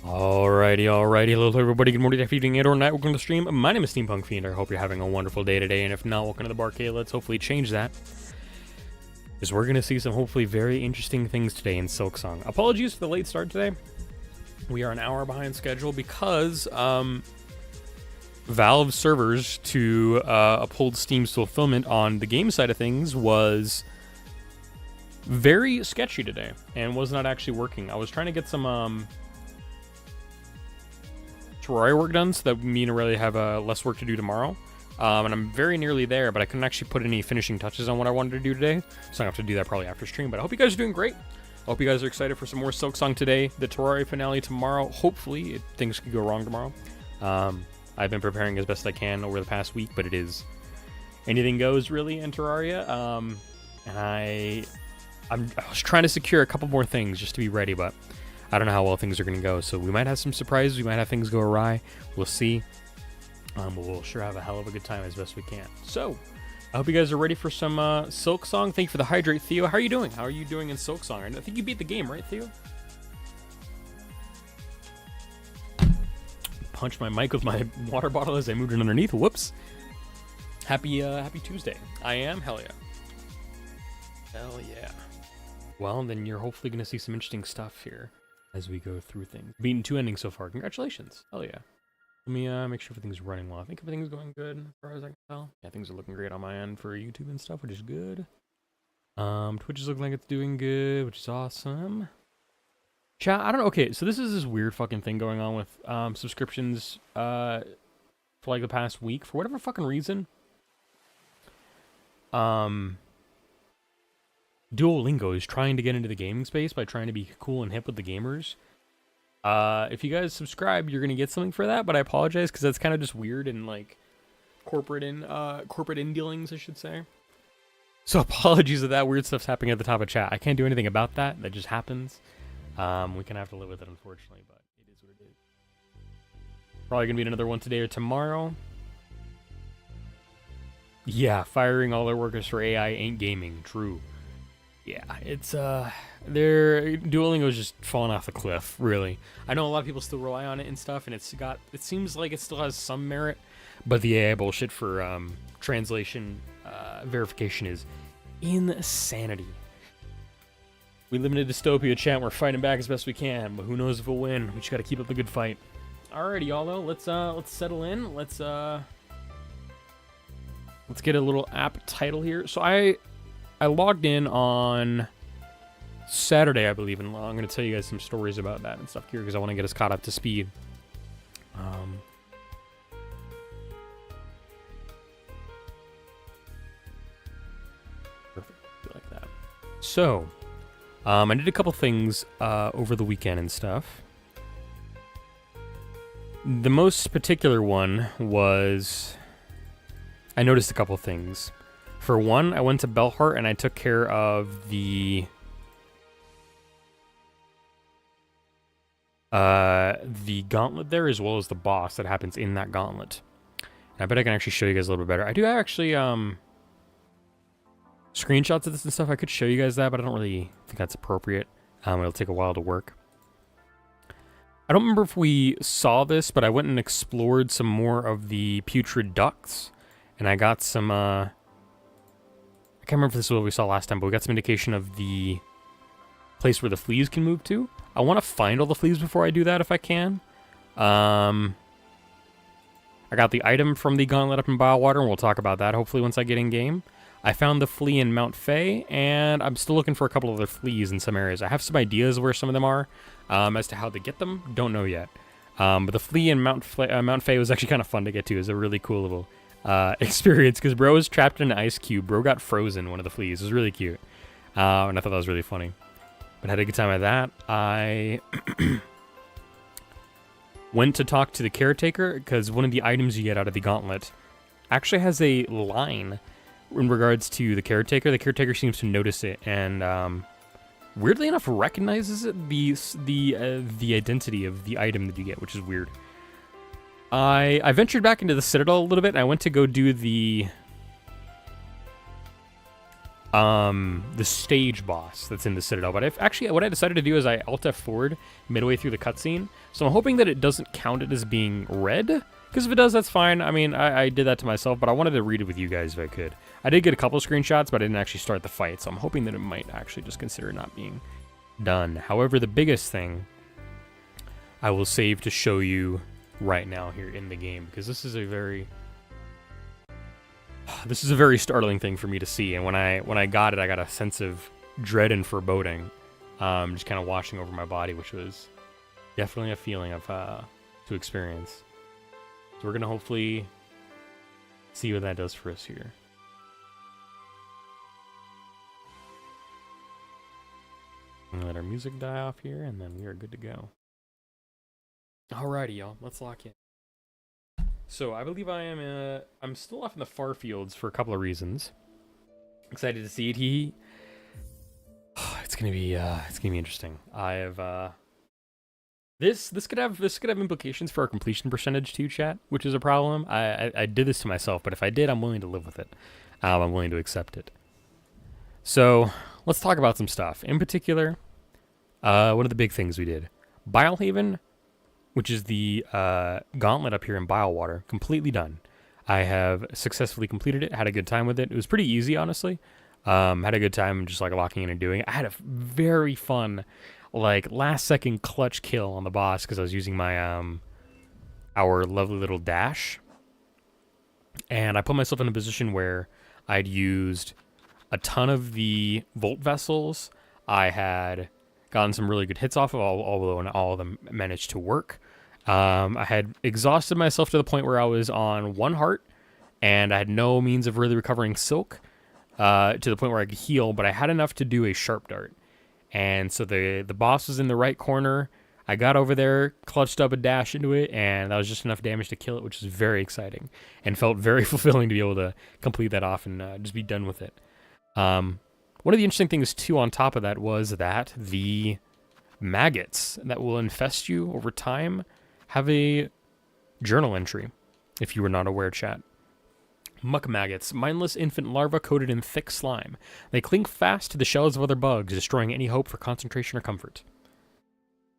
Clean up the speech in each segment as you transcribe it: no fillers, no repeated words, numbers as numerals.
Alrighty. Hello, everybody. Good morning, evening, and or night. Welcome to the stream. My name is Steampunk Fiend. I hope you're having a wonderful day today, and if not, welcome to the Barkade. Let's hopefully change that, because we're going to see some hopefully very interesting things today in Silksong. Apologies for the late start today. We are an hour behind schedule because Valve servers to uphold Steam's fulfillment on the game side of things was very sketchy today and was not actually working. I was trying to get some Terraria work done so that we mean to really have less work to do tomorrow. And I'm very nearly there, but I couldn't actually put any finishing touches on what I wanted to do today, so I have to do that probably after stream. But I hope you guys are doing great. I hope you guys are excited for some more Silksong today, the Terraria finale tomorrow. Hopefully, things could go wrong tomorrow. I've been preparing as best I can over the past week, but it is anything goes really in Terraria. And I was trying to secure a couple more things just to be ready, but I don't know how well things are going to go. So we might have some surprises. We might have things go awry. We'll see. But we'll sure have a hell of a good time as best we can. So I hope you guys are ready for some Silksong. Thank you for the hydrate, Theo. How are you doing? How are you doing in Silksong? I think you beat the game, right, Theo? Punch my mic with my water bottle as I moved it underneath. Whoops. Happy Tuesday. I am. Hell yeah. Hell yeah. Well, then you're hopefully going to see some interesting stuff here as we go through things. Beaten 2 endings so far. Congratulations. Hell yeah. Let me make sure everything's running well. I think everything's going good as far as I can tell. Yeah, things are looking great on my end for YouTube and stuff, which is good. Twitch is looking like it's doing good, which is awesome. Chat, I don't know. Okay, so this is this weird fucking thing going on with subscriptions for like the past week. For whatever fucking reason. Duolingo is trying to get into the gaming space by trying to be cool and hip with the gamers. If you guys subscribe, you're gonna get something for that, but I apologize because that's kind of just weird and like corporate in dealings, I should say. So apologies if that weird stuff's happening at the top of chat. I can't do anything about that. That just happens. We can have to live with it, unfortunately, but it is what it is. Probably gonna be another one today or tomorrow. Yeah, firing all their workers for AI ain't gaming. True. Yeah, it's their Duolingo's just falling off the cliff, really. I know a lot of people still rely on it and stuff, and it seems like it still has some merit, but the AI bullshit for translation verification is insanity. We live in a dystopia, chat. We're fighting back as best we can, but who knows if we'll win. We just gotta keep up the good fight. Alrighty, y'all though, let's settle in. Let's get a little app title here. So I logged in on Saturday, I believe, and I'm going to tell you guys some stories about that and stuff here because I want to get us caught up to speed. Perfect, like that. So, I did a couple things over the weekend and stuff. The most particular one was I noticed a couple things. For one, I went to Belhart and I took care of the gauntlet there, as well as the boss that happens in that gauntlet. And I bet I can actually show you guys a little bit better. I do have actually screenshots of this and stuff. I could show you guys that, but I don't really think that's appropriate. It'll take a while to work. I don't remember if we saw this, but I went and explored some more of the putrid ducts, and I got some I can't remember if this is what we saw last time, but we got some indication of the place where the fleas can move to. I want to find all the fleas before I do that if I can. I got the item from the gauntlet up in Biowater, and we'll talk about that hopefully once I get in game. I found the flea in Mount Fay, and I'm still looking for a couple other fleas in some areas. I have some ideas where some of them are. As to how to get them, don't know yet. But the flea in Mount Fay was actually kind of fun to get to. It was a really cool little experience because bro was trapped in an ice cube. Bro got frozen, one of the fleas. It was really cute. And I thought that was really funny. But I had a good time at that. I went to talk to the caretaker because one of the items you get out of the gauntlet actually has a line in regards to the caretaker. The caretaker seems to notice it and weirdly enough recognizes it, the identity of the item that you get, which is weird. I ventured back into the Citadel a little bit, and I went to go do the stage boss that's in the Citadel. But actually, what I decided to do is I Alt F forward midway through the cutscene, so I'm hoping that it doesn't count it as being read. Because if it does, that's fine. I mean, I did that to myself, but I wanted to read it with you guys if I could. I did get a couple of screenshots, but I didn't actually start the fight, so I'm hoping that it might actually just consider not being done. However, the biggest thing I will save to show you right now here in the game, because this is a very startling thing for me to see, and when I got it, I got a sense of dread and foreboding, just kind of washing over my body, which was definitely a feeling of to experience. So we're gonna hopefully see what that does for us here. I'm gonna let our music die off here, and then we are good to go. Alrighty, y'all, let's lock in. So I believe I'm still off in the far fields for a couple of reasons. Excited to see it. It's gonna be interesting. I have this could have implications for our completion percentage too, chat, which is a problem. I did this to myself, but if I did, I'm willing to live with it. I'm willing to accept it. So let's talk about some stuff. In particular, one of the big things we did, Bilehaven, which is the gauntlet up here in Biowater, completely done. I have successfully completed it, had a good time with it. It was pretty easy, honestly. Had a good time just like locking in and doing it. I had a very fun, like, last second clutch kill on the boss because I was using my our lovely little dash. And I put myself in a position where I'd used a ton of the Volt Vessels. I had gotten some really good hits off of although not all of them managed to work. I had exhausted myself to the point where I was on 1 heart, and I had no means of really recovering Silk to the point where I could heal, but I had enough to do a sharp dart. And so the boss was in the right corner. I got over there, clutched up a dash into it, and that was just enough damage to kill it, which was very exciting and felt very fulfilling to be able to complete that off and just be done with it. One of the interesting things, too, on top of that was that the maggots that will infest you over time have a journal entry, if you were not aware, chat. Muck maggots, mindless infant larvae coated in thick slime. They cling fast to the shells of other bugs, destroying any hope for concentration or comfort.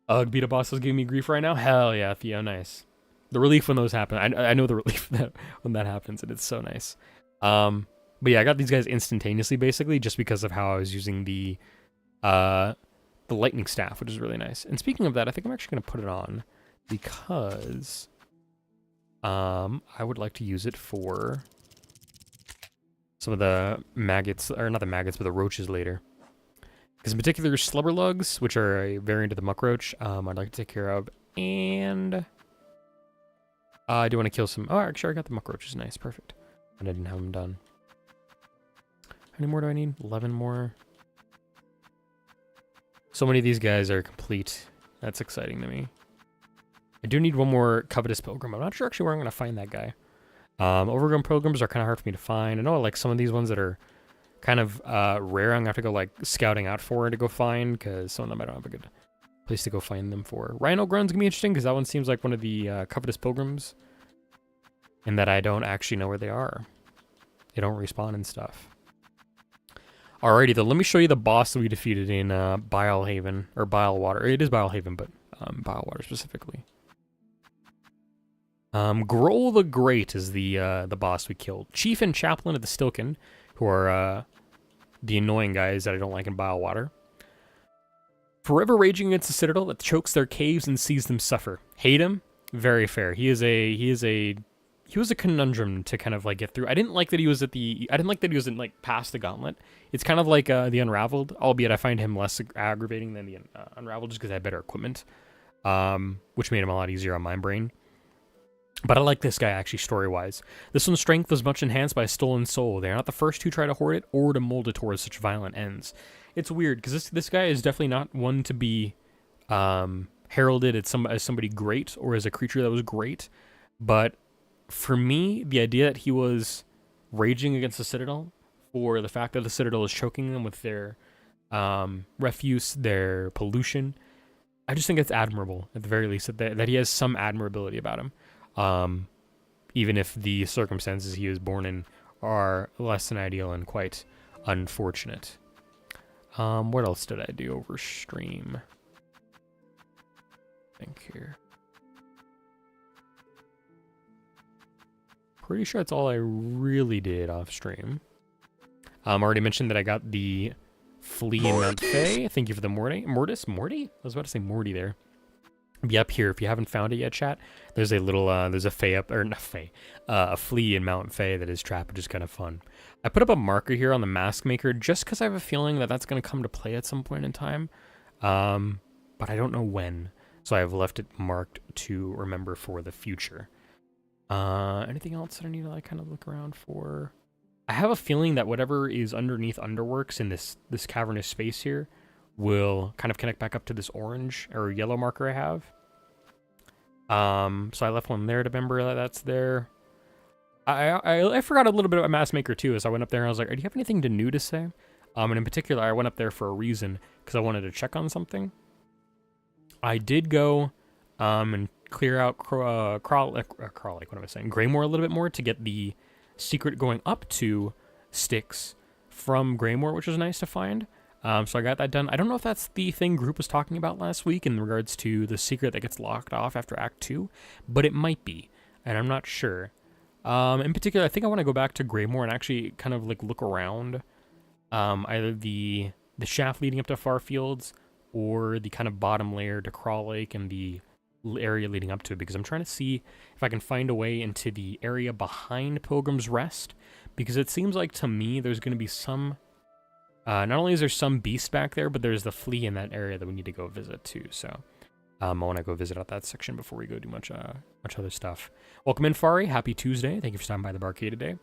Ugh, beta boss is giving me grief right now? Hell yeah, Theo, nice. The relief when those happen. I know the relief when that happens, and it's so nice. But yeah, I got these guys instantaneously, basically, just because of how I was using the lightning staff, which is really nice. And speaking of that, I think I'm actually going to put it on because I would like to use it for some of the maggots, or not the maggots, but the roaches later. Because in particular, slubberlugs, which are a variant of the muckroach, I'd like to take care of. And I do want to kill some. Oh, actually, I got the muckroaches. Nice, perfect. And I didn't have them done. How many more do I need? 11 more. So many of these guys are complete. That's exciting to me. I do need one more Covetous Pilgrim. I'm not sure actually where I'm going to find that guy. Overgrown Pilgrims are kind of hard for me to find. I know like some of these ones that are kind of rare, I'm going to have to go like scouting out for to go find, because some of them I don't have a good place to go find them for. Rhino Grun's going to be interesting, because that one seems like one of the Covetous Pilgrims, and that I don't actually know where they are. They don't respawn and stuff. Alrighty, though, let me show you the boss that we defeated in Bile Haven, or Bile Water. It is Bile Haven, but Bile Water specifically. Grohl the Great is the boss we killed. Chief and Chaplain of the Stilken, who are the annoying guys that I don't like in Bile Water. Forever raging against the Citadel that chokes their caves and sees them suffer. Hate him? Very fair. He was a conundrum to kind of like get through. I didn't like that he was in like past the gauntlet. It's kind of like the Unraveled, albeit I find him less aggravating than the Unraveled just because I had better equipment, which made him a lot easier on my brain. But I like this guy actually story-wise. This one's strength was much enhanced by a stolen soul. They are not the first to try to hoard it or to mold it towards such violent ends. It's weird because this guy is definitely not one to be heralded as somebody great or as a creature that was great, but for me, the idea that he was raging against the Citadel for the fact that the Citadel is choking them with their refuse, their pollution, I just think it's admirable, at the very least, that he has some admirability about him. Even if the circumstances he was born in are less than ideal and quite unfortunate. What else did I do over stream? I think here. Pretty sure that's all I really did off stream. Already mentioned that I got the flea in Mount Fae. Thank you for the Morty? I was about to say Morty there. Yep, here, if you haven't found it yet, chat, there's a little, there's a Fae up, or not Fae, a flea in Mount Fae that is trapped, which is kind of fun. I put up a marker here on the Mask Maker just because I have a feeling that that's going to come to play at some point in time, but I don't know when, so I've left it marked to remember for the future. Anything else that I need to like kind of look around for? I have a feeling that whatever is underneath Underworks in this cavernous space here will kind of connect back up to this orange or yellow marker I have. So I left one there to remember that that's there. I forgot a little bit about Mask Maker too, as I went up there and I was like, do you have anything new to say? And in particular, I went up there for a reason, because I wanted to check on something. I did go and clear out Greymore a little bit more to get the secret going up to Styx from Greymore, which was nice to find. So I got that done. I don't know if that's the thing Group was talking about last week in regards to the secret that gets locked off after Act 2, but it might be, and I'm not sure. In particular, I think I want to go back to Greymore and actually kind of like look around either the shaft leading up to Farfields or the kind of bottom layer to Crawl Lake and the area leading up to it, because I'm trying to see if I can find a way into the area behind Pilgrim's Rest, because it seems like to me there's going to be some not only is there some beast back there, but there's the flea in that area that we need to go visit too. So I want to go visit out that section before we go do much other stuff. Welcome in, Fari. Happy Tuesday. Thank you for stopping by the Barkade today.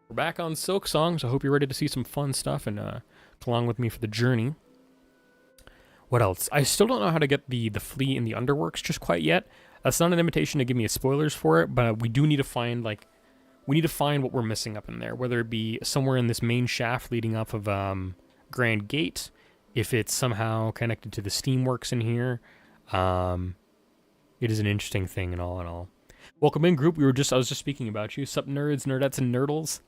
We're back on Silksong, so I hope you're ready to see some fun stuff and come along with me for the journey. What else? I still don't know how to get the flea in the Underworks just quite yet. That's not an invitation to give me spoilers for it, but we do need to find like we need to find what we're missing up in there, whether it be somewhere in this main shaft leading off of Grand Gate, if it's somehow connected to the Steamworks in here. It is an interesting thing in all. Welcome in, group. I was just speaking about you. Sup, nerds, nerdettes, and nerdles.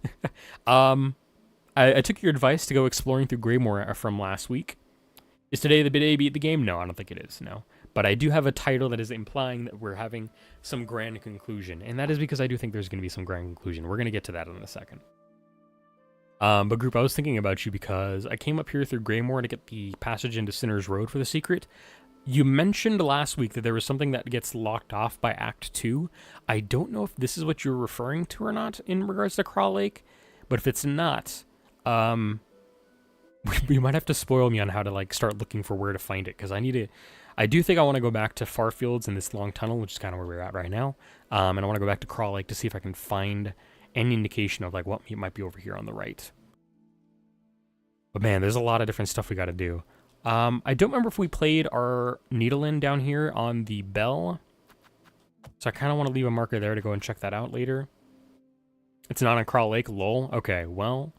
I took your advice to go exploring through Greymore from last week. Is today the day beat the game? No, I don't think it is, no. But I do have a title that is implying that we're having some grand conclusion, and that is because I do think there's going to be some grand conclusion. We're going to get to that in a second. But group, I was thinking about you because I came up here through Greymore to get the passage into Sinner's Road for the secret. You mentioned last week that there was something that gets locked off by Act 2. I don't know if this is what you're referring to or not in regards to Crawl Lake, but if it's not, you might have to spoil me on how to like start looking for where to find it, because I do think I want to go back to Farfields in this long tunnel, which is kind of where we're at right now, and I want to go back to Crawl Lake to see if I can find any indication of like what might be over here on the right. But man, there's a lot of different stuff we got to do. I don't remember if we played our Needle-In down here on the bell, so I kind of want to leave a marker there to go and check that out later. It's not on Crawl Lake, lol. Okay, well,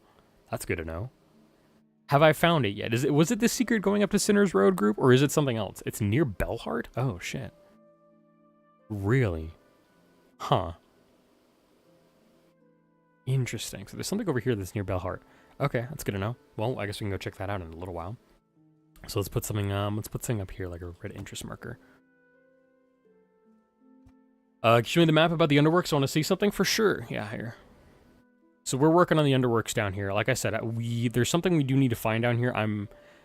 that's good to know. Have I found it yet? Was it the secret going up to Sinner's Road, group, or is it something else? It's near Bellheart? Oh, shit. Really? Huh. Interesting. So there's something over here that's near Bellheart. Okay, that's good to know. Well, I guess we can go check that out in a little while. So let's put something up here, like a red interest marker. Can you show me the map about the Underworks? I want to see something for sure. Yeah, here. So we're working on the Underworks down here. Like I said, there's something we do need to find down here.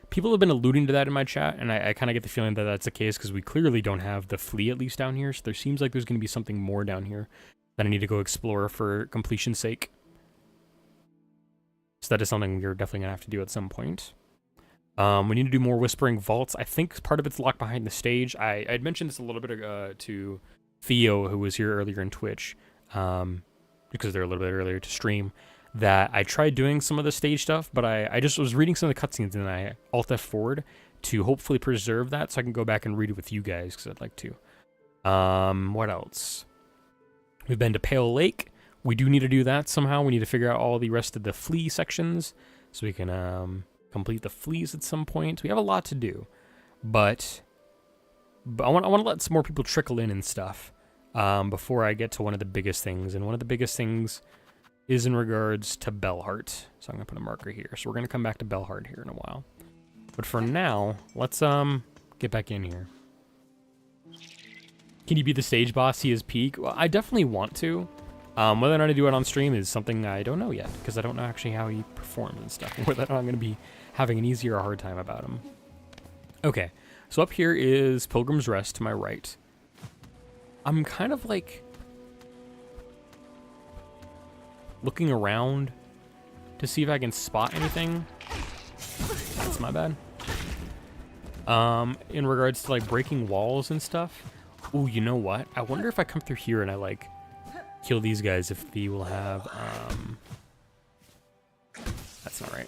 People have been alluding to that in my chat, and I kind of get the feeling that that's the case because we clearly don't have the flea at least down here. So there seems like there's going to be something more down here that I need to go explore for completion's sake. So that is something we're definitely going to have to do at some point. We need to do more Whispering Vaults. I think part of it's locked behind the stage. I had mentioned this a little bit to Theo, who was here earlier in Twitch, because they're a little bit earlier to stream, that I tried doing some of the stage stuff, but I just was reading some of the cutscenes and I Alt F forward to hopefully preserve that so I can go back and read it with you guys, because I'd like to. What else? We've been to Pale Lake. We do need to do that somehow. We need to figure out all the rest of the flea sections so we can complete the fleas at some point. We have a lot to do, but I want to let some more people trickle in and stuff before I get to one of the biggest things. And one of the biggest things is in regards to Bellheart. So I'm going to put a marker here. So we're going to come back to Bellheart here in a while. But for now, let's get back in here. Can you be the stage boss? He is peak. Well, I definitely want to. Whether or not I do it on stream is something I don't know yet, because I don't know actually how he performs and stuff. Whether or not I'm going to be having an easy or a hard time about him. Okay, so up here is Pilgrim's Rest to my right. I'm kind of like looking around to see if I can spot anything. That's my bad. In regards to like breaking walls and stuff. Ooh, you know what? I wonder if I come through here and I like kill these guys, if they will have that's not right.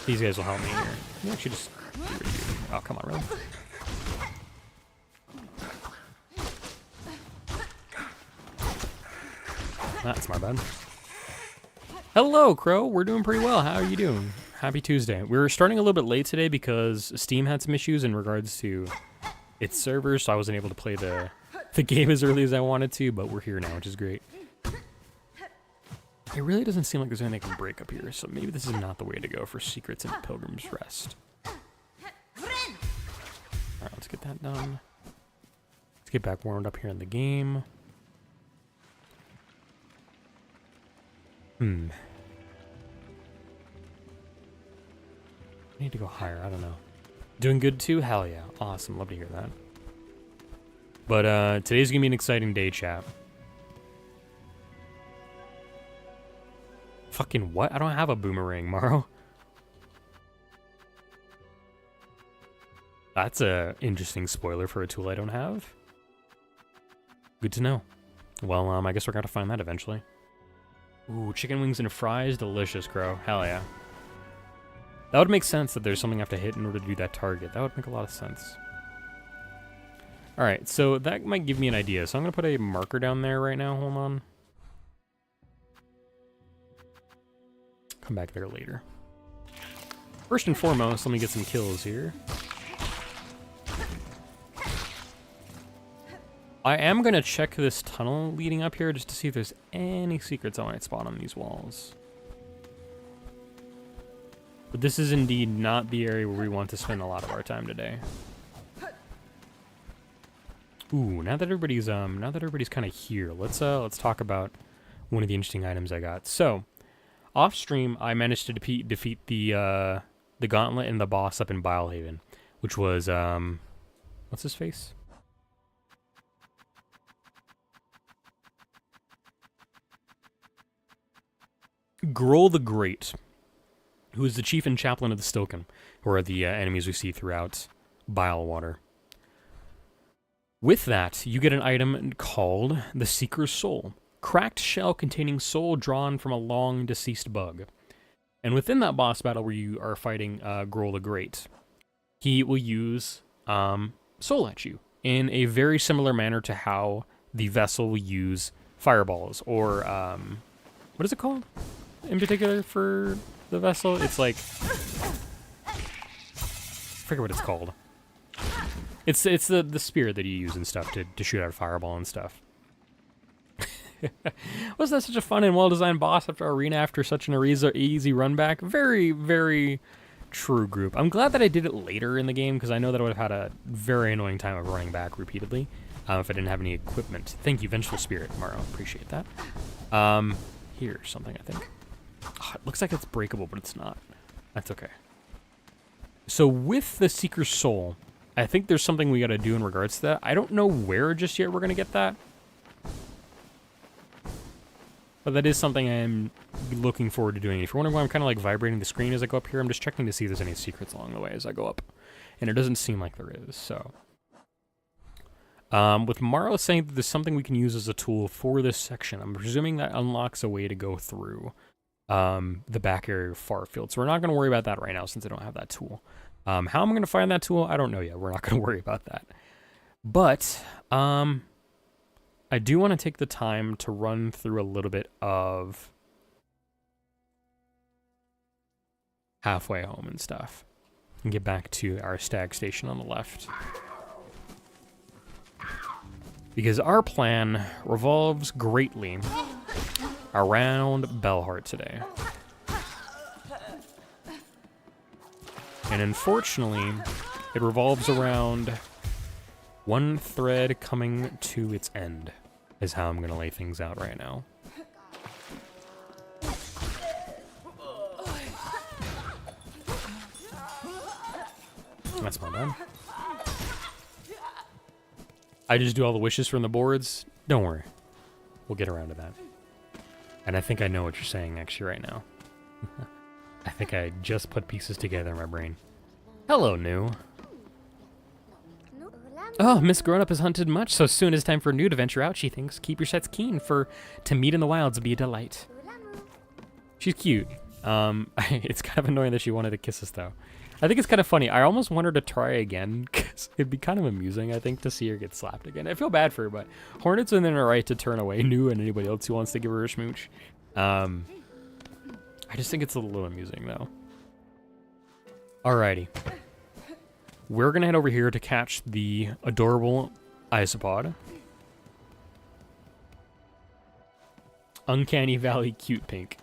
These guys will help me here. You actually just oh, come on, really? That's my bad. Hello, Crow. We're doing pretty well. How are you doing? Happy Tuesday. We're starting a little bit late today because Steam had some issues in regards to its servers, so I wasn't able to play the game as early as I wanted to, but we're here now, which is great. It really doesn't seem like there's anything I can break up here, so maybe this is not the way to go for secrets in Pilgrim's Rest. Alright, let's get that done. Let's get back warmed up here in the game. I need to go higher, I don't know. Doing good too? Hell yeah. Awesome, love to hear that. But today's gonna be an exciting day, chat. Fucking what? I don't have a boomerang, Morrow. That's a interesting spoiler for a tool I don't have. Good to know. Well, I guess we're gonna find that eventually. Ooh, chicken wings and fries, delicious, Crow. Hell yeah. That would make sense that there's something I have to hit in order to do that target. That would make a lot of sense. Alright, so that might give me an idea. So I'm going to put a marker down there right now. Hold on. Come back there later. First and foremost, let me get some kills here. I am going to check this tunnel leading up here just to see if there's any secrets I might spot on these walls. But this is indeed not the area where we want to spend a lot of our time today. Ooh, now that everybody's kind of here, let's talk about one of the interesting items I got. So, off stream, I managed to defeat the gauntlet and the boss up in Bilehaven, which was what's his face? Gruul the Great, who is the chief and chaplain of the Stilken, who are the enemies we see throughout Bilewater. With that, you get an item called the Seeker's Soul. Cracked shell containing soul drawn from a long deceased bug. And within that boss battle where you are fighting Gruul the Great, he will use soul at you in a very similar manner to how the vessel will use fireballs, or what is it called in particular for the vessel? It's like, I forget what it's called. It's the spear that you use and stuff to shoot out a fireball and stuff. Wasn't that such a fun and well-designed boss after arena after such an easy run back? Very, very true group. I'm glad that I did it later in the game, because I know that I would have had a very annoying time of running back repeatedly if I didn't have any equipment. Thank you, Vengeful Spirit, Morrow. Appreciate that. Here's something, I think. Oh, it looks like it's breakable, but it's not. That's okay. So with the Seeker's Soul, I think there's something we got to do in regards to that. I don't know where just yet we're going to get that. But that is something I am looking forward to doing. If you're wondering why I'm kind of like vibrating the screen as I go up here, I'm just checking to see if there's any secrets along the way as I go up. And it doesn't seem like there is, so. With Morrow saying that there's something we can use as a tool for this section, I'm presuming that unlocks a way to go through the back area of Farfield. So we're not going to worry about that right now since I don't have that tool. How I'm going to find that tool, I don't know yet. We're not going to worry about that. But, I do want to take the time to run through a little bit of halfway home and stuff and get back to our stag station on the left. Because our plan revolves greatly around Bellheart today. And unfortunately, it revolves around one thread coming to its end, is how I'm going to lay things out right now. That's my bad. I just do all the wishes from the boards. Don't worry. We'll get around to that. And I think I know what you're saying actually right now. I think I just put pieces together in my brain. Hello, New. Oh, Miss Grown-Up has hunted much, so soon as time for New to venture out, she thinks. Keep your sets keen, for to meet in the wilds be a delight. She's cute. It's kind of annoying that she wanted to kiss us, though. I think it's kind of funny. I almost want her to try again, because it'd be kind of amusing, I think, to see her get slapped again. I feel bad for her, but Hornet's within her right to turn away New and anybody else who wants to give her a smooch. I just think it's a little amusing, though. Alrighty. We're going to head over here to catch the adorable isopod. Uncanny Valley Cute Pink.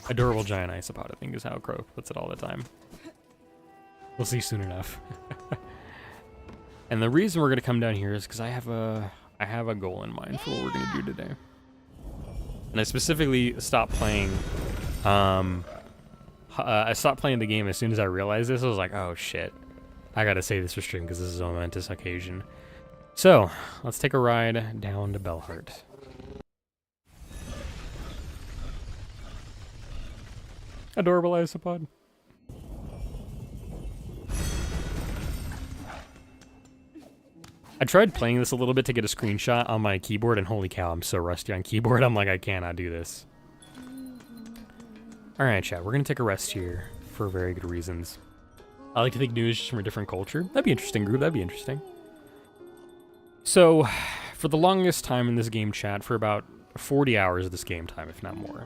Adorable giant isopod, I think is how Crow puts it all the time. We'll see soon enough. And the reason we're going to come down here is because I have a goal in mind for what we're going to do today. And I specifically stopped playing... I stopped playing the game as soon as I realized this. I was like, oh shit. I gotta save this for stream because this is a momentous occasion. So, let's take a ride down to Bellheart. Adorable isopod. I tried playing this a little bit to get a screenshot on my keyboard, and holy cow, I'm so rusty on keyboard. I'm like, I cannot do this. Alright, chat, we're going to take a rest here for very good reasons. I like to think news just from a different culture. That'd be interesting, group. That'd be interesting. So, for the longest time in this game chat, for about 40 hours of this game time, if not more,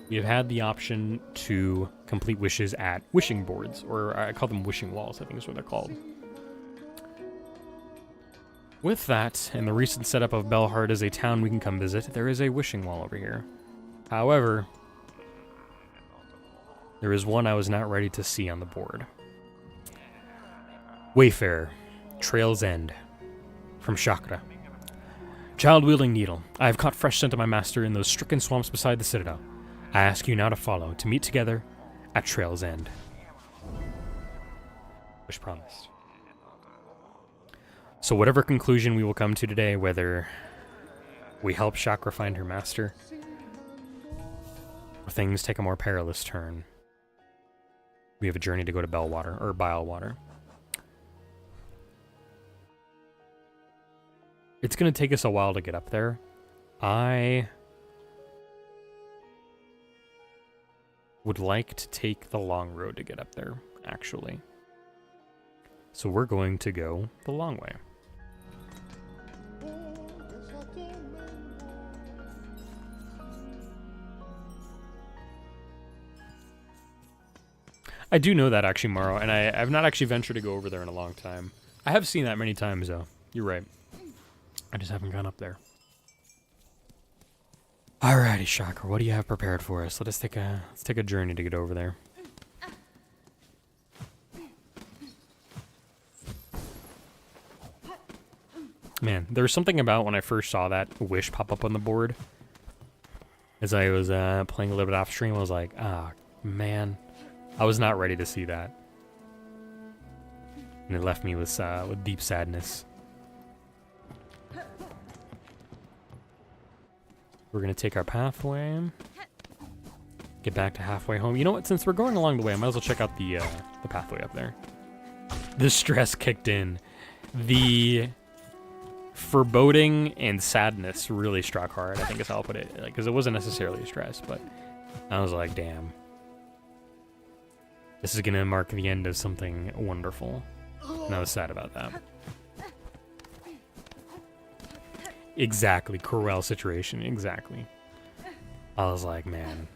we have had the option to complete wishes at wishing boards, or I call them wishing walls, I think is what they're called. With that, and the recent setup of Belhard as a town we can come visit, there is a wishing wall over here. However, there is one I was not ready to see on the board. Wayfarer, Trail's End, from Chakra. Child-wielding needle, I have caught fresh scent of my master in those stricken swamps beside the citadel. I ask you now to follow, to meet together at Trail's End. Wish promised. So whatever conclusion we will come to today, whether we help Chakra find her master, or things take a more perilous turn, we have a journey to go to Bilewater. It's going to take us a while to get up there. I would like to take the long road to get up there, actually. So we're going to go the long way. I do know that, actually, Morrow, and I've not actually ventured to go over there in a long time. I have seen that many times, though. You're right. I just haven't gone up there. Alrighty, Chakra, what do you have prepared for us? Let's take a journey to get over there. Man, there was something about when I first saw that wish pop up on the board. As I was playing a little bit off stream, I was like, ah, man. I was not ready to see that. And it left me with deep sadness. We're going to take our pathway. Get back to halfway home. You know what? Since we're going along the way, I might as well check out the pathway up there. The stress kicked in. The foreboding and sadness really struck hard, I think is how I'll put it. Because it wasn't necessarily a stress, but I was like, damn. This is going to mark the end of something wonderful. And I was sad about that. Exactly, Corel situation, exactly. I was like, man,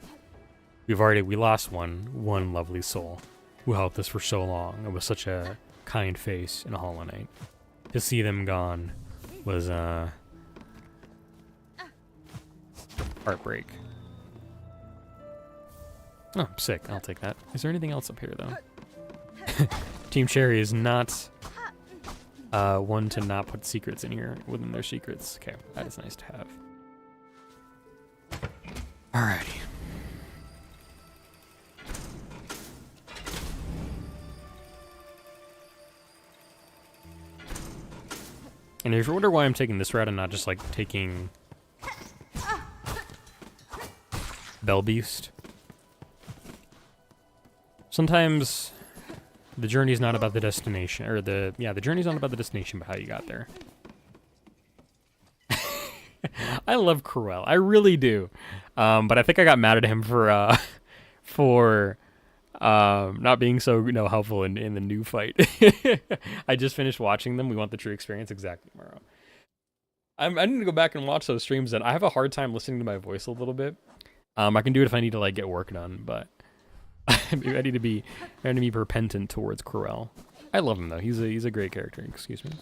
we lost one lovely soul who helped us for so long. It was such a kind face in a Hollow Knight. To see them gone was heartbreak. Oh, sick, I'll take that. Is there anything else up here, though? Team Cherry is not one to not put secrets in here within their secrets. Okay, that is nice to have. Alrighty. And if you wonder why I'm taking this route and not just like taking Bellbeast, sometimes the journey's not about the destination, or the journey's not about the destination, but how you got there. I love Corel, I really do, but I think I got mad at him for not being so helpful in the new fight. I just finished watching them. We want the true experience, exactly, Morrow. I need to go back and watch those streams. And I have a hard time listening to my voice a little bit. I can do it if I need to like get work done, but I need to be repentant towards Corel. I love him though. He's a great character. Excuse me.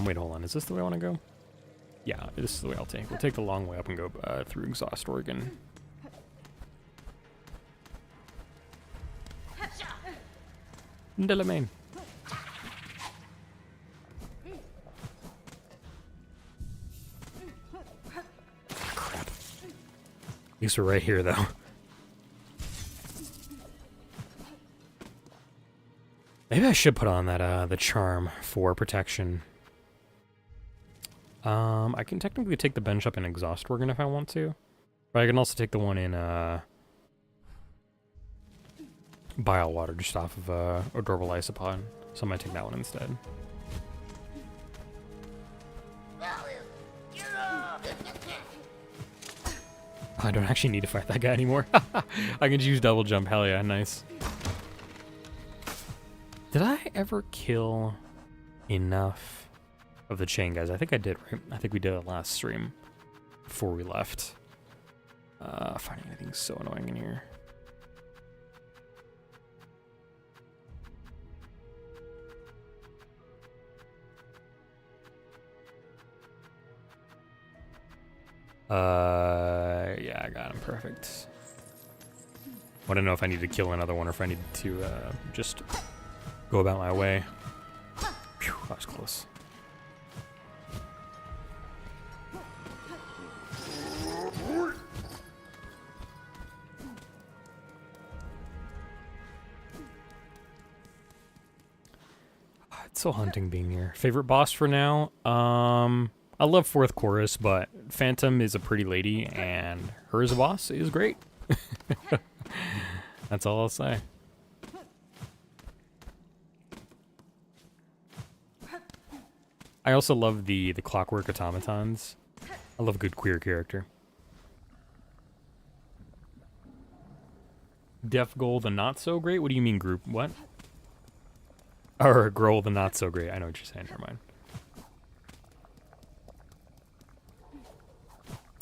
Wait, hold on. Is this the way I want to go? Yeah, this is the way I'll take. We'll take the long way up and go through Exhaust, Oregon. Delamain. Crap. At least we're right here, though. Maybe I should put on that the charm for protection. I can technically take the bench up in Exhaust Organ if I want to. But I can also take the one in Bilewater just off of Adorable Isopod. So I might take that one instead. I don't actually need to fight that guy anymore. I can just use double jump. Hell yeah, nice. Did I ever kill enough of the chain guys? I think I did, right? I think we did it last stream before we left. Finding anything so annoying in here. Yeah, I got him. Perfect. I don't know if I need to kill another one or if I need to just go about my way. Phew, that was close. It's so hunting being here. Favorite boss for now? I love fourth chorus, but Phantom is a pretty lady, and her as a boss is great. That's all I'll say. I also love the clockwork automatons. I love a good queer character. Deaf Goal the not so great? What do you mean group? What? Or Growl the not so great. I know what you're saying. Never mind.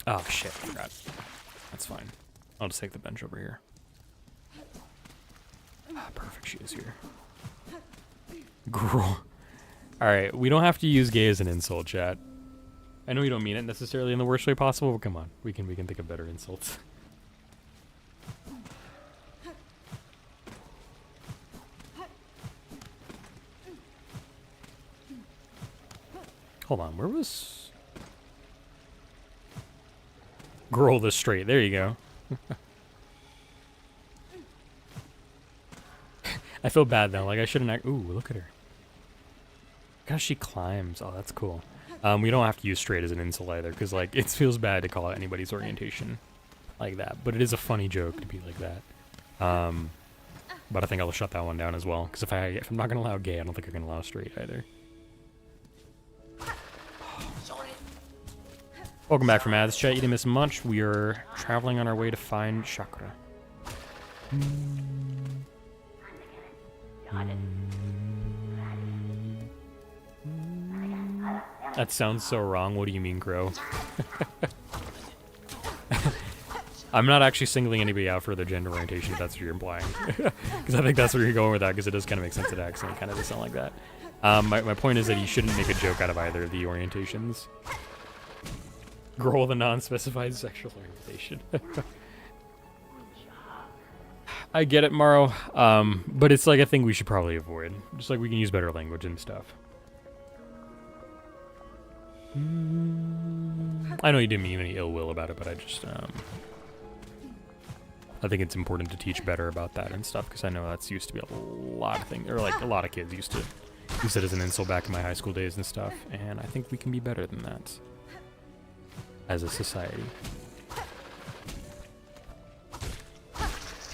Oh shit, I forgot. That's fine. I'll just take the bench over here. Ah, perfect, she is here. Growl. Alright, we don't have to use gay as an insult, chat. I know you don't mean it necessarily in the worst way possible, but come on. We can think of better insults. Hold on, where was... Growl this straight. There you go. I feel bad though. Like I shouldn't. Ooh, look at her. Gosh, she climbs. Oh, that's cool. We don't have to use straight as an insult either, because like it feels bad to call out anybody's orientation like that. But it is a funny joke to be like that. But I think I'll shut that one down as well, because if I'm not gonna allow gay, I don't think I'm gonna allow straight either. Welcome back from ads chat. You didn't miss much. We are traveling on our way to find Chakra. That sounds so wrong. What do you mean, Grow? I'm not actually singling anybody out for their gender orientation, if that's what you're implying. Because I think that's where you're going with that, because it does kind of make sense that accent kind of does sound like that. My point is that you shouldn't make a joke out of either of the orientations. Growl the non-specified sexual orientation. I get it, Morrow. But it's like a thing we should probably avoid. Just like we can use better language and stuff. I know you didn't mean any ill will about it, but I just, I think it's important to teach better about that and stuff, because I know that's used to be a lot of things, or like a lot of kids used to use it as an insult back in my high school days and stuff, and I think we can be better than that as a society.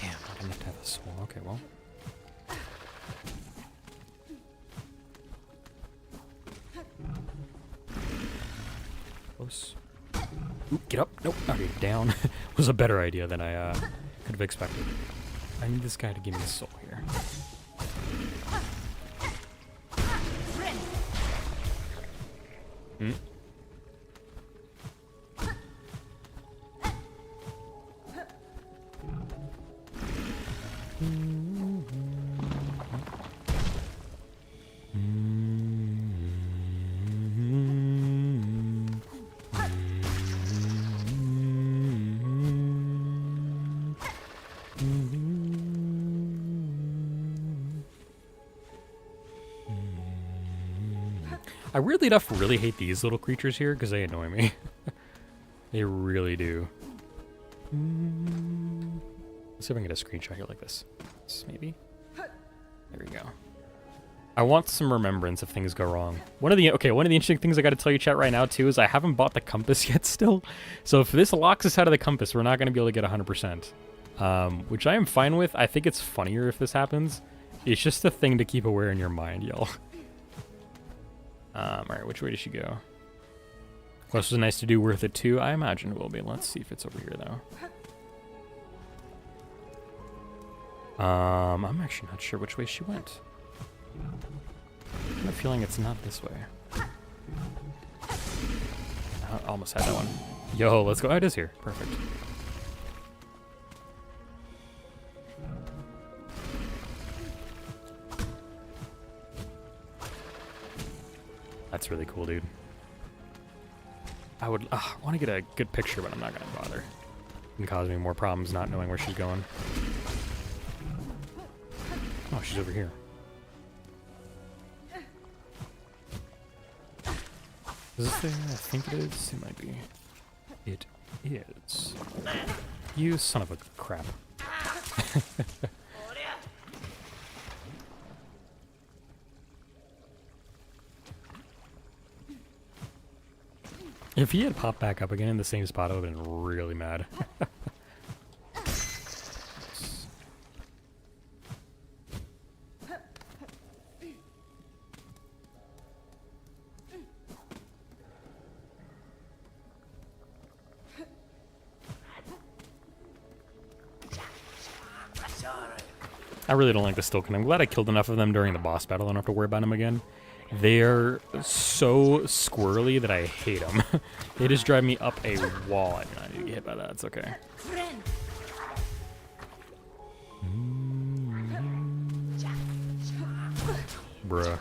Damn, I didn't have to have a soul. Okay, well. Close. Oop, get up. Nope, okay, down. Was a better idea than I could have expected. I need this guy to give me a soul here. Hmm? I weirdly enough really hate these little creatures here because they annoy me. They really do. Let's see if I can get a screenshot here like this. Maybe. There we go. I want some remembrance if things go wrong. One of the interesting things I got to tell you, chat, right now too, is I haven't bought the compass yet still. So if this locks us out of the compass, we're not going to be able to get 100%. Which I am fine with. I think it's funnier if this happens. It's just a thing to keep aware in your mind, y'all. Alright, which way did she go? Quest was nice to do, worth it too. I imagine it will be. Let's see if it's over here though. I'm actually not sure which way she went. I have a feeling it's not this way. I almost had that one. Yo, let's go. Oh, it is here. Perfect. That's really cool, dude. I would want to get a good picture, but I'm not going to bother. It can cause me more problems not knowing where she's going. Oh, she's over here. Is this there? I think it is. It might be. It is. You son of a crap. If he had popped back up again in the same spot, I would have been really mad. I really don't like the Stilken. I'm glad I killed enough of them during the boss battle. I don't have to worry about them again. They're so squirrely that I hate them. They just drive me up a wall. I do not need to get hit by that. It's okay. Bruh.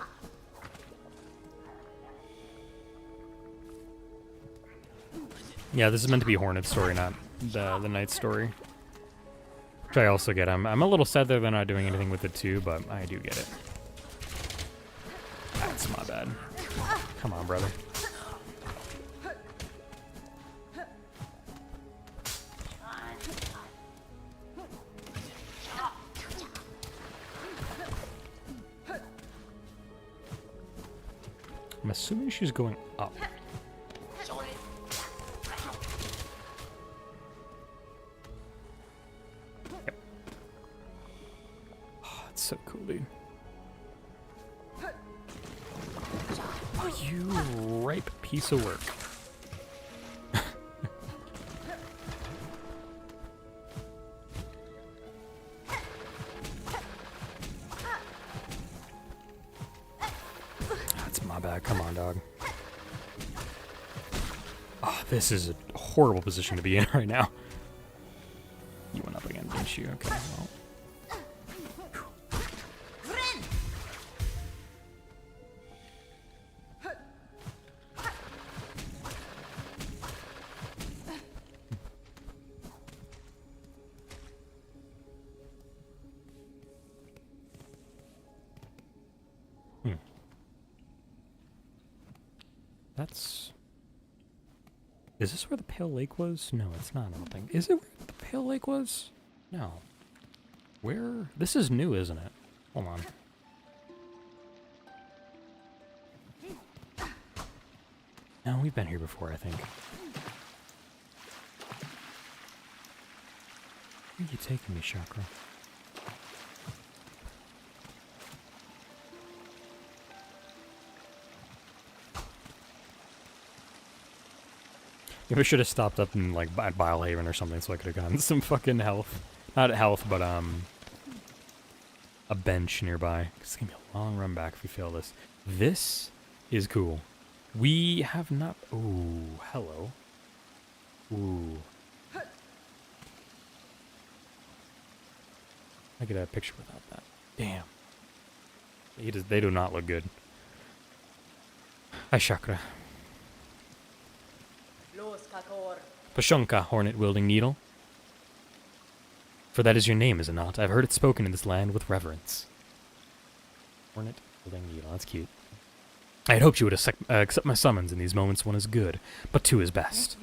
Yeah, this is meant to be Hornet's story, not the Knight's story. Which I also get. I'm a little sad that they're not doing anything with it too, but I do get it. That's my bad. Come on, brother. I'm assuming she's going up. Yep. Oh, that's so cool, dude. Oh, you ripe piece of work. That's my bad. Come on, dog. Oh, this is a horrible position to be in right now. You went up again, didn't you? Okay, well. That's... Is this where the Pale Lake was? No, it's not, I don't think. Is it where the Pale Lake was? No. Where? This is new, isn't it? Hold on. No, we've been here before, I think. Where are you taking me, Chakra? Maybe I should have stopped up in, like, at Bilehaven or something so I could have gotten some fucking health. Not health, but, a bench nearby. It's gonna be a long run back if we fail this. This is cool. We have not... Ooh, hello. Ooh. I get a picture without that. Damn. They do not look good. Hi, Chakra. Pashunka, hornet-wielding needle. For that is your name, is it not? I've heard it spoken in this land with reverence. Hornet-wielding needle, that's cute. I had hoped you would accept my summons in these moments. One is good, but two is best.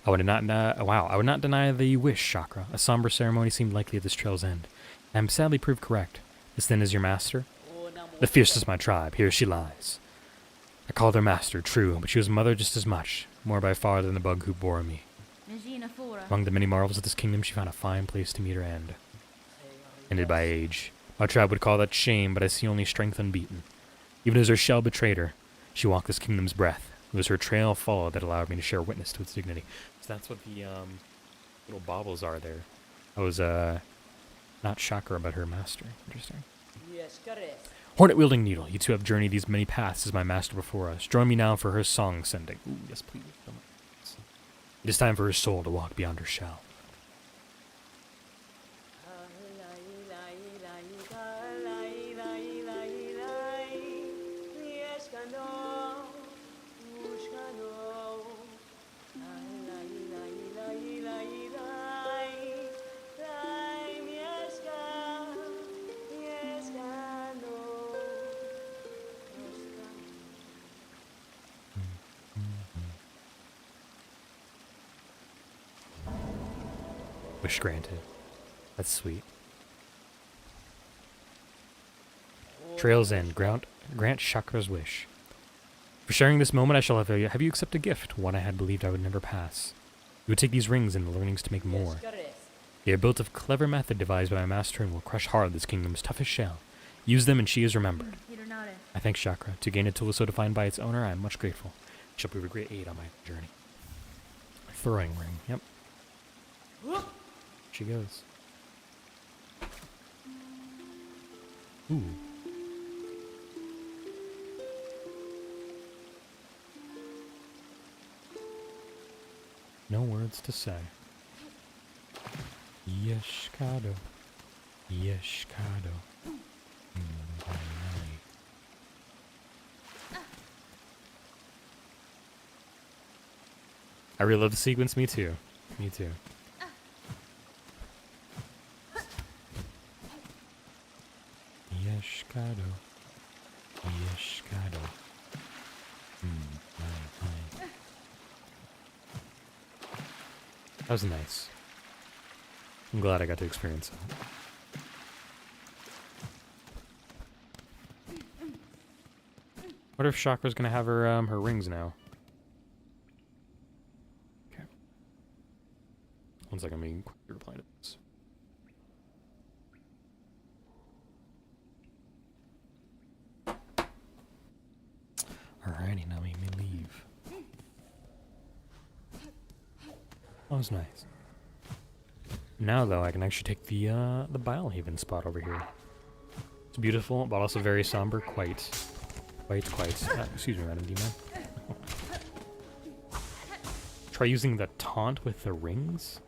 I would not deny the wish, Chakra. A somber ceremony seemed likely at this trail's end. I am sadly proved correct. This then is your master? The fiercest of my tribe, here she lies. I called her master, true, but she was mother just as much, more by far than the bug who bore me. Among the many marvels of this kingdom, she found a fine place to meet her end. Ended by age. My tribe would call that shame, but I see only strength unbeaten. Even as her shell betrayed her, she walked this kingdom's breath. It was her trail of follow that allowed me to share witness to its dignity. So that's what the little baubles are there. I was not Chakra, but her master. Interesting. Hornet-wielding needle, you two have journeyed these many paths as my master before us. Join me now for her song sending. Ooh, yes, please. It is time for her soul to walk beyond her shell. Wish granted. That's sweet. Trail's End. Grant Chakra's wish. For sharing this moment, I shall have you accept a gift, one I had believed I would never pass. You would take these rings and the learnings to make more. They are built of clever method devised by my master and will crush hard this kingdom's toughest shell. Use them and she is remembered. I thank Chakra. To gain a tool so defined by its owner, I am much grateful. It shall prove a great aid on my journey. Throwing ring. Yep. She goes. Ooh. No words to say. Yeshkado. Yeshkado. I really love the sequence. Me too. Me too. Yeshkado. Yeshkado. That was nice. I'm glad I got to experience that. What if Chakra's gonna have her her rings now? Okay. One second, I'm being quickly replying to this. Alrighty, now we may leave. That was nice. Now, though, I can actually take the Bilehaven spot over here. It's beautiful, but also very somber. Quite. Excuse me, Madam D-Man. Try using the taunt with the rings?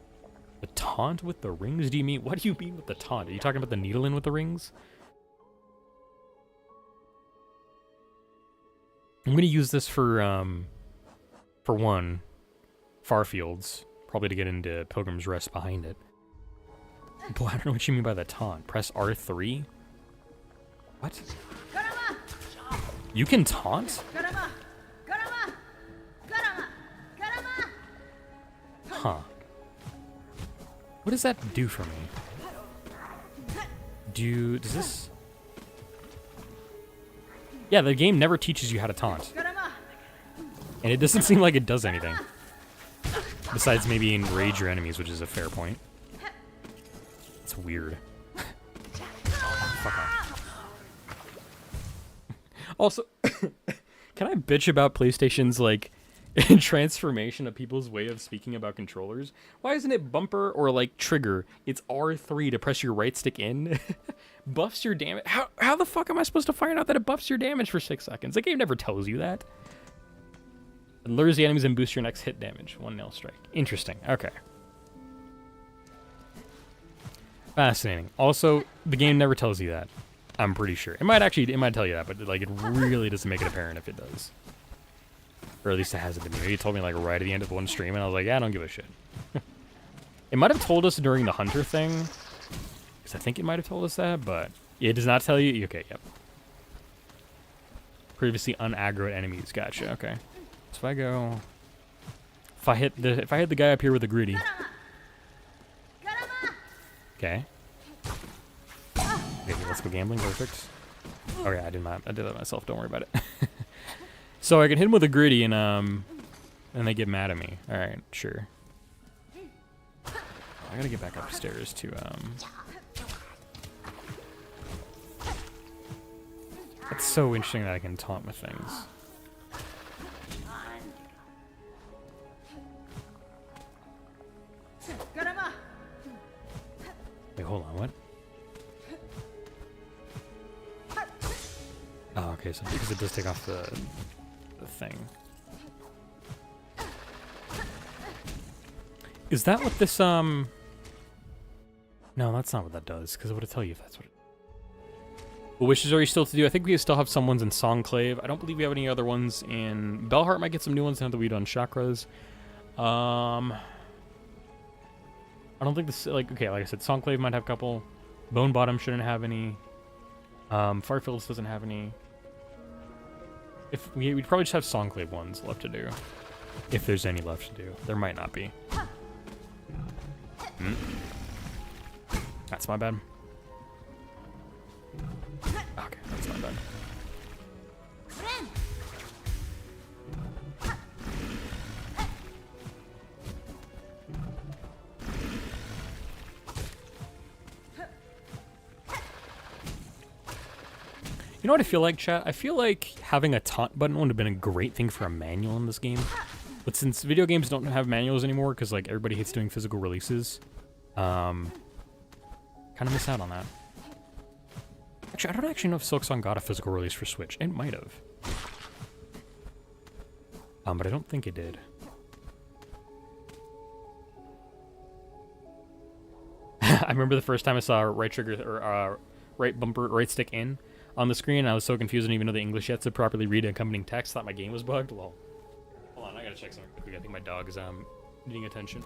The taunt with the rings? Do you mean? What do you mean with the taunt? Are you talking about the needle in with the rings? I'm gonna use this for one, Farfields. Probably to get into Pilgrim's Rest behind it. Boy, I don't know what you mean by the taunt. Press R3? What? You can taunt? Huh. What does that do for me? Does this... Yeah, the game never teaches you how to taunt. And it doesn't seem like it does anything. Besides maybe enrage your enemies, which is a fair point. It's weird. Fuck off. Also, can I bitch about PlayStation's, like, transformation of people's way of speaking about controllers? Why isn't it bumper or, like, trigger? It's R3 to press your right stick in. Buffs your damage. How the fuck am I supposed to find out that it buffs your damage for 6 seconds? The game never tells you that. It lures the enemies and boosts your next hit damage. 1 nail strike. Interesting. Okay. Fascinating. Also, the game never tells you that. I'm pretty sure. It might tell you that, but like it really doesn't make it apparent if it does. Or at least it hasn't been. Maybe it told me like right at the end of one stream, and I was like, yeah, I don't give a shit. It might have told us during the hunter thing, because I think it might have told us that, but it does not tell you. Okay, yep. Previously unaggroed enemies. Gotcha. Okay. So if I go, if I hit the guy up here with the gritty. Okay. Okay, let's go gambling. Perfect. Oh yeah, I did that myself. Don't worry about it. So I can hit him with a gritty and they get mad at me. All right, sure. I gotta get back upstairs to It's so interesting that I can taunt with things. Wait, hold on, what? Oh, okay, so because it does take off the thing. Is that what this, No, that's not what that does, because it would tell you if that's what it... What wishes are you still to do? I think we still have some ones in Songclave. I don't believe we have any other ones in... Bellheart might get some new ones now that we've done Chakras. I don't think this... Like I said, Songclave might have a couple. Bone Bottom shouldn't have any. Firefields doesn't have any. If we'd probably just have Songclave ones left to do. If there's any left to do. There might not be. That's my bad. Okay, that's my bad. You know what I feel like, chat? I feel like having a taunt button would have been a great thing for a manual in this game. But since video games don't have manuals anymore, because like everybody hates doing physical releases, kind of miss out on that. Actually, I don't actually know if Silksong got a physical release for Switch. It might have. But I don't think it did. I remember the first time I saw right trigger or right bumper, right stick in on the screen. I was so confused, I didn't even know the English yet to properly read accompanying text. Thought my game was bugged. Lol. Hold on, I gotta check something quick. I think my dog is needing attention.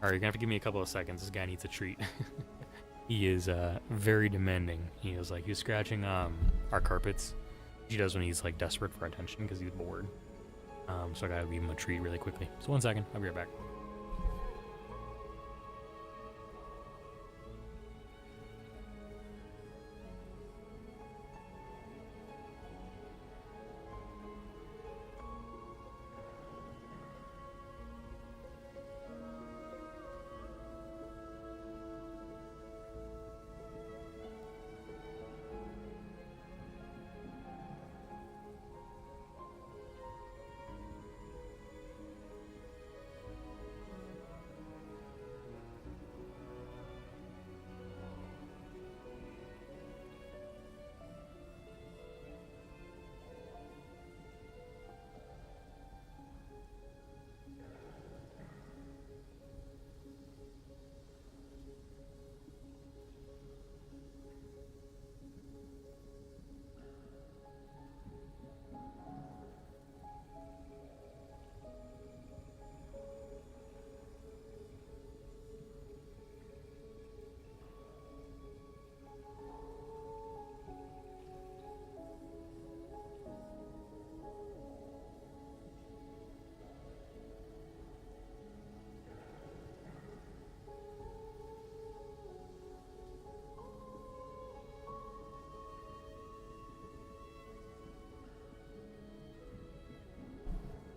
Alright, you're gonna have to give me a couple of seconds. This guy needs a treat. He is very demanding. He was scratching our carpets. He does when he's like desperate for attention because he's bored. So I gotta give him a treat really quickly. So 1 second, I'll be right back.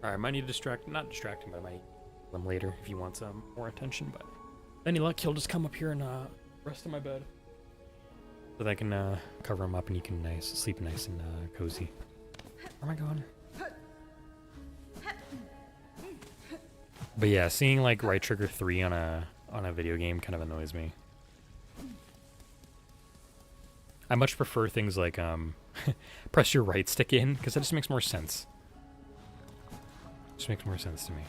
Alright, I might need to not distract him, but I might kill him later if he wants more attention, but any luck, he'll just come up here and rest on my bed. So that I can cover him up and he can sleep nice and cozy. Where am I going? But yeah, seeing like right trigger 3 on a video game kind of annoys me. I much prefer things like press your right stick in, because that just makes more sense. Just makes more sense to me.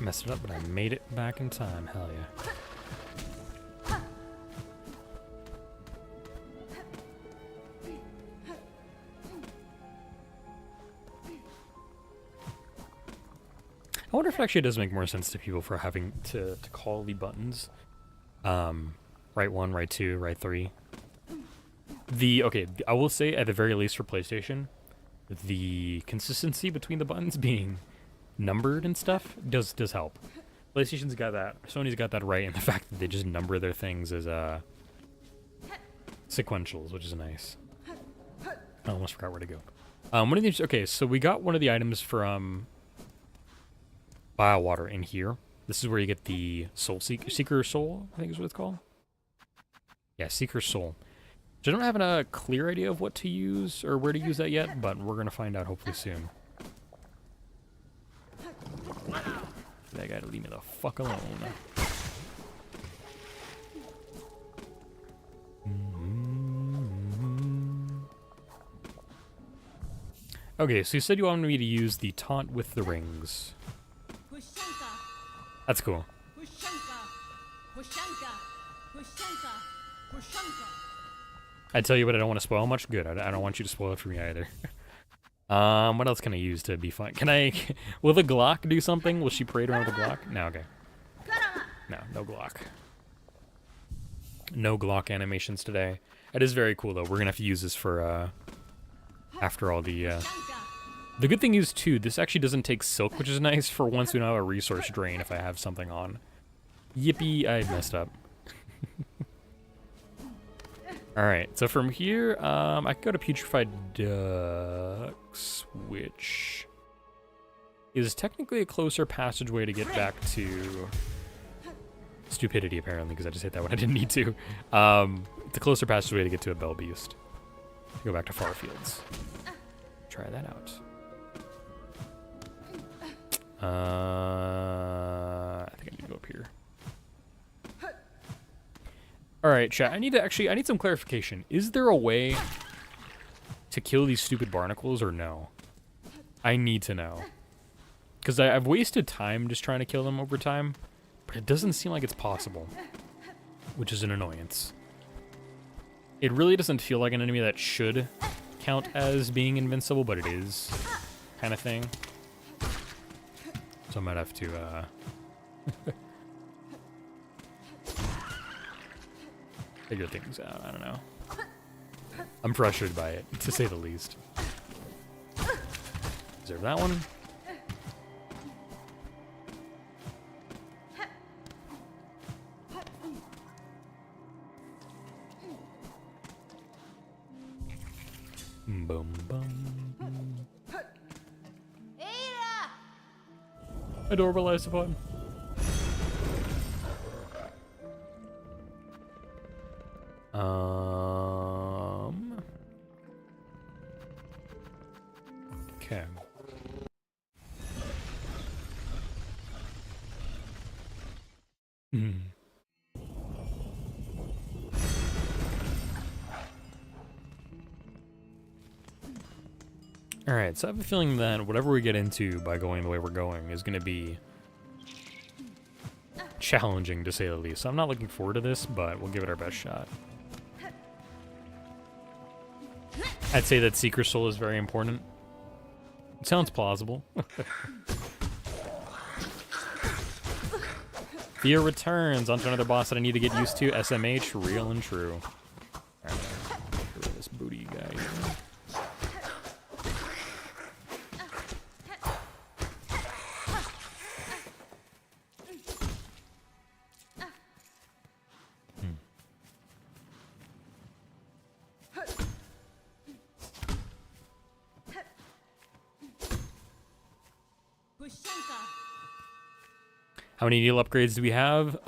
Messed it up, but I made it back in time. Hell yeah. wonder if it actually does make more sense to people for having to call the buttons. Right 1, right 2, right 3. Okay, I will say at the very least for PlayStation, the consistency between the buttons being numbered and stuff does help. PlayStation's got that. Sony's got that right, and the fact that they just number their things as sequentials, which is nice. I almost forgot where to go. One of these. Okay, so we got one of the items from Biowater in here. This is where you get the Seeker Soul, I think is what it's called. Yeah, Seeker Soul. I don't have a clear idea of what to use or where to use that yet, but we're going to find out hopefully soon. That guy to leave me the fuck alone. Okay, so you said you wanted me to use the taunt with the rings. That's cool. I tell you what, I don't want to spoil much. Good, I don't want you to spoil it for me either. What else can I use to be fun? Will the Glock do something? Will she parade around with the Glock? No, okay. No Glock. No Glock animations today. It is very cool, though. We're gonna have to use this for, after all the good thing is, too, this actually doesn't take silk, which is nice for once we don't have a resource drain if I have something on. Yippee, I messed up. Alright, so from here, I can go to Putrefied Ducks, which is technically a closer passageway to get back to Stupidity, apparently, because I just hit that when I didn't need to. It's a closer passageway to get to a Bell Beast. Go back to Farfields. Try that out. I think I need to go up here. Alright, chat, I need some clarification. Is there a way to kill these stupid barnacles or no? I need to know. Because I've wasted time just trying to kill them over time, but it doesn't seem like it's possible, which is an annoyance. It really doesn't feel like an enemy that should count as being invincible, but it is, kind of thing. So I might have to, figure things out, I don't know. I'm frustrated by it, to say the least. Is there that one? Boom, boom. Adorable, I suppose. Okay. Alright, so I have a feeling that whatever we get into by going the way we're going is going to be challenging, to say the least. So I'm not looking forward to this, but we'll give it our best shot. I'd say that Seeker Soul is very important. It sounds plausible. Fear returns onto another boss that I need to get used to. SMH, real and true. Alright, get rid of this booty guy here. How many needle upgrades do we have?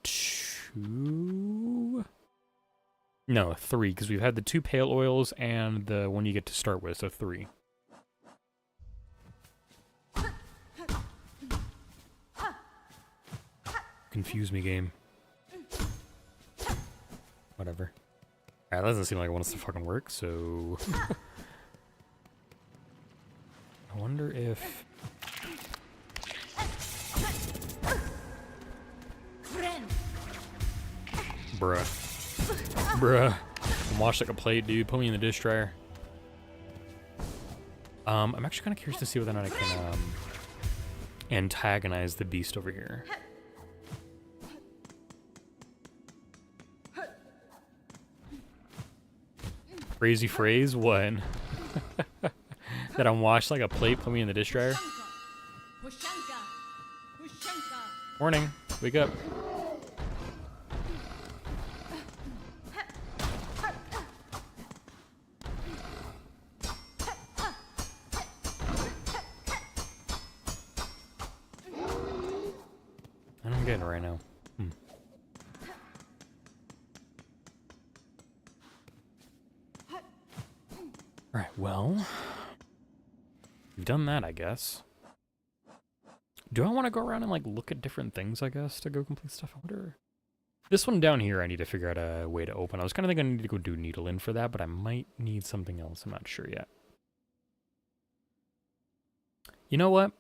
2? No, 3, because we've had the 2 pale oils and the one you get to start with, so 3. Confuse me, game. Whatever. Alright, that doesn't seem like it wants to fucking work, so... I wonder if... Bruh. I'm washed like a plate, dude. Put me in the dish dryer. I'm actually kind of curious to see whether or not I can, antagonize the beast over here. Crazy phrase? What? That I'm washed like a plate, put me in the dish dryer? Morning. Wake up. I don't get it right now. Alright, well, we've done that, I guess. Do I want to go around and, like, look at different things, I guess, to go complete stuff? I wonder. This one down here, I need to figure out a way to open. I was kind of thinking I need to go do needle in for that, but I might need something else. I'm not sure yet. You know what?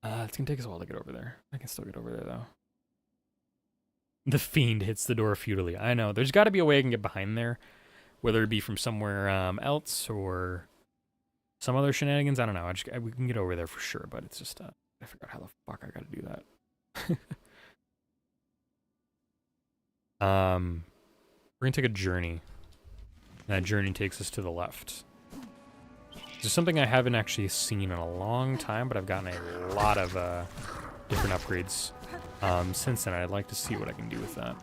It's going to take us a while to get over there. I can still get over there, though. The fiend hits the door futilely. I know. There's got to be a way I can get behind there. Whether it be from somewhere else or some other shenanigans. I don't know. We can get over there for sure, but it's just, I forgot how the fuck I gotta do that. We're gonna take a journey. And that journey takes us to the left. This is something I haven't actually seen in a long time, but I've gotten a lot of different upgrades since then. I'd like to see what I can do with that.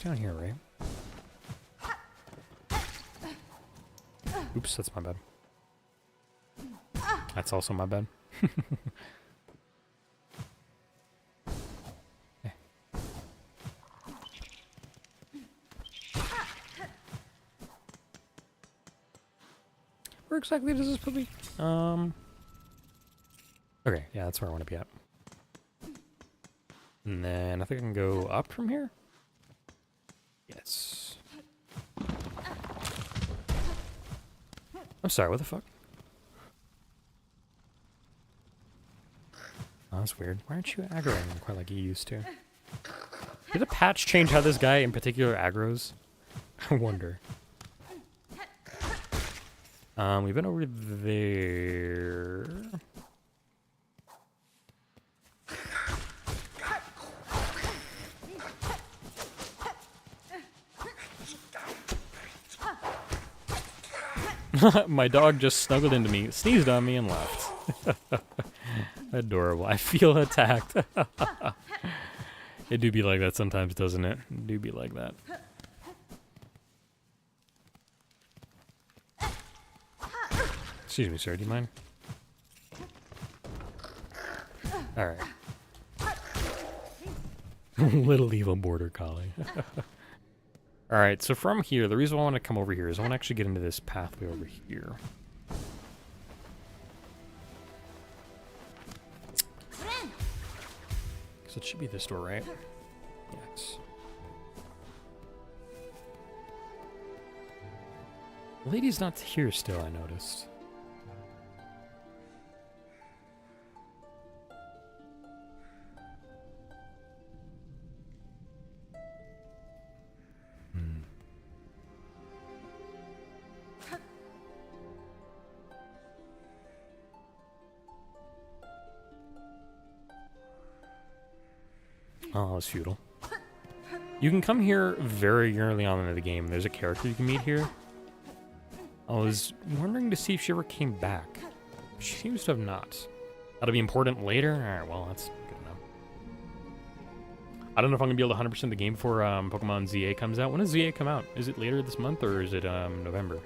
Down here, right? Oops, that's my bad. That's also my bad. Okay. Where exactly does this put me? Okay, yeah, that's where I want to be at. And then I think I can go up from here? Yes. I'm sorry, what the fuck? Oh, that's weird. Why aren't you aggroing quite like you used to? Did the patch change how this guy in particular aggroes? I wonder. We've been over there. My dog just snuggled into me, sneezed on me, and left. Adorable. I feel attacked. It do be like that sometimes, doesn't it? It do be like that. Excuse me, sir. Do you mind? Alright. Little evil border collie. Alright, so from here, the reason I want to come over here is I want to actually get into this pathway over here. Because it should be this door, right? Yes. The lady's not here still, I noticed. Oh, it's futile. You can come here very early on in the game. There's a character you can meet here. I was wondering to see if she ever came back. She seems to have not. That'll be important later? Alright, well, that's good enough. I don't know if I'm going to be able to 100% the game before Pokemon ZA comes out. When does ZA come out? Is it later this month or is it November?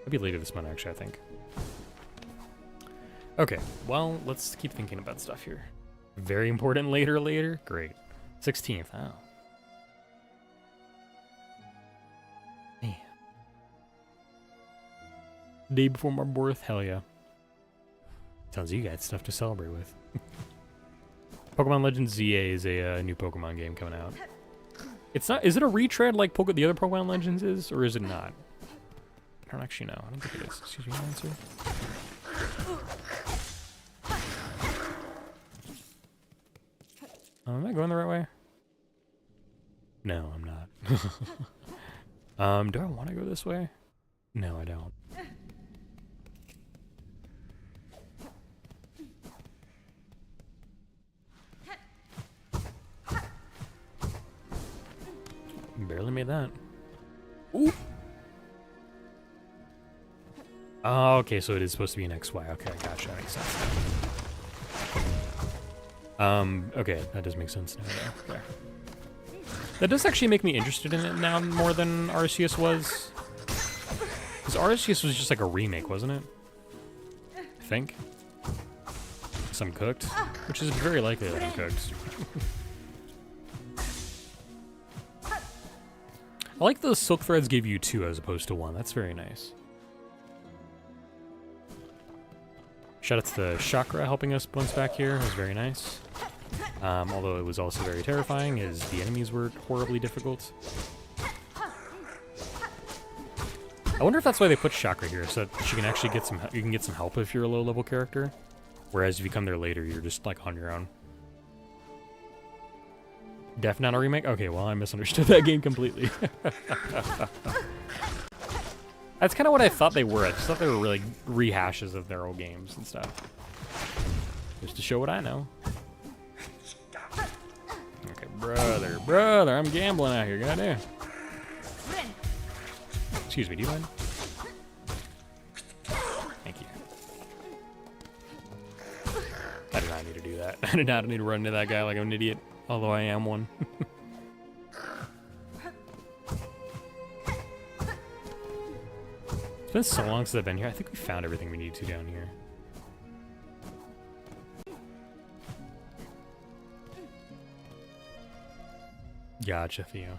It'll be later this month, actually, I think. Okay, well, let's keep thinking about stuff here. Very important later? Great. 16th, oh. Man. Day before my birth, hell yeah. Sounds like you got stuff to celebrate with. Pokemon Legends ZA is a new Pokemon game coming out. It's not, is it a retread like the other Pokemon Legends is, or is it not? I don't actually know. I don't think it is. Excuse me, answer. Am I going the right way? No, I'm not. Do I want to go this way? No, I don't. Barely made that. Ooh. Oh, okay, so it is supposed to be an XY. Okay, gotcha. That makes sense. Okay, that does make sense now. There. That does actually make me interested in it now more than Arceus was. Because Arceus was just like a remake, wasn't it? I think. Some cooked, which is very likely that I'm cooked. I like those silk threads gave you 2 as opposed to 1. That's very nice. Shout out to the chakra helping us once back here. It was very nice. Although it was also very terrifying as the enemies were horribly difficult. I wonder if that's why they put chakra here, so that you can actually get some. You can get some help if you're a low level character. Whereas if you come there later, you're just like on your own. Def not a remake? Okay, well I misunderstood that game completely. That's kind of what I thought they were. I just thought they were really rehashes of their old games and stuff. Just to show what I know. Okay, brother, I'm gambling out here, goddamn. Excuse me, do you mind? Thank you. I did not need to do that. I did not need to run into that guy like I'm an idiot, although I am one. It's been so long since I've been here. I think we found everything we need to down here. Gotcha, Theo.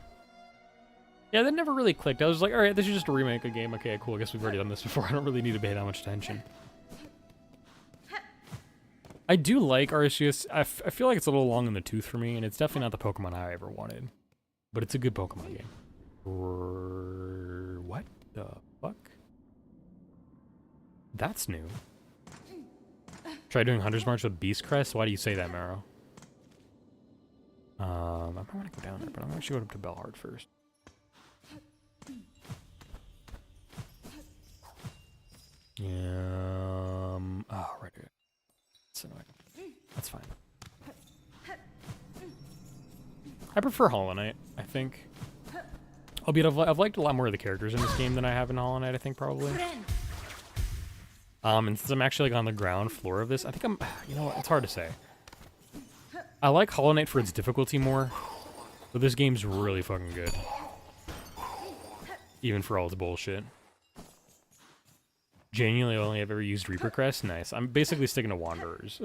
Yeah, that never really clicked. I was like, alright, this is just a remake of a game. Okay, cool. I guess we've already done this before. I don't really need to pay that much attention. I do like Arceus. I feel like it's a little long in the tooth for me, and it's definitely not the Pokemon I ever wanted. But it's a good Pokemon game. What the fuck? That's new. Try doing Hunter's March with Beast Crest? Why do you say that, Maro? I might want to go down there, but I'm actually going up to Bellheart first. Oh, right here. That's annoying. That's fine. I prefer Hollow Knight, I think. Albeit I've liked a lot more of the characters in this game than I have in Hollow Knight, I think, probably. And since I'm actually like on the ground floor of this, I think I'm, you know what, it's hard to say. I like Hollow Knight for its difficulty more, but this game's really fucking good. Even for all its bullshit. Genuinely only I've ever used Reaper Crest? Nice. I'm basically sticking to Wanderers.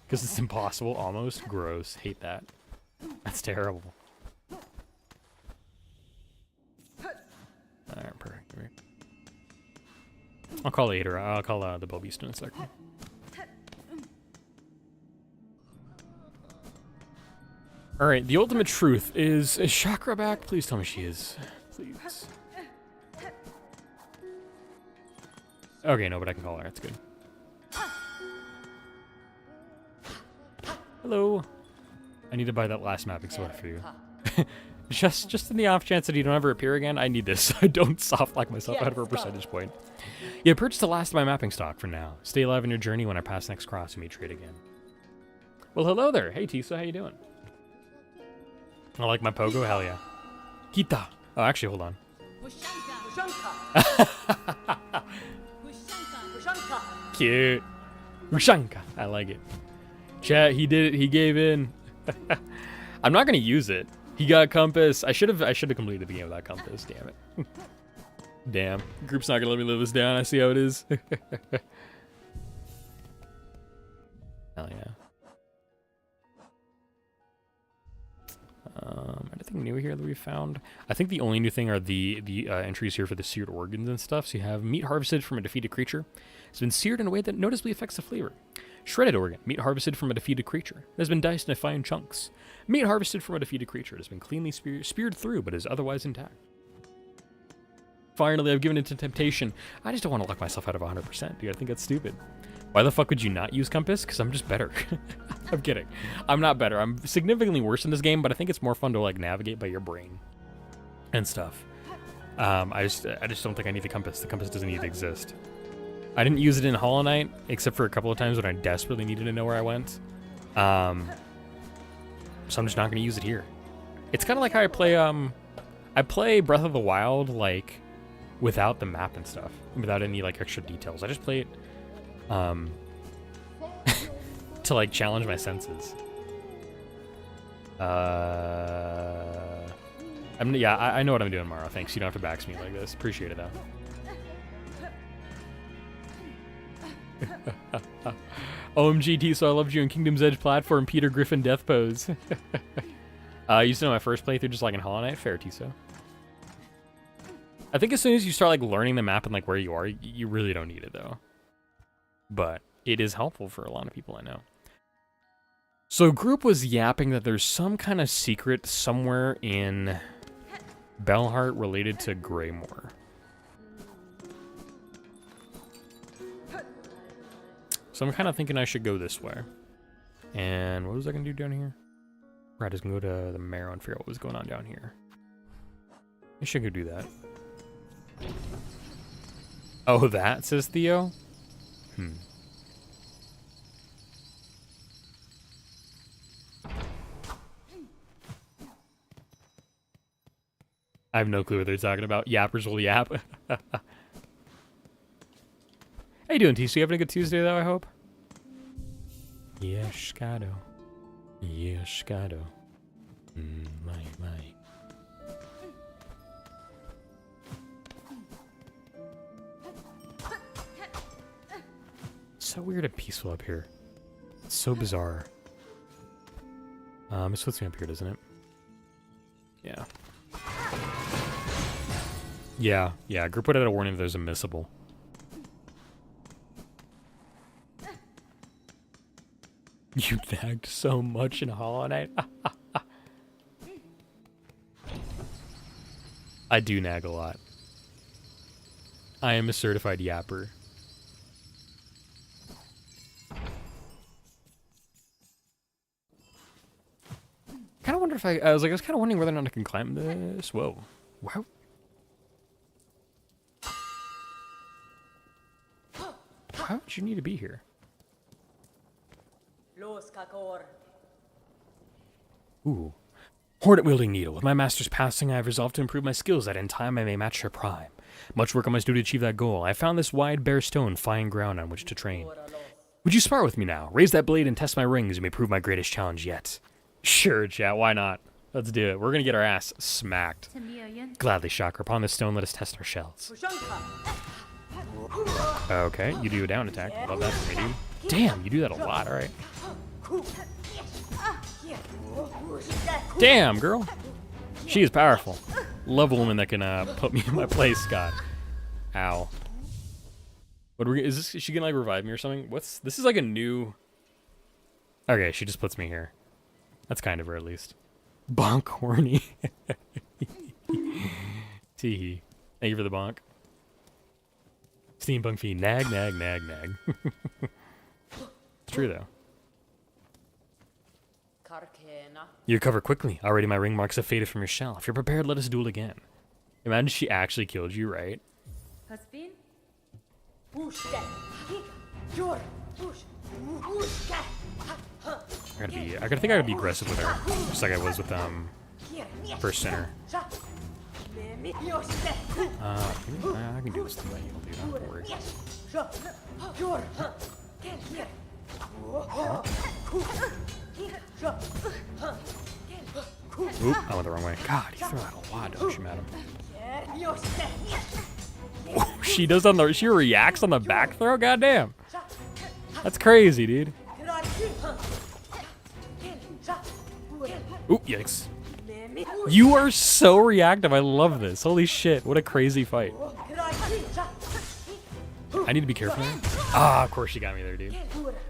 Because it's impossible, almost. Gross. Hate that. That's terrible. Alright, perfect. I'll call later. I'll call the Bulbeast in a second. Alright, the ultimate truth is Chakra back? Please tell me she is. Please. Okay, no, but I can call her. That's good. Hello. I need to buy that last mapping soda for you. just in the off chance that you don't ever appear again, I need this. I don't soft lock myself out of a percentage point. Yeah, purchase the last of my mapping stock for now. Stay alive in your journey. When I pass next cross, we may trade again. Well, hello there. Hey, Tisa, how you doing? I like my pogo. Hell yeah. Kita. Oh, actually, hold on. Cute. Ushanka. I like it. Chat, he did it. He gave in. I'm not gonna use it. He got compass. I should have completed the game without compass. Damn it. Damn. Group's not gonna let me live this down. I see how it is. Hell yeah. Anything new here that we found? I think the only new thing are the entries here for the seared organs and stuff. So you have meat harvested from a defeated creature. It's been seared in a way that noticeably affects the flavor. Shredded organ. Meat harvested from a defeated creature. It has been diced into fine chunks. Meat harvested from a defeated creature. It has been cleanly speared through, but is otherwise intact. Finally, I've given it to temptation. I just don't want to lock myself out of 100%, dude. I think that's stupid. Why the fuck would you not use compass? Because I'm just better. I'm kidding. I'm not better. I'm significantly worse in this game, but I think it's more fun to like navigate by your brain and stuff. I just don't think I need the compass. The compass doesn't need to exist. I didn't use it in Hollow Knight, except for a couple of times when I desperately needed to know where I went. So I'm just not going to use it here. It's kind of like how I play Breath of the Wild, like, without the map and stuff, without any, like, extra details. I just play it, to, like, challenge my senses. I know what I'm doing tomorrow. Thanks. You don't have to back me like this. Appreciate it, though. OMG, Tiso, I loved you in Kingdom's Edge platform, Peter Griffin death pose. I used to know my first playthrough just like in Hollow Knight. Fair, Tiso. I think as soon as you start like learning the map and like where you are, you really don't need it though. But it is helpful for a lot of people I know. So group was yapping that there's some kind of secret somewhere in Bellheart related to Greymoor. So I'm kind of thinking I should go this way. And what was I going to do down here? Right, I was going to go to the Marrow and figure out what was going on down here. I should go do that. Oh, that, says Theo? I have no clue what they're talking about. Yappers will yap. How you doing, TC? You having a good Tuesday, though, I hope? Yes, Scado. Yes, Scado. My. So weird and peaceful up here. It's so bizarre. It puts me up here, doesn't it? Yeah. Yeah, group put out a warning that there's a missable. You nagged so much in Hollow Knight. I do nag a lot. I am a certified yapper. Kind of wonder if I was kind of wondering whether or not I can climb this. Whoa. Wow. Why would you need to be here? Ooh. Hornet-wielding needle. With my master's passing, I have resolved to improve my skills that in time I may match her prime. Much work I must do to achieve that goal. I found this wide, bare stone, fine ground on which to train. Would you spar with me now? Raise that blade and test my rings. You may prove my greatest challenge yet. Sure, chat. Why not? Let's do it. We're gonna get our ass smacked. Gladly, Chakra. Upon this stone, let us test our shells. Okay, you do a down attack. Love that for me, dude. Damn, you do that a lot. All right. Damn, girl. She is powerful. Love a woman that can put me in my place, Scott. Ow. What is she gonna like revive me or something? This is like a new. Okay, she just puts me here. That's kind of her at least. Bonk horny. Teehee. Thank you for the bonk. Steampunk fee. Nag. It's true though. You recover quickly. Already my ring marks have faded from your shell. If you're prepared, let us duel again. Imagine she actually killed you, right? I think I gotta be aggressive with her, just like I was with first center. I can do this thing by you, dude. Don't worry. Oop, I went the wrong way. God, you throw out a lot, don't you, madam? Oh, she reacts on the back throw? Goddamn. That's crazy, dude. Oop, yikes. You are so reactive. I love this. Holy shit, what a crazy fight. I need to be careful here. Ah, of course she got me there, dude.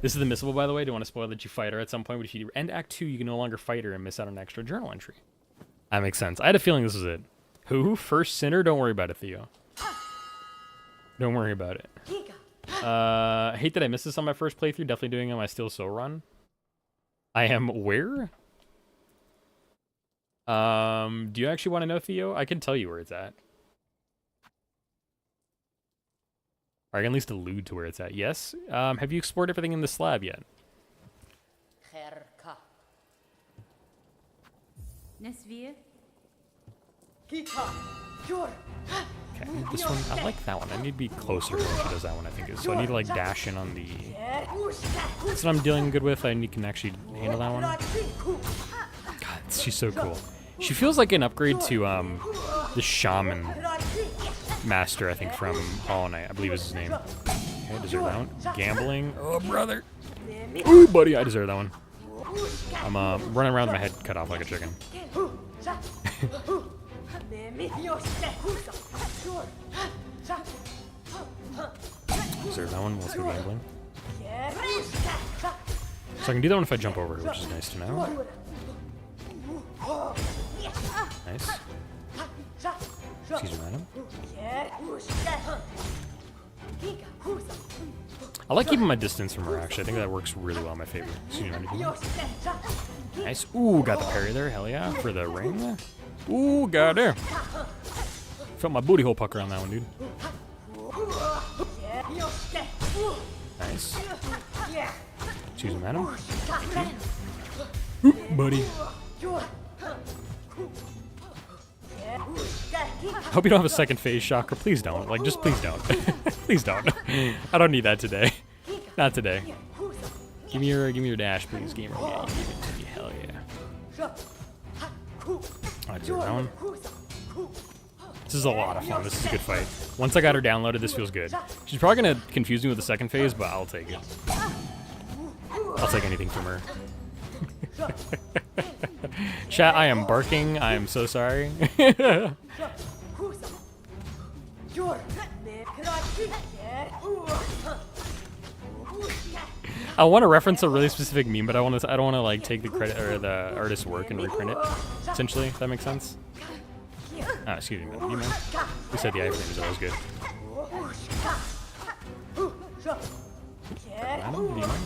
This is the missable, by the way. Do you want to spoil that you fight her at some point? But if you end Act 2, you can no longer fight her and miss out on an extra journal entry. That makes sense. I had a feeling this was it. Who? First Sinner? Don't worry about it, Theo. Don't worry about it. I hate that I missed this on my first playthrough. Definitely doing it on my Still So run. I am where? Do you actually want to know, Theo? I can tell you where it's at. Or I can at least allude to where it's at. Yes. Have you explored everything in the slab yet? Okay, this one, I like that one. I need to be closer when she does that one, I think. So I need to like dash in on the... That's what I'm dealing good with. I can actually handle that one. God, she's so cool. She feels like an upgrade to the Shaman Master, I think, from Hollow Knight. I believe is his name. Okay, I deserve that one. Gambling. Oh, brother. Ooh, buddy, I deserve that one. I'm running around with my head cut off like a chicken. Deserve that one. Let's go gambling. So I can do that one if I jump over, which is nice to know. Nice. Excuse me, madam. I like keeping my distance from her, actually. I think that works really well in my favor. Excuse me, madam. Nice. Ooh, got the parry there. Hell yeah. For the ring. Ooh, got her. Felt my booty hole pucker on that one, dude. Nice. Excuse me, madam. Ooh, buddy. Hope you don't have a second phase chakra. Please don't. Like, just please don't. Please don't. I don't need that today. Not today. Give me your dash, please, gamer. Yeah, you give it to me. Hell yeah. I deserve that one. This is a lot of fun. This is a good fight. Once I got her downloaded, this feels good. She's probably gonna confuse me with the second phase, but I'll take it. I'll take anything from her. Chat, I am barking. I am so sorry. I want to reference a really specific meme, but I don't want to like take the credit or the artist's work and reprint it. Essentially, if that makes sense. Ah, excuse me, you man. You said the iframe is always good. Madam, do you mind?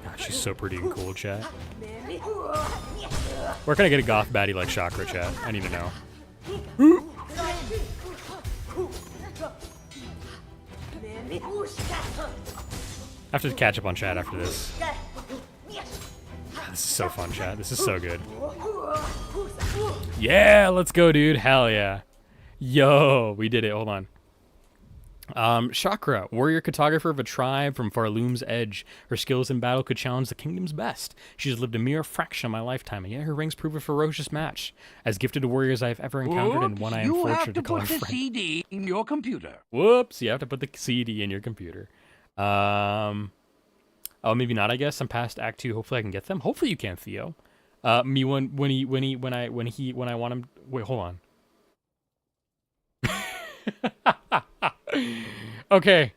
God, she's so pretty and cool, chat. Where can I get a goth baddie like Chakra, chat? I need to know. I have to catch up on chat after this. This is so fun, chat. This is so good. Yeah, let's go, dude. Hell yeah. Yo, we did it. Hold on. Chakra, warrior cartographer of a tribe from Farloom's edge. Her skills in battle could challenge the kingdom's best. She has lived a mere fraction of my lifetime, and yet her rings prove a ferocious match. As gifted a warrior as I have ever encountered, and one I am fortunate to call a friend. You have to put the CD in your computer. Whoops, you have to put the CD in your computer. Oh, maybe not, I guess. I'm past Act 2. Hopefully I can get them. Hopefully you can, Theo. Me when I want him... Wait, hold on. Okay.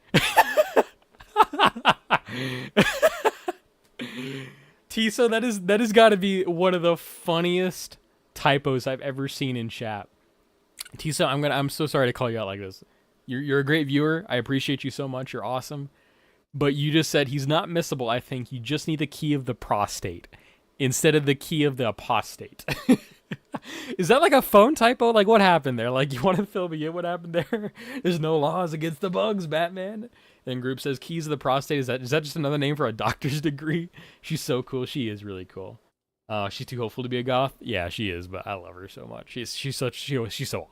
Tiso, that has got to be one of the funniest typos I've ever seen in chat. Tiso, I'm so sorry to call you out like this. You're a great viewer. I appreciate you so much. You're awesome. But you just said he's not missable. I think you just need the key of the prostate instead of the key of the apostate. Is that like a phone typo? Like, what happened there? Like, you want to fill me in? What happened there? There's no laws against the bugs, Batman. And group says keys of the prostate. Is that just another name for a doctor's degree? She's so cool. She is really cool. She's too hopeful to be a goth. Yeah, she is, but I love her so much. She's so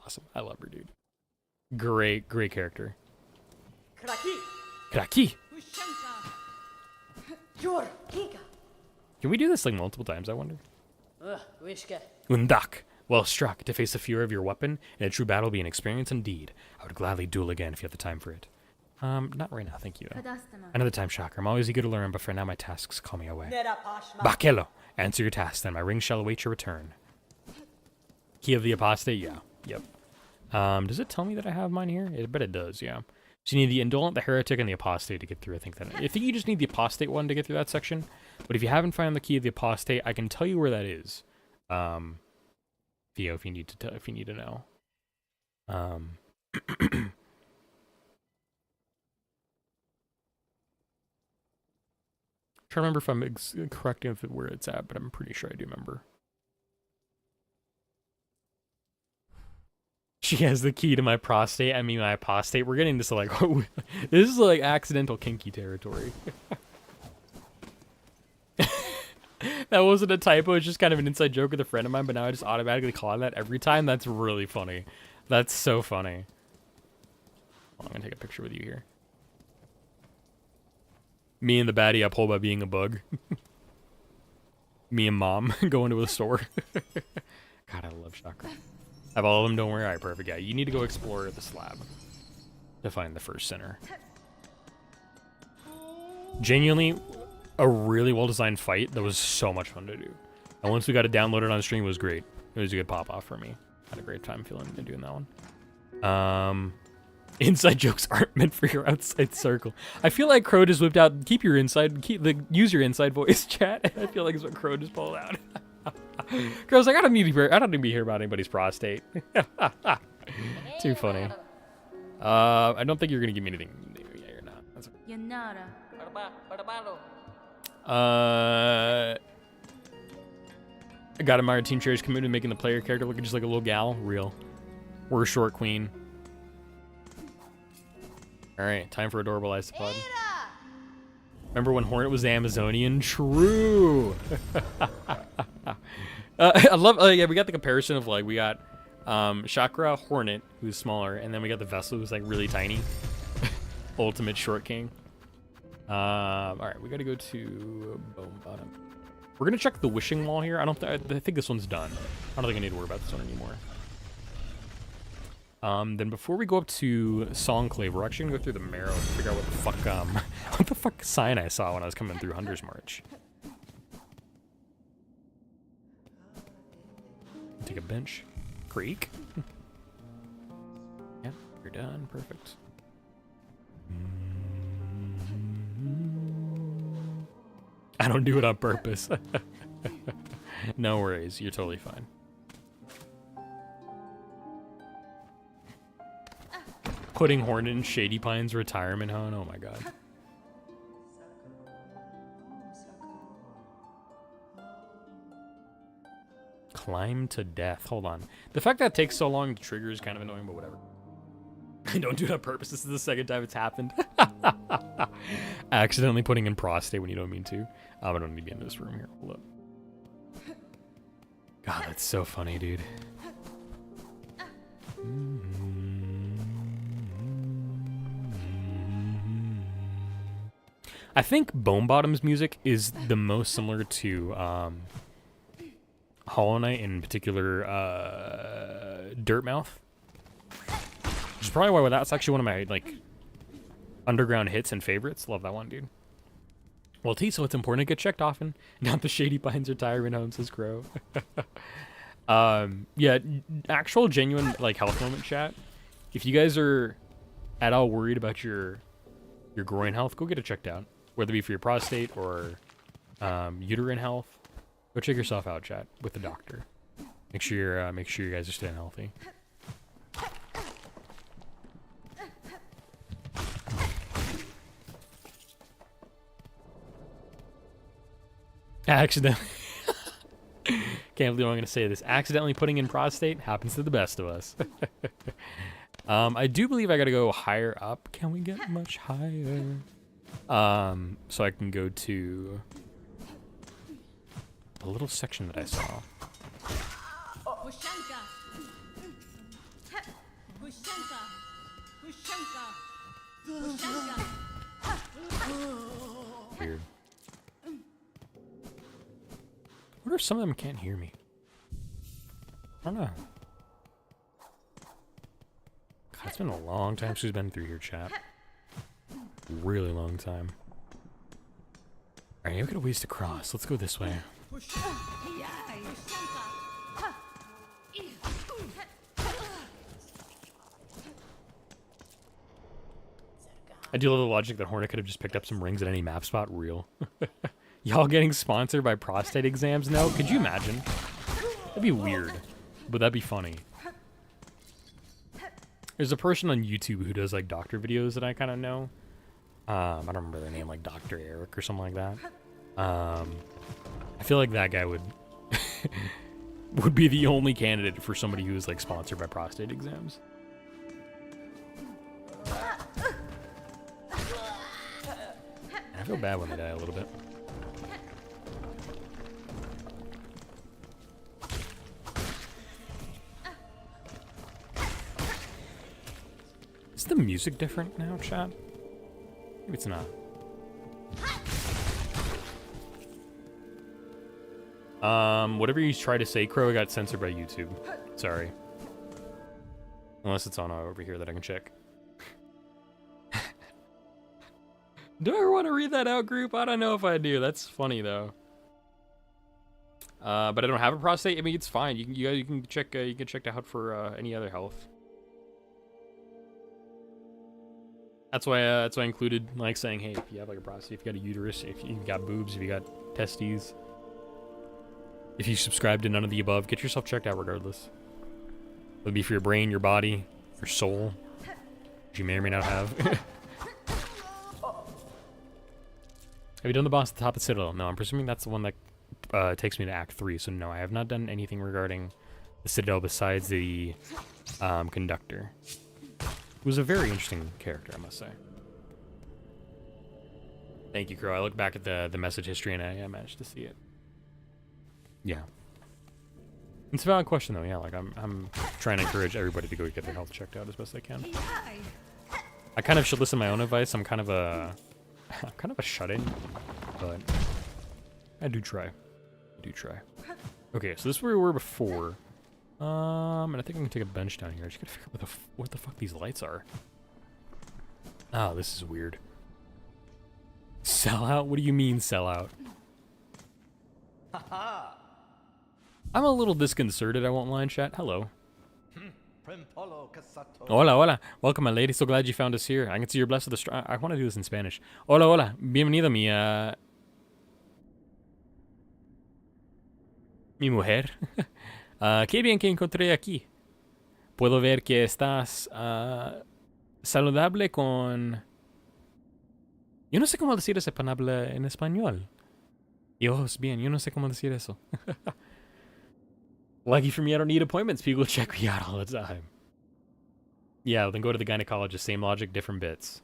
awesome. I love her, dude. Great character. Kraki. Can we do this like multiple times, I wonder? Undak. Well struck. To face the fury of your weapon in a true battle be an experience indeed. I would gladly duel again if you have the time for it. Not right now, thank you. Another time, Chakra. I'm always eager to learn, but for now my tasks call me away. Bakelo. Answer your task, then my ring shall await your return. Key of the apostate? Yeah. Yep. Does it tell me that I have mine here? I bet it does, yeah. So you need the indolent, the heretic, and the apostate to get through. I think you just need the apostate one to get through that section. But if you haven't found the key of the apostate, I can tell you where that is. Theo, if you need to know. Trying to remember if I'm correct if where it's at, but I'm pretty sure I do remember. She has the key to my prostate. I mean, my apostate. We're getting this like, this is like accidental kinky territory. That wasn't a typo. It's just kind of an inside joke with a friend of mine, but now I just automatically call it that every time. That's really funny. That's so funny. I'm gonna take a picture with you here. Me and the baddie uphold by being a bug. Me and mom going to a store. God, I love chakra. I have all of them, don't worry. Alright, perfect. Yeah, you need to go explore the slab to find the first center. Genuinely, a really well-designed fight that was so much fun to do. And once we got it downloaded on stream, it was great. It was a good pop-off for me. Had a great time feeling and doing that one. Inside jokes aren't meant for your outside circle. I feel like Crow just whipped out, use your inside voice chat. I feel like it's what Crow just pulled out. Crow's like, I don't need to be here about anybody's prostate. Too funny. I don't think you're gonna give me anything. Yeah, you're not. That's okay. I got admire Team Cherry's commitment to making the player character look just like a little gal. Real. We're a short queen. Alright, time for adorable isopod. Remember when Hornet was the Amazonian? True! I love, yeah, we got the comparison of like, we got Chakra, Hornet, who's smaller, and then we got the Vessel, who's like really tiny. Ultimate short king. Alright, we gotta go to Bone Bottom. We're gonna check the wishing wall here. I think this one's done. I don't think I need to worry about this one anymore. Then before we go up to Songclave, we're actually gonna go through the Marrow and figure out what the fuck sign I saw when I was coming through Hunter's March. Take a bench. Creek. Yeah, you're done. Perfect. I don't do it on purpose. No worries, you're totally fine. Putting Hornet in Shady Pines retirement home. Oh my god. Climb to death. Hold on. The fact that it takes so long to trigger is kind of annoying, but whatever. I don't do it on purpose. This is the second time it's happened. Accidentally putting in prostate when you don't mean to. I don't need to be in this room here. Hold up. God, that's so funny, dude. I think Bone Bottom's music is the most similar to Hollow Knight, in particular Dirtmouth. Which is probably why that's actually one of my like underground hits and favorites. Love that one, dude. Well, T, so it's important to get checked often. Not the Shady Pines retirement home, says Crow. Yeah, actual genuine like health moment chat. If you guys are at all worried about your groin health, go get it checked out. Whether it be for your prostate or uterine health, go check yourself out, chat, with the doctor. Make sure you guys are staying healthy. Accidentally. Can't believe I'm going to say this. Accidentally putting in prostate happens to the best of us. I do believe I got to go higher up. Can we get much higher? So I can go to a little section that I saw. Weird. I wonder if some of them can't hear me. I don't know. God, it's been a long time since we've been through here, chat. Really long time. Alright, we got a ways to cross. Let's go this way. I do love the logic that Hornet could have just picked up some rings at any map spot. Real. Y'all getting sponsored by prostate exams now? Could you imagine? That'd be weird, but that'd be funny. There's a person on YouTube who does like doctor videos that I kind of know. I don't remember their name, like Dr. Eric or something like that. I feel like that guy would would be the only candidate for somebody who's like sponsored by prostate exams. I feel bad when they die a little bit. Is the music different now, chat? Maybe it's not. Whatever you try to say, Crow, got censored by YouTube. Sorry. Unless it's on over here that I can check. Do I ever want to read that out, group? I don't know if I do. That's funny though. But I don't have a prostate. I mean, it's fine. You can check it out for any other health. That's why I included like saying, hey, if you have like a prostate, if you got a uterus, if you got boobs, if you got testes, if you subscribe to none of the above, get yourself checked out regardless. It'll be for your brain, your body, your soul, which you may or may not have. Have you done the boss at the top of Citadel? No, I'm presuming that's the one that takes me to Act 3. So no, I have not done anything regarding the Citadel besides the conductor. Who was a very interesting character, I must say. Thank you, Crow. I looked back at the message history and I managed to see it. Yeah. It's a valid question though, yeah. Like I'm trying to encourage everybody to go get their health checked out as best they can. I kind of should listen to my own advice. I'm kind of a shut-in, but I do try. Okay, so this is where we were before. And I think I'm gonna take a bench down here. I just gotta figure out what the fuck these lights are. Oh, this is weird. Sell out? What do you mean sell out? I'm a little disconcerted, I won't lie in chat. Hello. Hola, hola. Welcome, my lady. So glad you found us here. I can see you're blessed with a I want to do this in Spanish. Hola, hola. Bienvenida, mi mujer. Qué bien que encontré aquí. Puedo ver que estás saludable con... Yo no sé cómo decir esa palabra en español. Y ojos bien, yo no sé cómo decir eso. Lucky for me, I don't need appointments. People check me out all the time. Yeah, then go to the gynecologist. Same logic, different bits.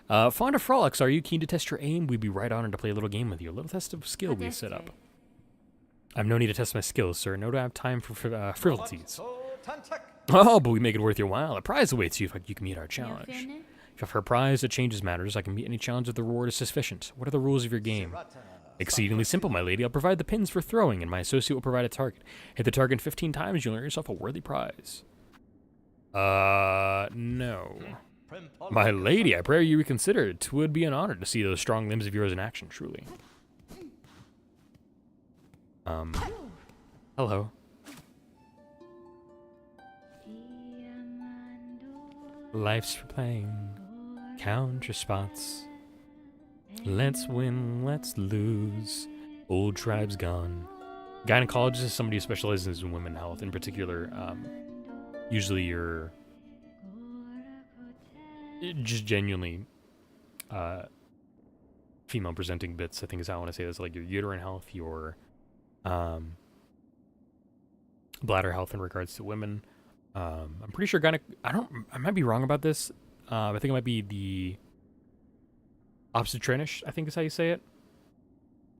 Fond of frolics, are you keen to test your aim? We'd be right honored to play a little game with you. A little test of skill we set up. I have no need to test my skills, sir. No, don't have time for frivolities. Oh, but we make it worth your while. A prize awaits you if you can meet our challenge. If you offer a prize that changes matters, I can meet any challenge if the reward is sufficient. What are the rules of your game? Exceedingly simple, my lady. I'll provide the pins for throwing, and my associate will provide a target. Hit the target 15 times, you'll earn yourself a worthy prize. No. My lady, I pray you reconsider. It would be an honor to see those strong limbs of yours in action, truly. Hello. Life's for playing. Count your spots. Let's win, let's lose. Old tribe's gone. Gynecologist is somebody who specializes in women health, in particular, usually your just genuinely female presenting bits, I think is how I want to say this, like your uterine health, your bladder health in regards to women. I'm pretty sure I might be wrong about this. I think it might be the obstetrician, I think is how you say it.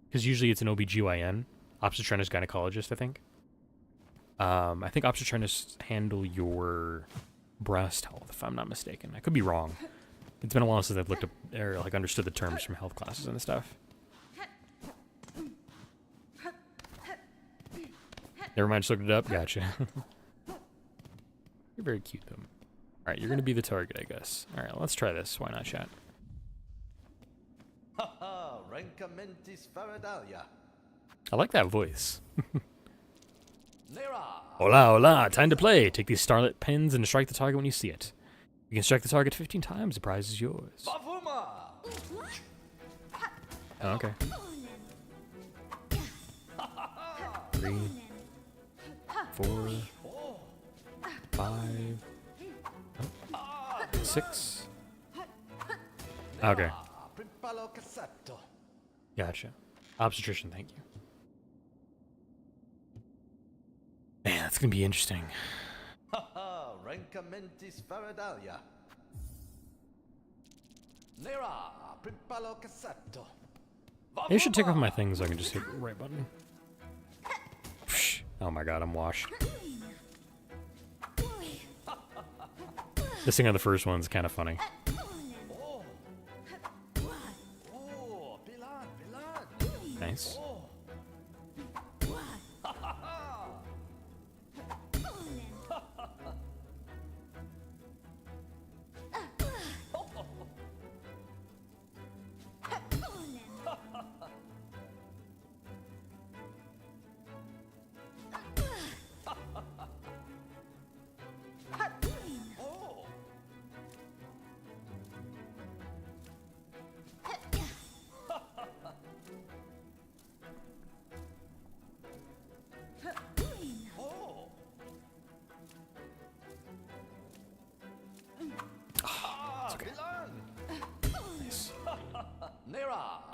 Because usually it's an OBGYN. Obstetrician gynecologist, I think. I think obstetricians handle your breast health, if I'm not mistaken. I could be wrong. It's been a while since I've looked up or like understood the terms from health classes and stuff. Never mind, just looked it up. Gotcha. You're very cute, though. Alright, you're going to be the target, I guess. Alright, let's try this. Why not, chat? I like that voice. Hola, hola, time to play. Take these starlit pins and strike the target when you see it. You can strike the target 15 times, the prize is yours. Oh, okay. 3, 4, 5, 6. Okay. Gotcha. Obstetrician, thank you. It's gonna be interesting. Rancamentis Faradalia. Nera, Primpalo Cassetto. Maybe I should take off my things so I can just hit the right button. Oh my god, I'm washed. This thing on the first one's kind of funny. Nice.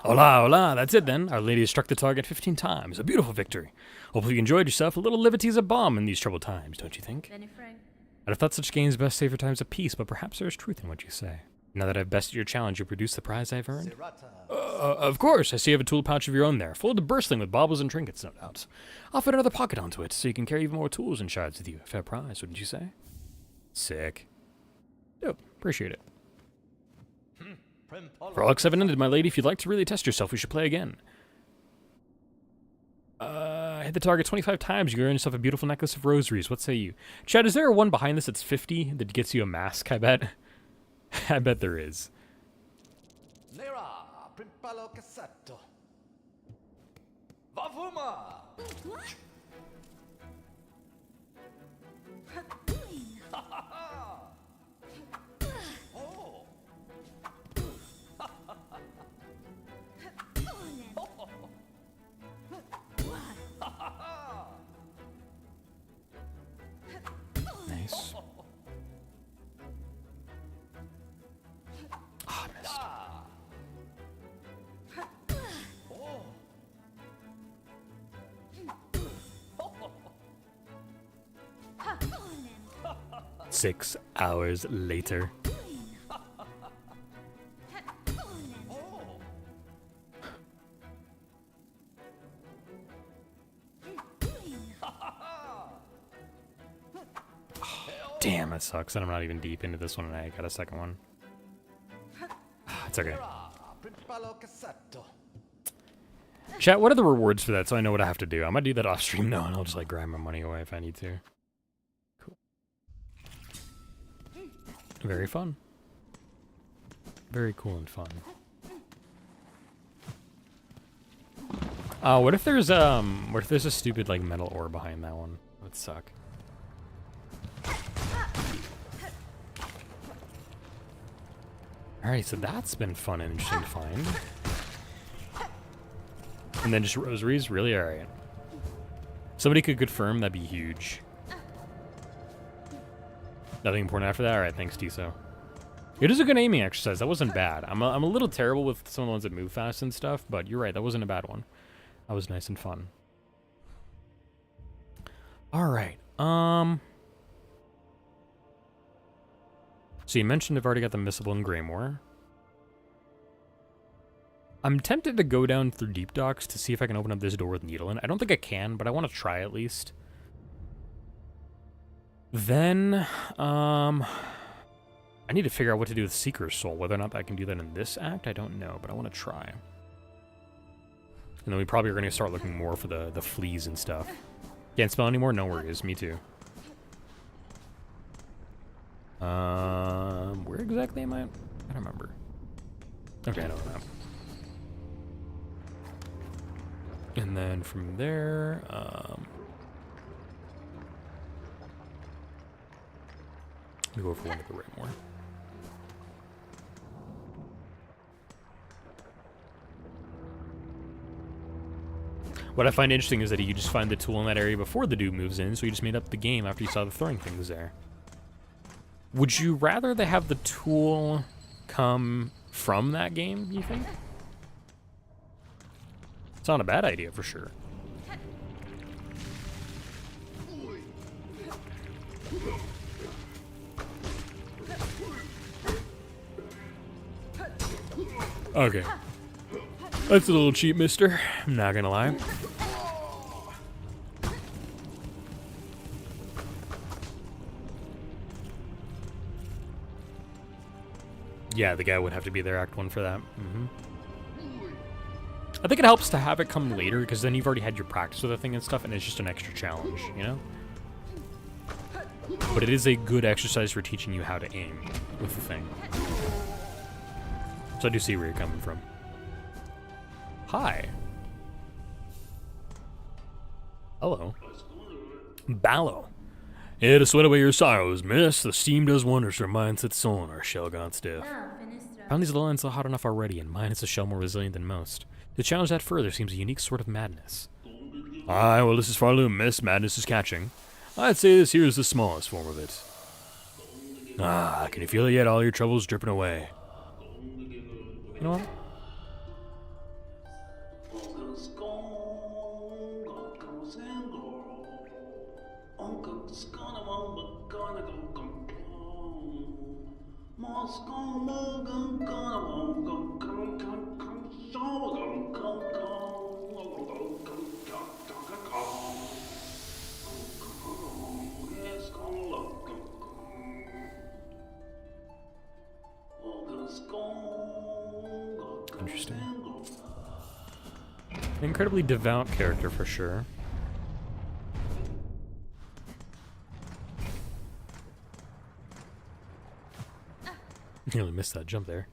Hola, hola, that's it then. Our lady has struck the target 15 times. A beautiful victory. Hopefully you enjoyed yourself. A little liberty's a balm in these troubled times, don't you think? Benny Frank. I'd have thought such games best save for times of peace, but perhaps there's truth in what you say. Now that I've bested your challenge, you'll produce the prize I've earned? Of course. I see you have a tool pouch of your own there, full to bursting with baubles and trinkets, no doubt. I'll fit another pocket onto it, so you can carry even more tools and shards with you. Fair prize, wouldn't you say? Sick. Dope. Appreciate it. Frolic 7 ended, my lady. If you'd like to really test yourself, we should play again. Hit the target 25 times. You earn yourself a beautiful necklace of rosaries. What say you? Chad, is there a one behind this that's 50 that gets you a mask, I bet? I bet there is. Nera, Primpalo Cassetto. Vavuma! Nice. Ah, missed. Oh. 6 hours later. Damn, that sucks that I'm not even deep into this one and I got a second one. It's okay. Chat, what are the rewards for that so I know what I have to do? I'm gonna do that off stream though and I'll just like grind my money away if I need to. Cool. Very fun. Very cool and fun. What if there's a stupid like metal ore behind that one? That would suck. Alright, so that's been fun and interesting to find. And then just rosaries? Really? Alright. Somebody could confirm, that'd be huge. Nothing important after that? Alright, thanks, Tiso. It is a good aiming exercise. That wasn't bad. I'm a little terrible with some of the ones that move fast and stuff, but you're right, that wasn't a bad one. That was nice and fun. Alright, so you mentioned I've already got the Missable and Greymoor. I'm tempted to go down through Deep Docks to see if I can open up this door with Needle in. I don't think I can, but I want to try at least. Then, I need to figure out what to do with Seeker's Soul. Whether or not I can do that in this act, I don't know, but I want to try. And then we probably are going to start looking more for the fleas and stuff. Can't spell anymore? No worries, me too. Where exactly am I? I don't remember. Okay, I know the map. And then from there, we go for one of the Raymore. What I find interesting is that you just find the tool in that area before the dude moves in, so you just made up the game after you saw the throwing things there. Would you rather they have the tool come from that game, you think? It's not a bad idea for sure. Okay. That's a little cheap, mister. I'm not gonna lie. Yeah, the guy would have to be there Act 1 for that. I think it helps to have it come later, because then you've already had your practice with the thing and stuff, and it's just an extra challenge, you know? But it is a good exercise for teaching you how to aim with the thing. So I do see where you're coming from. Hi. Hello. Ballo. Here to sweat away your sorrows, miss. The steam does wonders for minds that's soul and our shell gone stiff. Found these little ends so hot enough already, and mine is a shell more resilient than most. To challenge that further seems a unique sort of madness. Aye, well, this is far little, miss. Madness is catching. I'd say this here is the smallest form of it. Ah, can you feel it yet? All your troubles dripping away. You know what? Interesting. An incredibly devout character for sure. Nearly missed that jump there.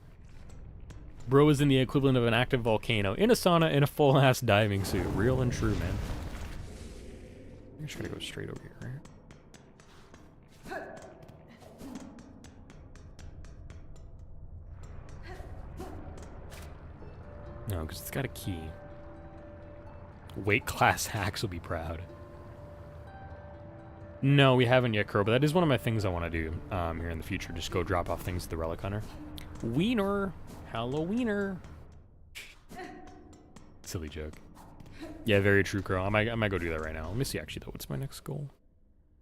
Bro is in the equivalent of an active volcano, in a sauna, in a full-ass diving suit. Real and true, man. I'm just gonna go straight over here, right? No, because it's got a key. Weight class hacks will be proud. No, we haven't yet, Crow, but that is one of my things I want to do here in the future. Just go drop off things at the Relic Hunter. Wiener! Halloweener! Silly joke. Yeah, very true, Crow. I might go do that right now. Let me see, actually, though. What's my next goal?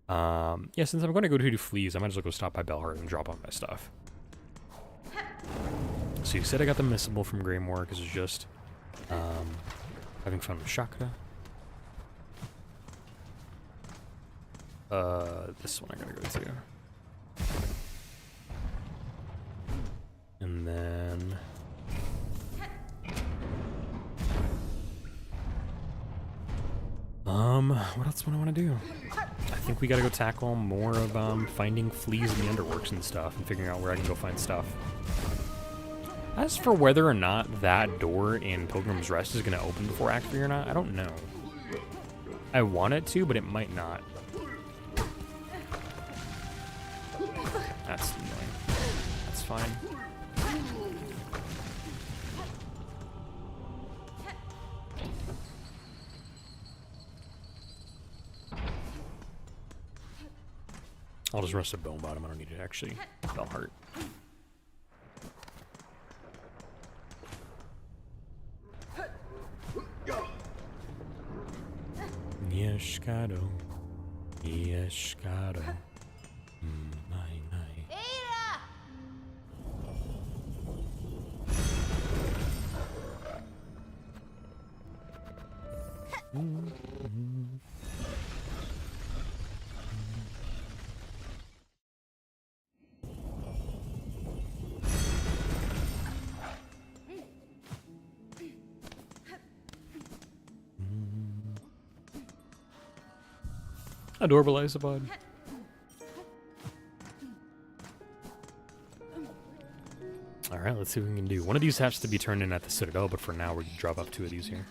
Yeah, since I'm going to go do Fleas, I might as well go stop by Belheart and drop off my stuff. So you said I got the Missable from Greymoor because it's just having fun with Chakra. This one I gotta go to. And then what else do I want to do? I think we gotta go tackle more of finding fleas in the underworks and stuff and figuring out where I can go find stuff. As for whether or not that door in Pilgrim's Rest is gonna open before Act 3 or not, I don't know. I want it to, but it might not. That's annoying. That's fine. I'll just rest a Bone Bottom. I don't need it actually. Belheart. Yeshkado. Yeshkado. Adorable Isopod. Alright, let's see what we can do. One of these has to be turned in at the Citadel, but for now we're gonna drop off 2 of these here.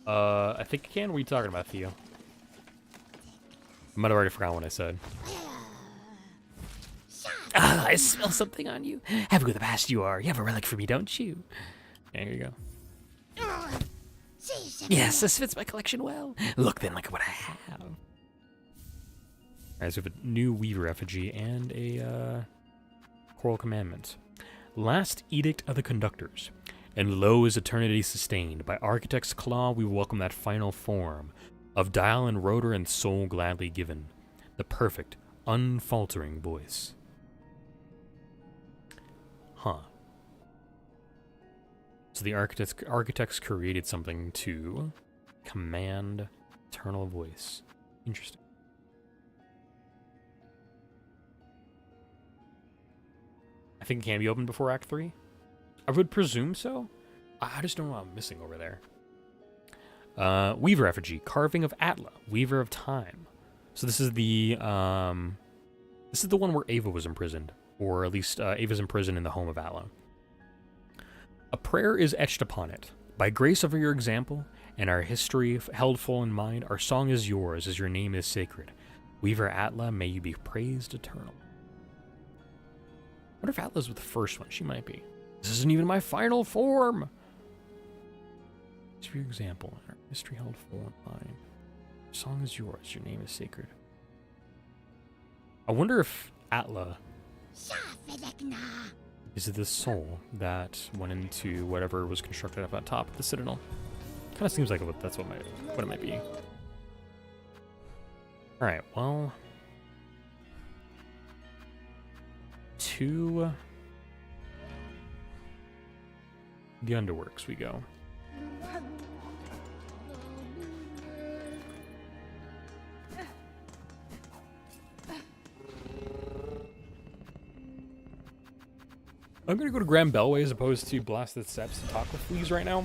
I think I can. What are you talking about, Theo? I might have already forgotten what I said. Ah, I smell something on you. Have a good past you are. You have a relic for me, don't you? There you go. Yes, this fits my collection well. Look then, look at what I have. Alright, so we have a new Weaver effigy and a Choral Commandment. Last Edict of the Conductors. And lo is eternity sustained. By Architect's claw we welcome that final form of dial and rotor and soul gladly given. The perfect, unfaltering voice. Huh. So the architects created something to command eternal voice. Interesting. I think it can be opened before Act 3. I would presume so. I just don't know what I'm missing over there. Weaver effigy, carving of Atla, Weaver of Time. So this is the one where Ava was imprisoned, or at least Ava's imprisoned in the home of Atla. A prayer is etched upon it. By grace of your example and our history held full in mind, our song is yours, as your name is sacred. Weaver Atla, may you be praised eternal. I wonder if Atla's with the first one. She might be. This isn't even my final form. For your example, our history held full in mind. Our song is yours. Your name is sacred. I wonder if Atla is the soul that went into whatever was constructed up on top of the Citadel. Kind of seems like that's what it might be. All right. Well, to the Underworks we go. I'm gonna go to Grand Bellway as opposed to Blasted Steps to talk with fleas right now.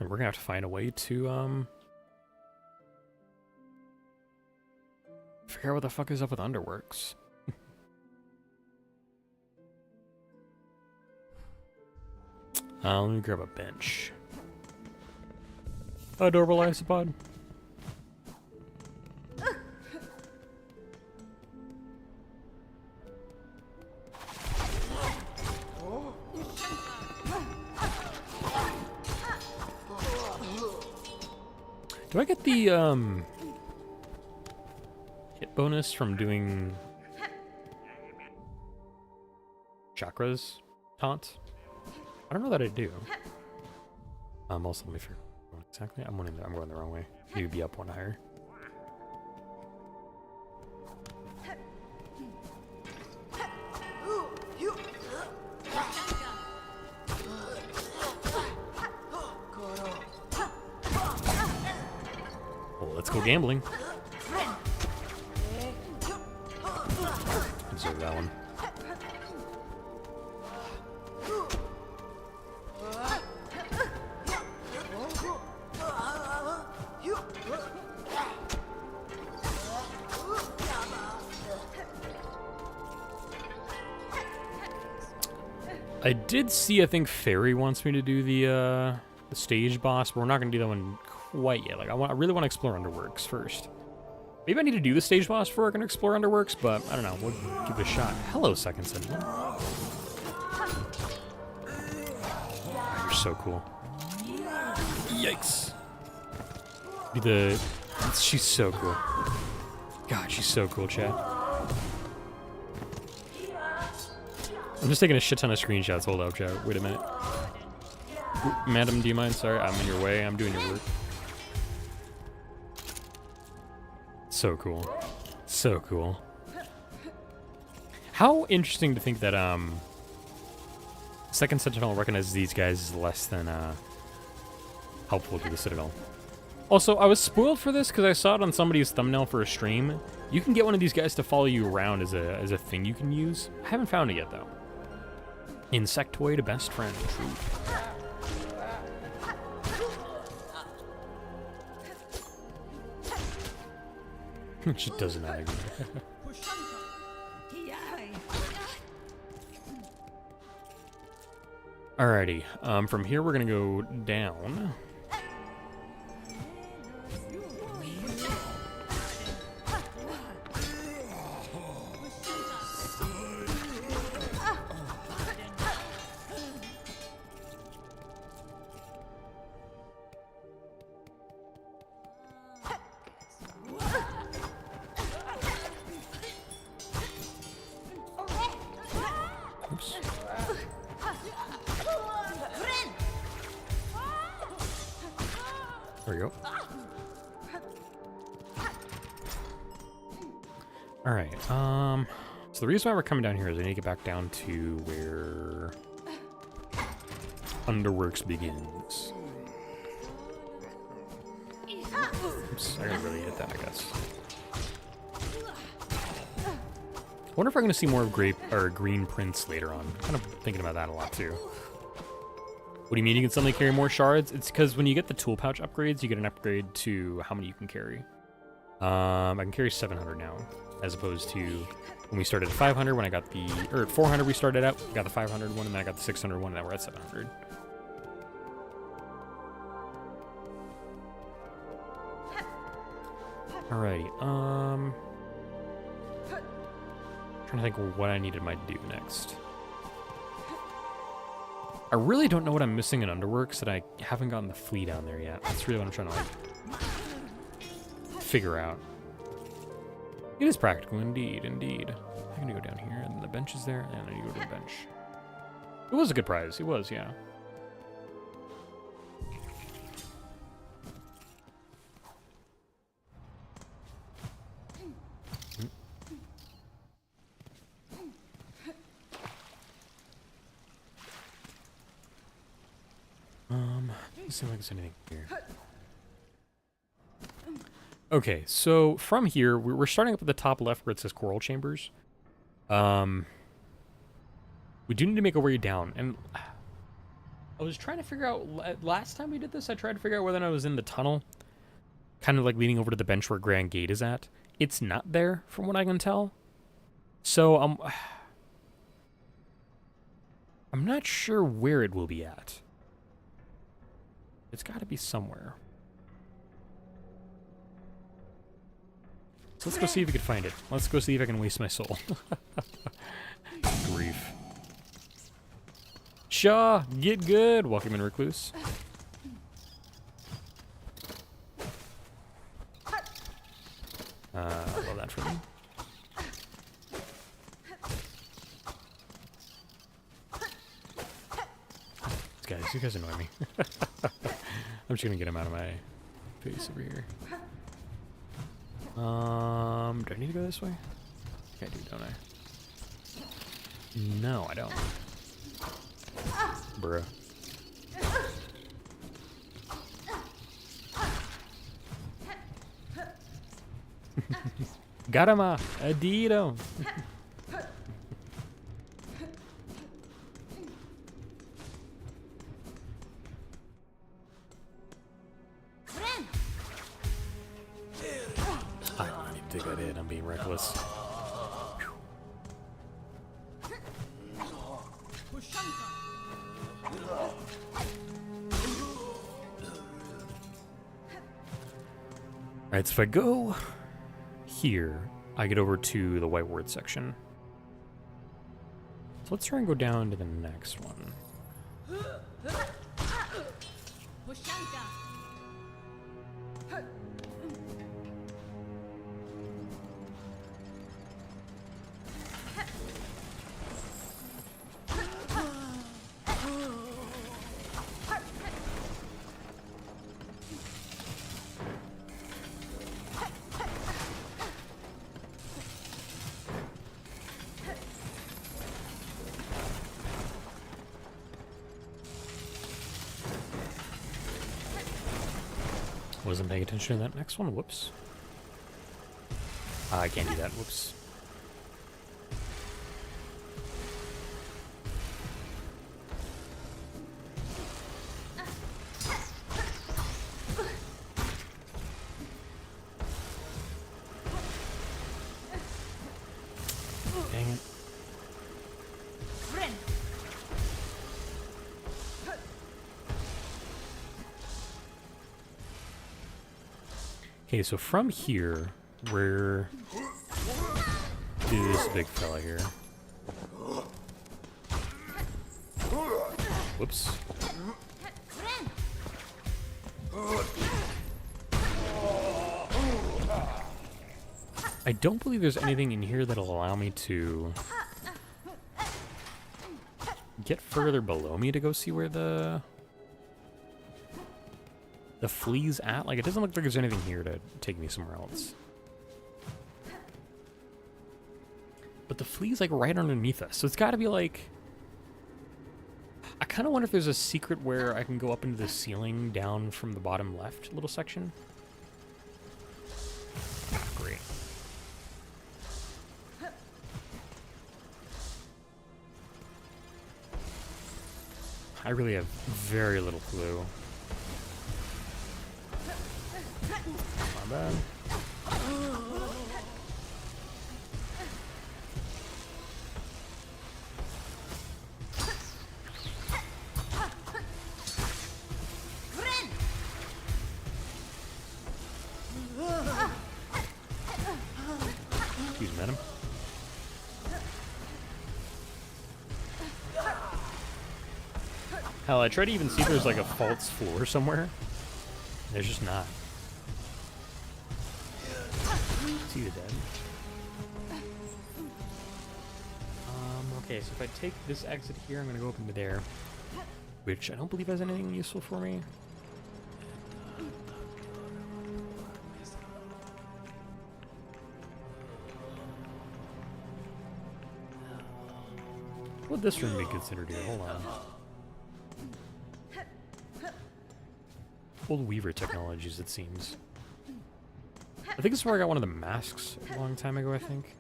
And we're gonna have to find a way to figure out what the fuck is up with Underworks. Let me grab a bench. Adorable isopod. Do I get the hit bonus from doing chakras taunt? I don't know that I do. Also, let me figure out exactly. I'm going the wrong way. You would be up one higher. Well, let's go gambling. Deserve that one. I did see, I think Fairy wants me to do the stage boss, but we're not going to do that one quite yet. Like, I really want to explore Underworks first. Maybe I need to do the stage boss before I can explore Underworks, but I don't know. We'll give it a shot. Hello, Second Sentinel. You're so cool. Yikes. She's so cool. God, she's so cool, chat. I'm just taking a shit ton of screenshots. Hold up, chat. Wait a minute. Ooh, madam, do you mind? Sorry, I'm in your way. I'm doing your work. So cool. So cool. How interesting to think that Second Sentinel recognizes these guys as less than helpful to the Citadel. Also, I was spoiled for this because I saw it on somebody's thumbnail for a stream. You can get one of these guys to follow you around as a thing you can use. I haven't found it yet, though. Insectoid best friend. True. She doesn't agree. Alrighty. From here, we're gonna go down. There we go. All right. So the reason why we're coming down here is I need to get back down to where Underworks begins. Oops, I didn't really hit that, I guess. I wonder if I'm going to see more of green prints later on. I'm kind of thinking about that a lot too. What do you mean you can suddenly carry more shards? It's because when you get the tool pouch upgrades, you get an upgrade to how many you can carry. I can carry 700 now, as opposed to when we started at 500. When I got the, or at 400 we started out, got the 500 one, and then I got the 600 one, and now we're at 700. Alrighty, trying to think of what I needed to do next. I really don't know what I'm missing in Underworks that I haven't gotten the flea down there yet. That's really what I'm trying to like figure out. It is practical, indeed, indeed. I'm gonna go down here, and the bench is there, and I need to go to the bench. It was a good prize. It was, yeah. Let's see if there's anything here. Okay, so from here, we're starting up at the top left where it says Coral Chambers. We do need to make our way down, and I was trying to figure out, last time we did this, I tried to figure out whether I was in the tunnel, kind of like leading over to the bench where Grand Gate is at. It's not there, from what I can tell. So, I'm not sure where it will be at. It's got to be somewhere. So let's go see if we can find it. Let's go see if I can waste my soul. Grief. Shaw, get good. Welcome in, Recluse. Love that for me. You guys annoy me. I'm just gonna get him out of my face over here. Do I need to go this way? I do, don't I? No, I don't. Bruh. Got him, Adito. I'm being reckless. Alright, so if I go here, I get over to the white word section. So let's try and go down to the next one. Wasn't paying attention to that next one. Whoops. I can't do that. Whoops. Dang it. Okay, so from here, where do this big fella here? Whoops. I don't believe there's anything in here that'll allow me to get further below me to go see where the the flea's at? Like, it doesn't look like there's anything here to take me somewhere else. But the flea's, like, right underneath us. So it's got to be, like... I kind of wonder if there's a secret where I can go up into the ceiling down from the bottom left little section. Great. I really have very little clue. My bad. Excuse me, madam. Hell, I try to even see if there's like a false floor somewhere. There's just not. See the dead. Okay, so if I take this exit here, I'm gonna go up into there, which I don't believe has anything useful for me. Would this room be considered here? Hold on. Old Weaver technologies, it seems. I think this is where I got one of the masks a long time ago, I think.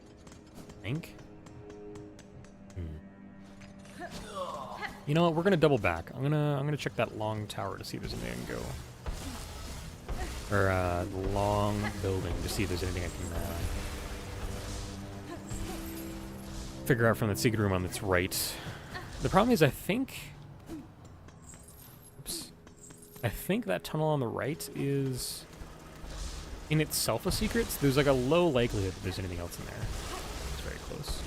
You know what, we're gonna double back. I'm gonna check that long tower to see if there's anything I can go. Or the long building to see if there's anything I can figure out from that secret room on its right. The problem is I think that tunnel on the right is in itself a secret. So there's like a low likelihood that there's anything else in there. It's very close.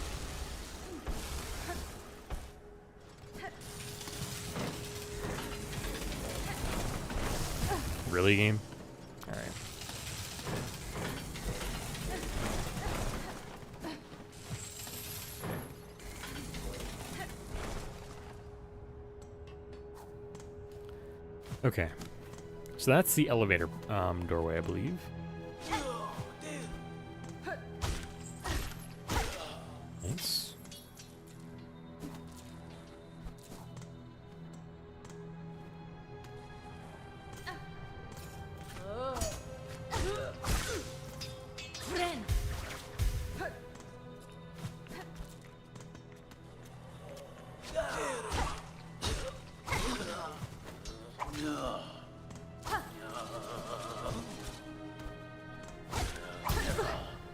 Really, game? All right. Okay, so that's the elevator doorway, I believe. Nice.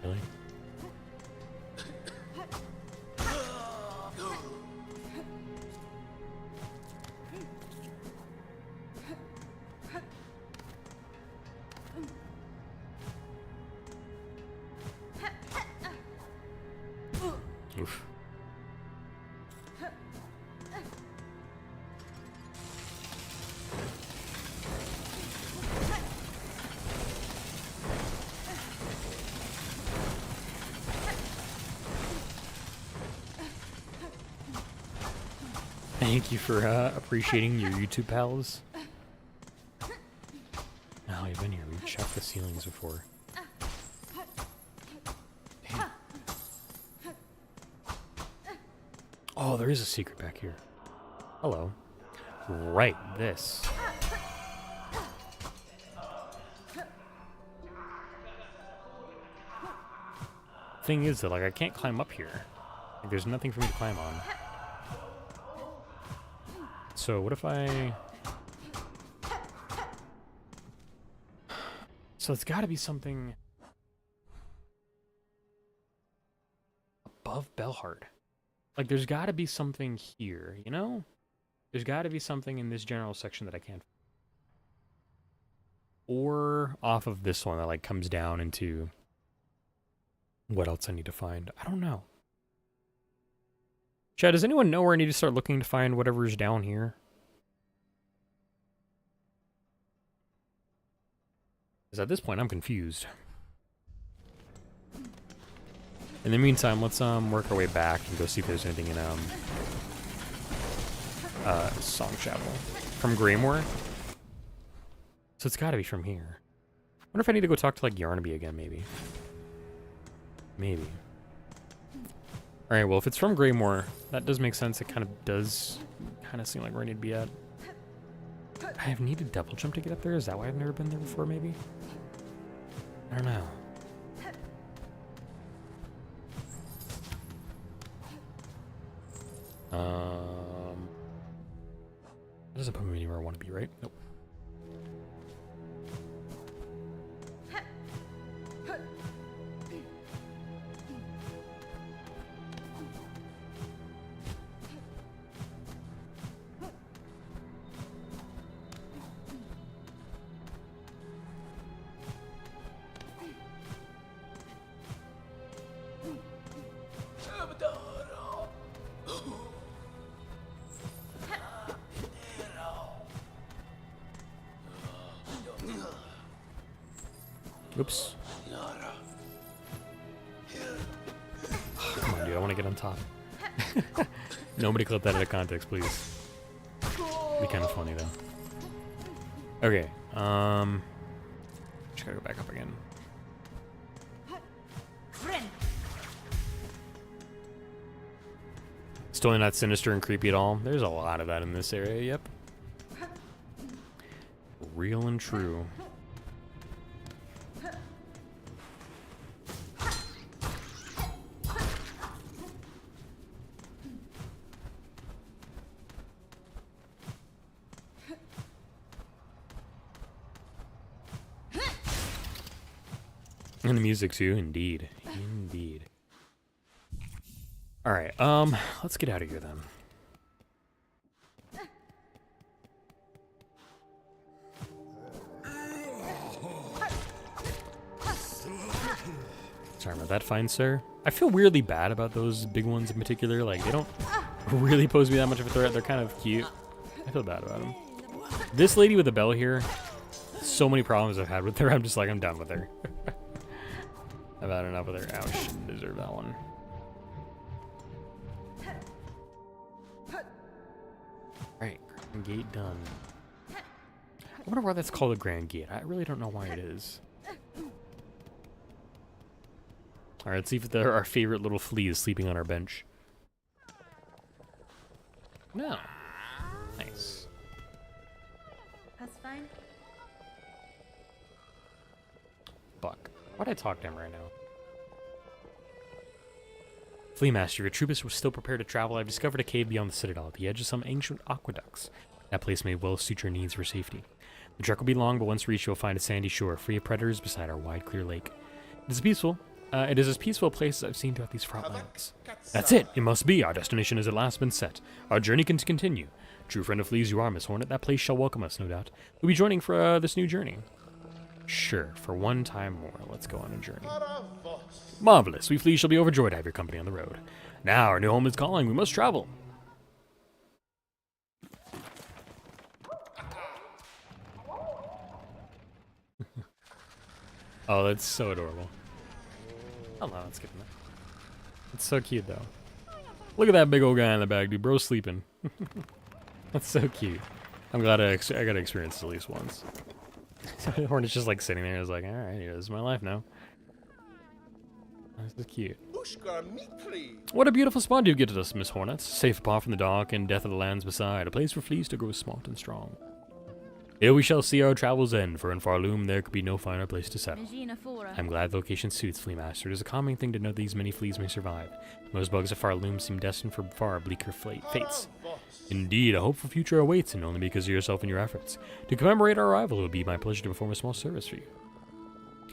Really? Oof. Thank you for appreciating your YouTube pals. Oh, you've been here. We've checked the ceilings before. Damn. Oh, there is a secret back here. Hello. Right, this. Thing is that, like, I can't climb up here. Like, there's nothing for me to climb on. So what if I... So it's got to be something above Bellheart. Like, there's got to be something here, you know? There's got to be something in this general section that I can't... Or off of this one that, like, comes down into... What else I need to find? I don't know. Chad, does anyone know where I need to start looking to find whatever's down here? Because at this point, I'm confused. In the meantime, let's work our way back and go see if there's anything in Song Chapel from Greymoor. So it's got to be from here. I wonder if I need to go talk to, like, Yarnaby again, maybe. Maybe. Alright, well, if it's from Greymoor, that does make sense. It kind of does kind of seem like where I need to be at. I have needed double jump to get up there? Is that why I've never been there before, maybe? I don't know. That doesn't put me anywhere I want to be, right? Nope. Oops. Come on, dude. I want to get on top. Nobody clip that out of context, please. It'd be kind of funny, though. Okay. Just gotta go back up again. It's totally not sinister and creepy at all. There's a lot of that in this area, yep. Real and true. And the music too, indeed. Indeed. Alright, let's get out of here then. Sorry about that, fine sir. I feel weirdly bad about those big ones in particular. Like, they don't really pose me that much of a threat. They're kind of cute. I feel bad about them. This lady with the bell here, so many problems I've had with her. I'm just like, I'm done with her. I've had enough with her. Ouch, didn't deserve that one. Alright, Grand Gate done. I wonder why that's called a Grand Gate. I really don't know why it is. Alright, let's see if there are our favorite little fleas sleeping on our bench. No. Nice. That's fine. Buck. Why'd I talk to him right now? Flea Master, your troop is still prepared to travel. I've discovered a cave beyond the Citadel, at the edge of some ancient aqueducts. That place may well suit your needs for safety. The trek will be long, but once reached, you'll find a sandy shore, free of predators beside our wide, clear lake. It is peaceful. It is as peaceful a place as I've seen throughout these fraught lands. That's it! It must be! Our destination has at last been set. Our journey can continue. True friend of fleas you are, Miss Hornet. That place shall welcome us, no doubt. We'll be joining for this new journey. Sure, for one time more, let's go on a journey. Marvelous! We fleas shall be overjoyed to have your company on the road. Now our new home is calling. We must travel. Oh, that's so adorable. Oh no, let's get in there. It's so cute though. Look at that big old guy in the back, dude. Bro's sleeping. That's so cute. I'm glad I got to experience this at least once. Hornet's just like sitting there. I was like, all right, this is my life now. This is cute. What a beautiful spot you've given us, Miss Hornet. Safe apart from the dark and death of the lands beside. A place for fleas to grow smart and strong. Here we shall see our travels end, for in Farloom there could be no finer place to settle. I'm glad the location suits, Flea Master. It is a calming thing to know these many fleas may survive. Most bugs of Farloom seem destined for far bleaker fates. Indeed, a hopeful future awaits, and only because of yourself and your efforts. To commemorate our arrival, it would be my pleasure to perform a small service for you.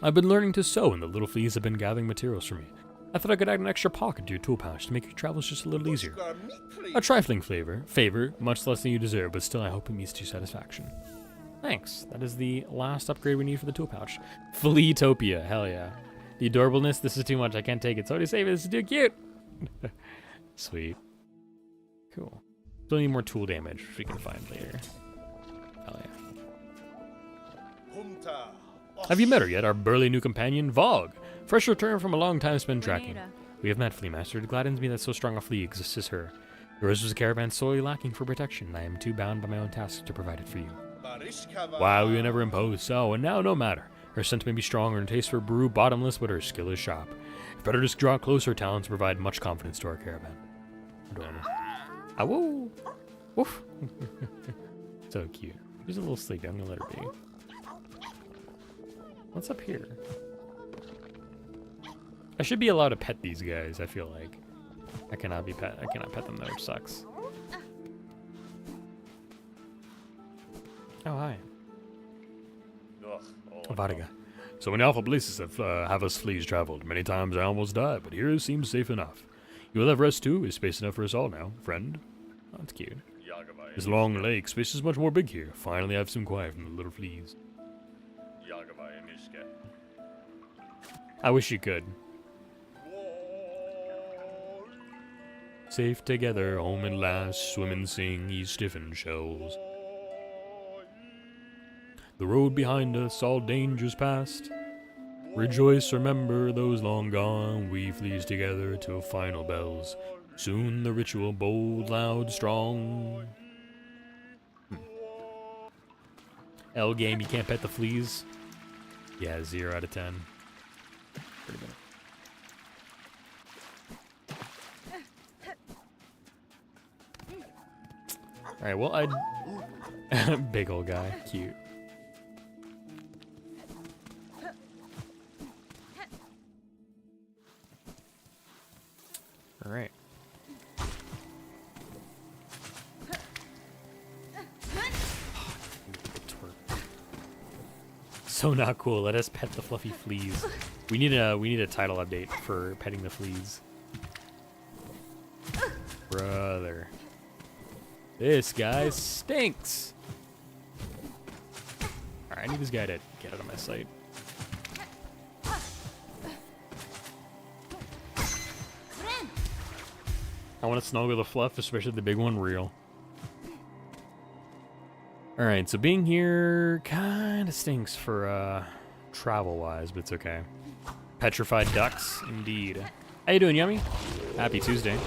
I've been learning to sew, and the little fleas have been gathering materials for me. I thought I could add an extra pocket to your tool pouch to make your travels just a little easier. A trifling favor, much less than you deserve, but still I hope it meets to your satisfaction. Thanks. That is the last upgrade we need for the tool pouch. Fleatopia. Hell yeah. The adorableness. This is too much. I can't take it. Sorry to say, but this is too cute. Sweet. Cool. Still need more tool damage, which we can find later. Hell yeah. Have you met her yet? Our burly new companion, Vogue. Fresh return from a long time spent tracking. We have met, Flea Master. It gladdens me that so strong a flea exists as her. Yours was a caravan sorely lacking for protection, and I am too bound by my own tasks to provide it for you. Wow, we were never imposed, so, and now no matter. Her scent may be strong, her taste for brew bottomless, but her skill is sharp. If better just draw closer, talents provide much confidence to our caravan. Adorable. Ah, woo! Woof! So cute. She's a little sleepy, I'm gonna let her be. What's up here? I should be allowed to pet these guys, I feel like. I cannot pet them though, which sucks. Oh, hi. Barkade. So many awful places have us fleas traveled. Many times I almost died, but here seems safe enough. You will have rest too. Is space enough for us all now, friend? Oh, that's cute. This long lake, space is much more big here. Finally, I have some quiet from the little fleas. I wish you could. Safe together, home at last, swim and sing, ye stiffened shells. The road behind us, all dangers past. Rejoice, remember those long gone, we flees together till final bells. Soon the ritual bold, loud, strong. L game, you can't pet the fleas? Yeah, 0 out of 10. Pretty good. Alright, well, I'd... Big old guy. Cute. Alright. So not cool. Let us pet the fluffy fleas. We need a title update for petting the fleas. Brother. This guy stinks. Alright, I need this guy to get out of my sight. I want to snuggle the fluff, especially the big one, real. Alright, so being here kind of stinks for travel-wise, but it's okay. Petrified ducks, indeed. How you doing, Yummy? Happy Tuesday.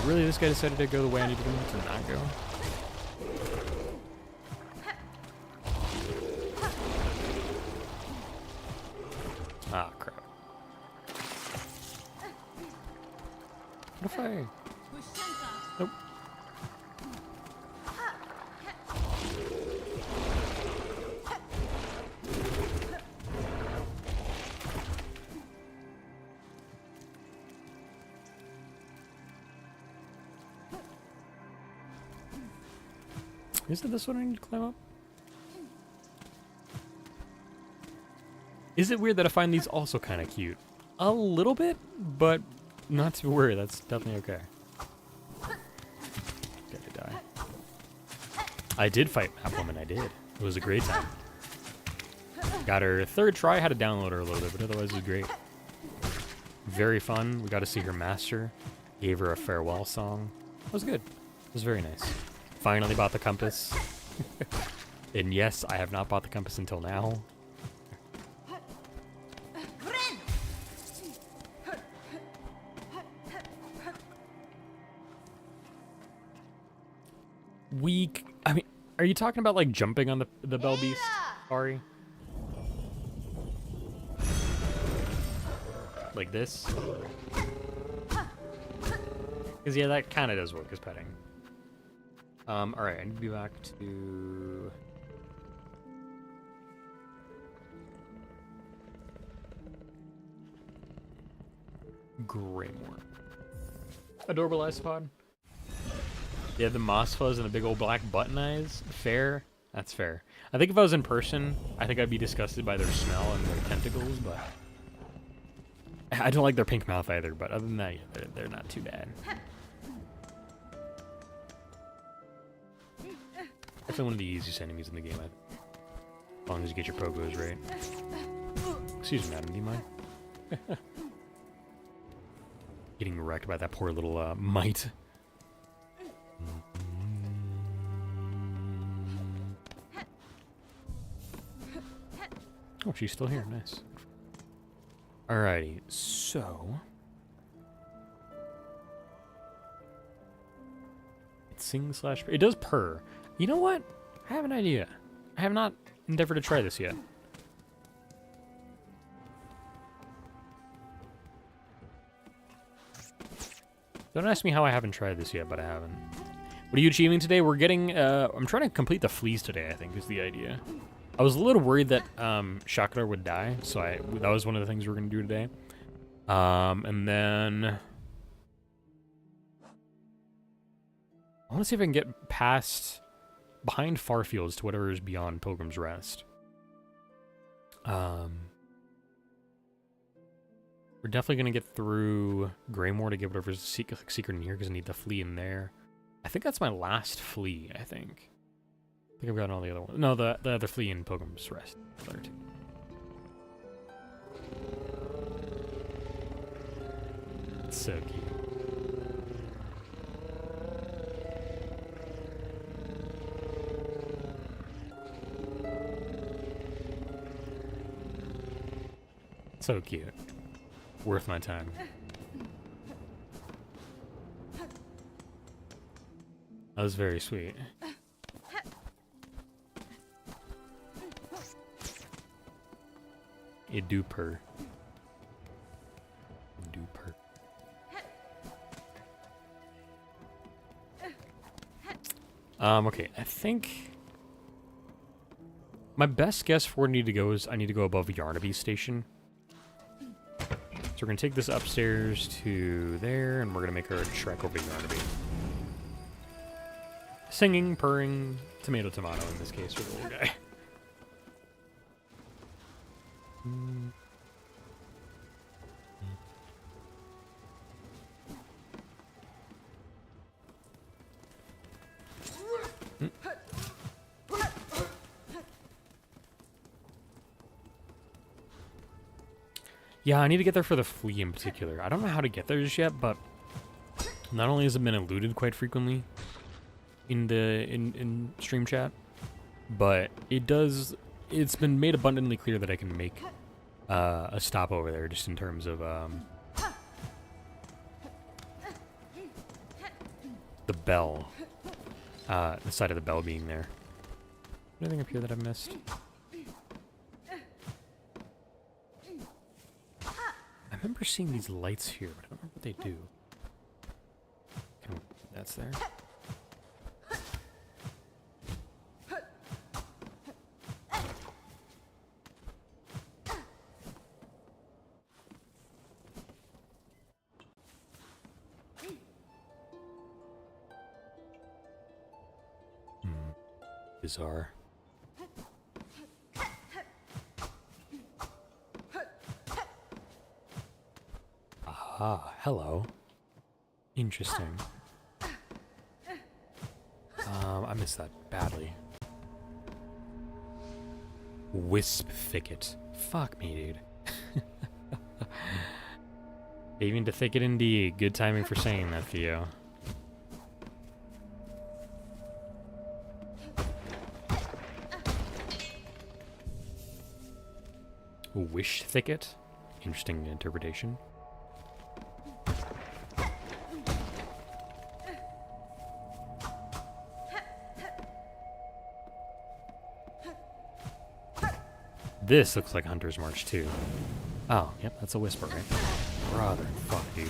Really, this guy decided to go the way I needed him to not go? Ah, crap. What if I... Nope. Is it this one I need to climb up? Is it weird that I find these also kind of cute? A little bit, but not to worry. That's definitely okay. Gotta die. I did fight Map Woman, I did. It was a great time. Got her third try, had to download her a little bit, but otherwise it was great. Very fun. We got to see her master. Gave her a farewell song. It was good. It was very nice. Finally bought the compass. And yes, I have not bought the compass until now. I mean, are you talking about like jumping on the Bell Beast, Ari? Like this? Because yeah, that kind of does work as petting. Alright, I need to be back to... Greymoor. Adorable Isopod. Yeah, the moss fuzz and the big old black button eyes. Fair. That's fair. I think if I was in person, I think I'd be disgusted by their smell and their tentacles, but... I don't like their pink mouth either, but other than that, yeah, they're not too bad. Definitely one of the easiest enemies in the game, as long as you get your pogos right. Excuse me, madam, do you mind? Getting wrecked by that poor little mite. Oh, she's still here. Nice. Alrighty, so... It sings slash... It does purr. You know what? I have an idea. I have not endeavored to try this yet. Don't ask me how I haven't tried this yet, but I haven't. What are you achieving today? We're getting, I'm trying to complete the fleas today, I think, is the idea. I was a little worried that, Chakra would die, so that was one of the things we were going to do today. And then... I want to see if I can get past, behind Farfields to whatever is beyond Pilgrim's Rest. We're definitely going to get through Greymoor to get whatever's secret in here, because I need the flea in there. I think that's my last flea, I think. I think I've gotten all the other ones. No, the other flea in Pilgrim's Rest. The other two. It's so cute. So cute. Worth my time. That was very sweet. A duper. Duper. Okay, I think my best guess for where I need to go is I need to go above Yarnaby Station. So we're gonna take this upstairs to there, and we're gonna make our trek over to Yarnaby. Singing, purring, tomato, tomato in this case for the little guy. Yeah, I need to get there for the flea in particular. I don't know how to get there just yet, but not only has it been eluded quite frequently in the in stream chat, but it's been made abundantly clear that I can make a stop over there just in terms of the bell, the side of the bell being there. Anything up here that I've missed? I remember seeing these lights here, but I don't remember what they do. That's there. Bizarre. Ah, hello. Interesting. I missed that badly. Wisp thicket. Fuck me, dude. Even to thicket indeed. Good timing for saying that, Theo. Wish thicket. Interesting interpretation. This looks like Hunter's March too. Oh, yep, that's a whisper, right? Brother, fuck, dude.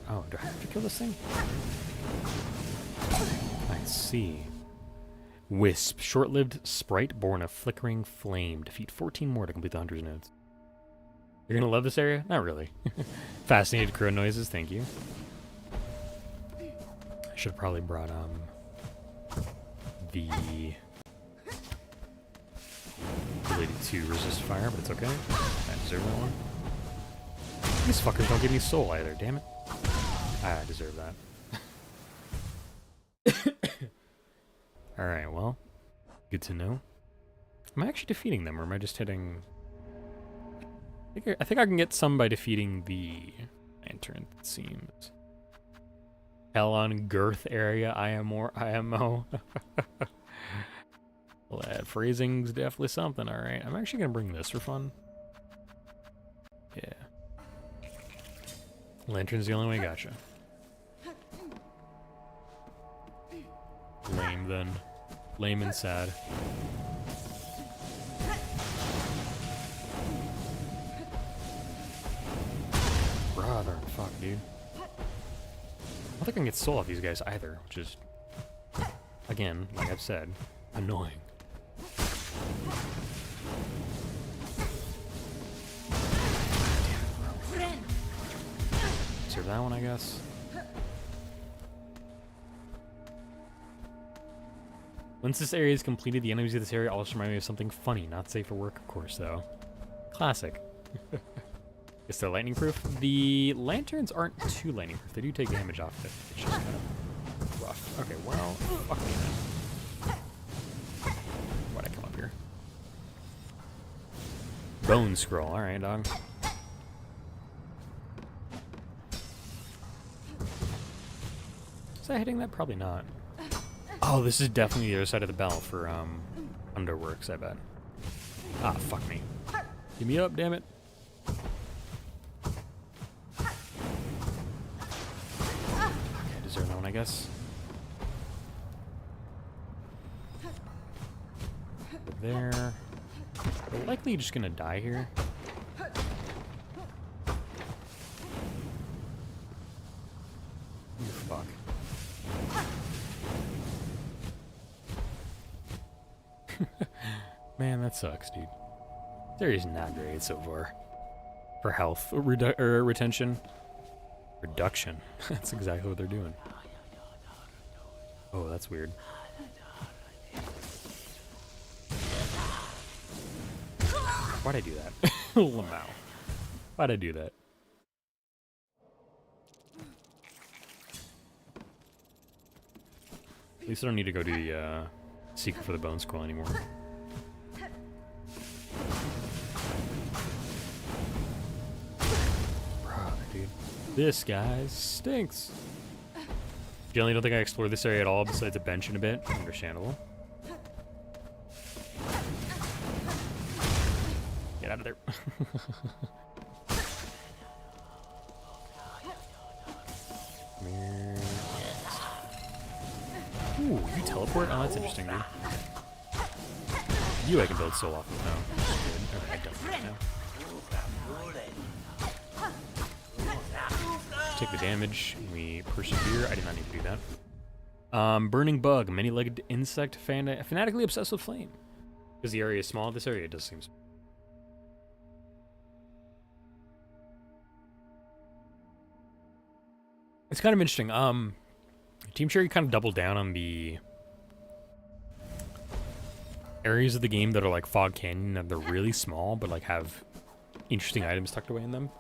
Oh, do I have to kill this thing? I see. Wisp, short-lived sprite born of flickering flame. Defeat 14 more to complete the Hunter's nodes. You're gonna love this area? Not really. Fascinated crow noises, thank you. I should have probably brought the ability to resist fire, but it's okay. I deserve that one. These fuckers don't give me soul either, damn it. I deserve that. Alright, well, good to know. Am I actually defeating them, or am I just hitting... I think I can get some by defeating the lantern, it seems. Hell on girth area, IMO. Well, that phrasing's definitely something, alright. I'm actually gonna bring this for fun. Yeah. Lantern's the only way, gotcha. Lame then. Lame and sad. Brother, fuck, dude. I don't think I can get soul off these guys either, which is, again, like I've said, annoying. Serve that one, I guess. Once this area is completed, the enemies of this area always remind me of something funny. Not safe for work, of course, though. Classic. Is they're lightning proof? The lanterns aren't too lightning proof. They do take damage off it. It's just kind of rough. Okay, well, fuck me then. Why'd I come up here? Bone scroll. Alright, dog. Is that hitting that? Probably not. Oh, this is definitely the other side of the bell for underworks, I bet. Ah, fuck me. Give me up, damn it. Okay, deserve that one, I guess. Over there. We're likely just gonna die here. You fuck. Man, that sucks, dude. This area's not great so far. For health retention. Reduction. That's exactly what they're doing. Oh, that's weird. Why'd I do that? Lamau. Why'd I do that? At least I don't need to go do the secret for the bone scroll anymore. Bro, dude. This guy stinks. Generally don't think I explored this area at all besides a bench and a bit. Understandable. Get out of there. Come here. Ooh, you teleport? Oh, that's interesting, dude. You I can build soul off of now. Good. Okay, I don't right now. Take the damage. We persevere. I did not need to do that. Burning bug. Many-legged insect fanatically obsessed with flame. Because the area is small, this area does seem small. It's kind of interesting. Team Cherry kind of doubled down on the areas of the game that are like Fog Canyon, that they're really small, but like have interesting items tucked away in them.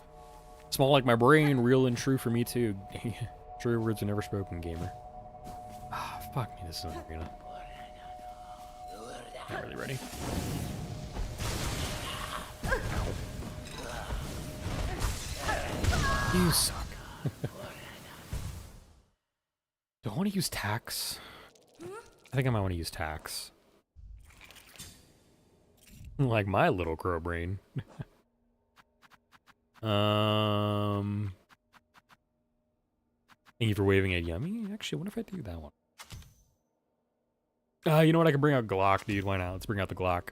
Small like my brain, real and true for me too. True words are never spoken, gamer. Ah, fuck me, this is an arena. Not really ready. You suck. Do I want to use tax? I think I might want to use tax. Like my little crow brain. Thank you for waving at Yummy. Actually, what if I do that one? You know what? I can bring out Glock, dude. Why not? Let's bring out the Glock.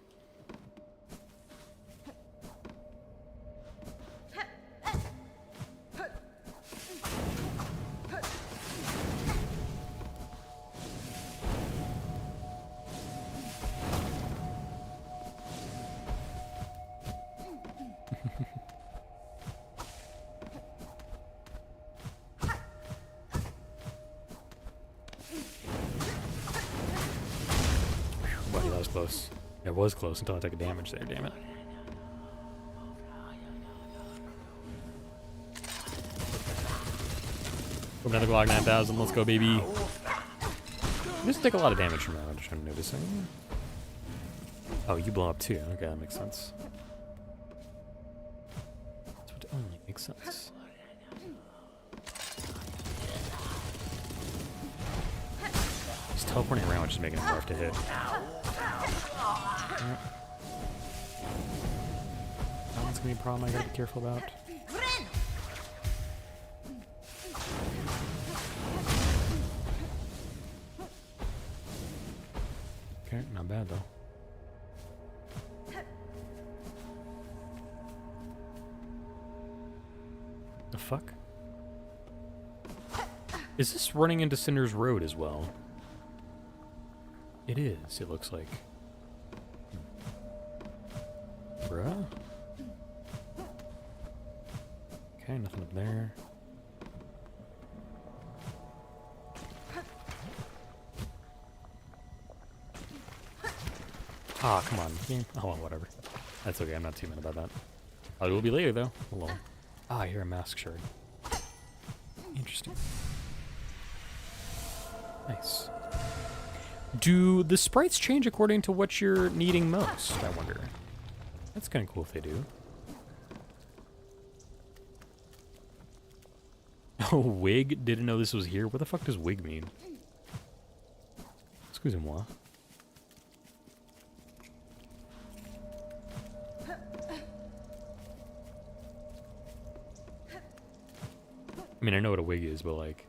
Buddy, that was close. It was close until I took a damage there, damn it. Open another Glock 9000, let's go, baby. This take a lot of damage from that, I'm just trying to notice. Oh, you blow up too. Okay, that makes sense. That's what only makes sense. He's teleporting around, which is making it hard to hit. Yep. That one's gonna be a problem I gotta be careful about. Alright, not bad though. The fuck? Is this running into Cinder's Road as well? It is, it looks like. Bruh? Okay, nothing up there. Ah, come on. Oh, well, whatever. That's okay, I'm not too mad about that. Oh, it will be later, though. Hello. Ah, I hear a mask shard. Interesting. Nice. Do the sprites change according to what you're needing most, I wonder? That's kind of cool if they do. Oh, wig? Didn't know this was here? What the fuck does wig mean? Excusez-moi. I mean, I know what a wig is, but like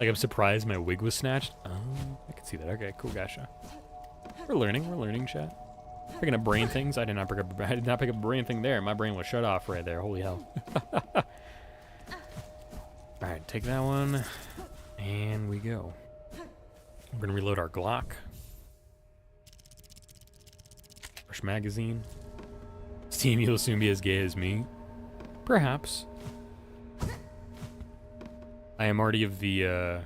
I'm surprised my wig was snatched. Oh, I can see that. Okay, cool, gotcha. We're learning, chat. Picking up brain things. I did not pick up a brain thing there. My brain was shut off right there. Holy hell. Alright, take that one. And we go. We're gonna reload our Glock. Fresh magazine. Steam, you'll soon be as gay as me. Perhaps. I am already of the,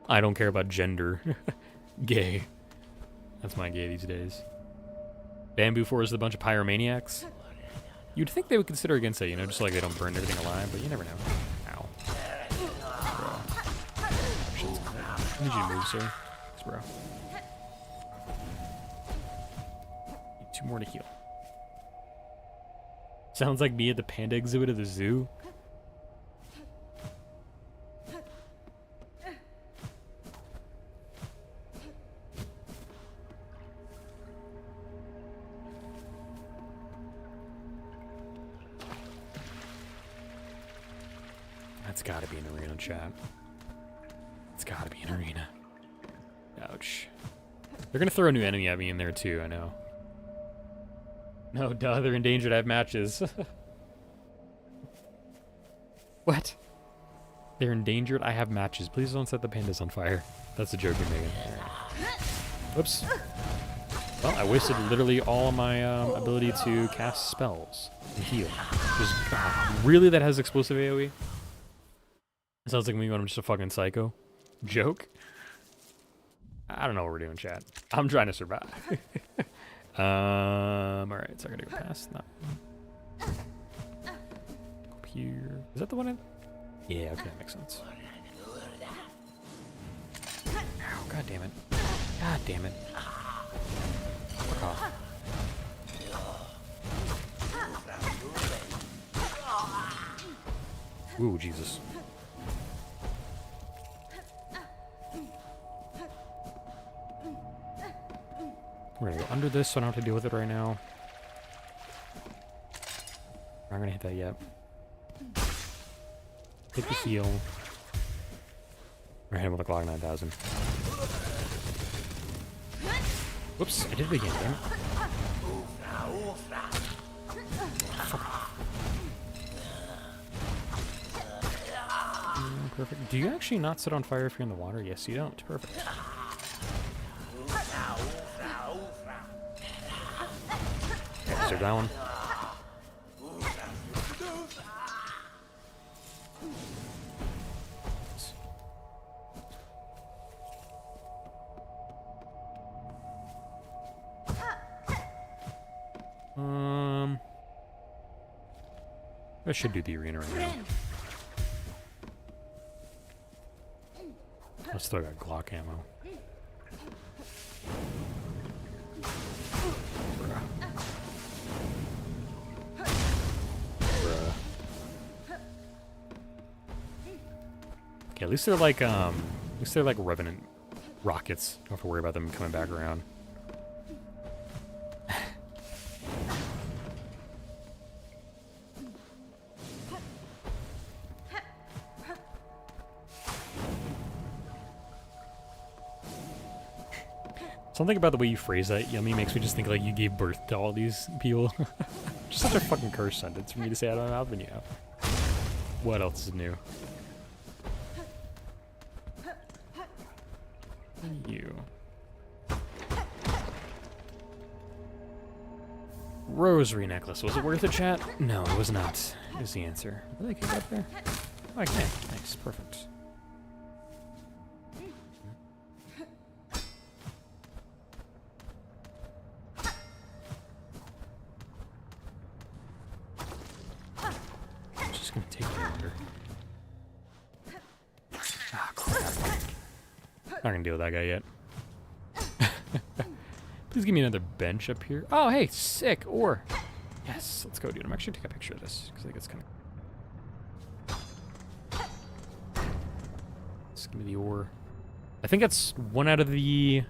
I don't care about gender. Gay. That's my gay these days. Bamboo Forest is a bunch of pyromaniacs. You'd think they would consider against it, you know, just like they don't burn everything alive, but you never know. Ow. Bro. I need you to move, sir. Thanks, bro. Need 2 more to heal. Sounds like me at the panda exhibit at the zoo. That's gotta be an arena, chat. It's gotta be an arena. Ouch. They're gonna throw a new enemy at me in there too, I know. No, duh, they're endangered. I have matches. What? They're endangered. I have matches. Please don't set the pandas on fire. That's the joke you're making. Right. Whoops. Well, I wasted literally all of my ability to cast spells and heal. Just, really? That has explosive AoE? It sounds like me when I'm just a fucking psycho. Joke? I don't know what we're doing, chat. I'm trying to survive. Alright, so I gotta go past that one. Up here. Is that the one? Yeah, okay, that makes sense. Ow, god damn it. God damn it. Fuck off. Ooh, Jesus. We're gonna go under this so I don't have to deal with it right now. I'm not gonna hit that yet. Take the heal. We're hitting with a Glock 9000. Whoops, I did it again, damn it. Perfect. Do you actually not set on fire if you're in the water? Yes, you don't. Perfect. Okay, so that one. I should do the arena right now. I still got Glock ammo. Bruh. Okay, at least they're like Revenant rockets. Don't have to worry about them coming back around. Something about the way you phrase that, Yummy, makes me just think like you gave birth to all these people. Just such a fucking curse sentence for me to say out of my mouth, but yeah. What else is new? You. Rosary necklace. Was it worth it, chat? No, it was not, is the answer. Really, can I get up there? Oh, I can. Nice. Perfect. It's just gonna take me longer. Ah, crap. Not gonna deal with that guy yet. Please give me another bench up here. Oh, hey, sick ore. Yes, let's go, dude. I'm actually gonna take a picture of this because I think it's kind of. Just give me the ore. I think that's one out of the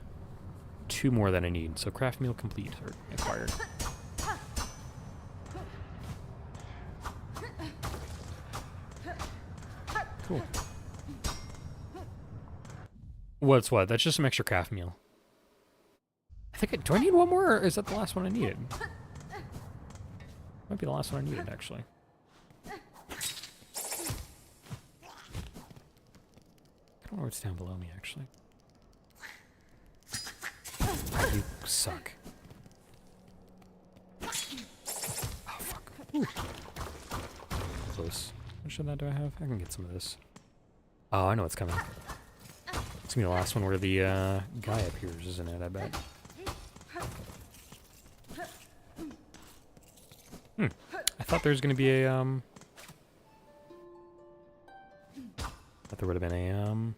2 more that I need. So craft meal complete or acquired. Cool. What's what? That's just some extra craft meal. I think do I need one more, or is that the last one I needed? Might be the last one I needed, actually. I don't know what's down below me, actually. You suck. Oh, fuck. Ooh. Close. What should that do I have? I can get some of this. Oh, I know what's coming. It's gonna be the last one where the guy appears, isn't it? I bet. I thought there was gonna be a thought there would have been a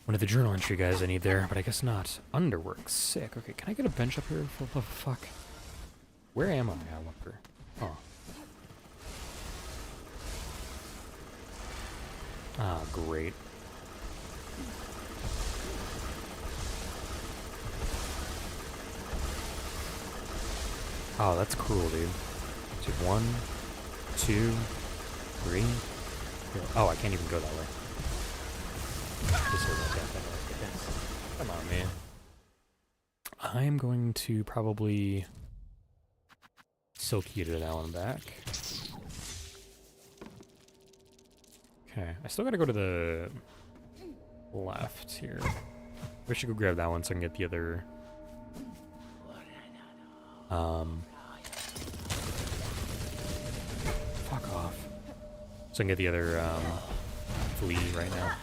one of the journal entry guys I need there, but I guess not. Underwork, sick. Okay, can I get a bench up here? For the love of fuck. Where am I? I wonder. Oh. Ah, great. Oh, that's cool, dude. So 1, 2, 3. Oh, I can't even go that way. This way, come on, man. I'm going to probably silk you to that one back. Okay, I still gotta go to the left here. I should go grab that one so I can get the other. Fuck off. So I can get the other flea right now.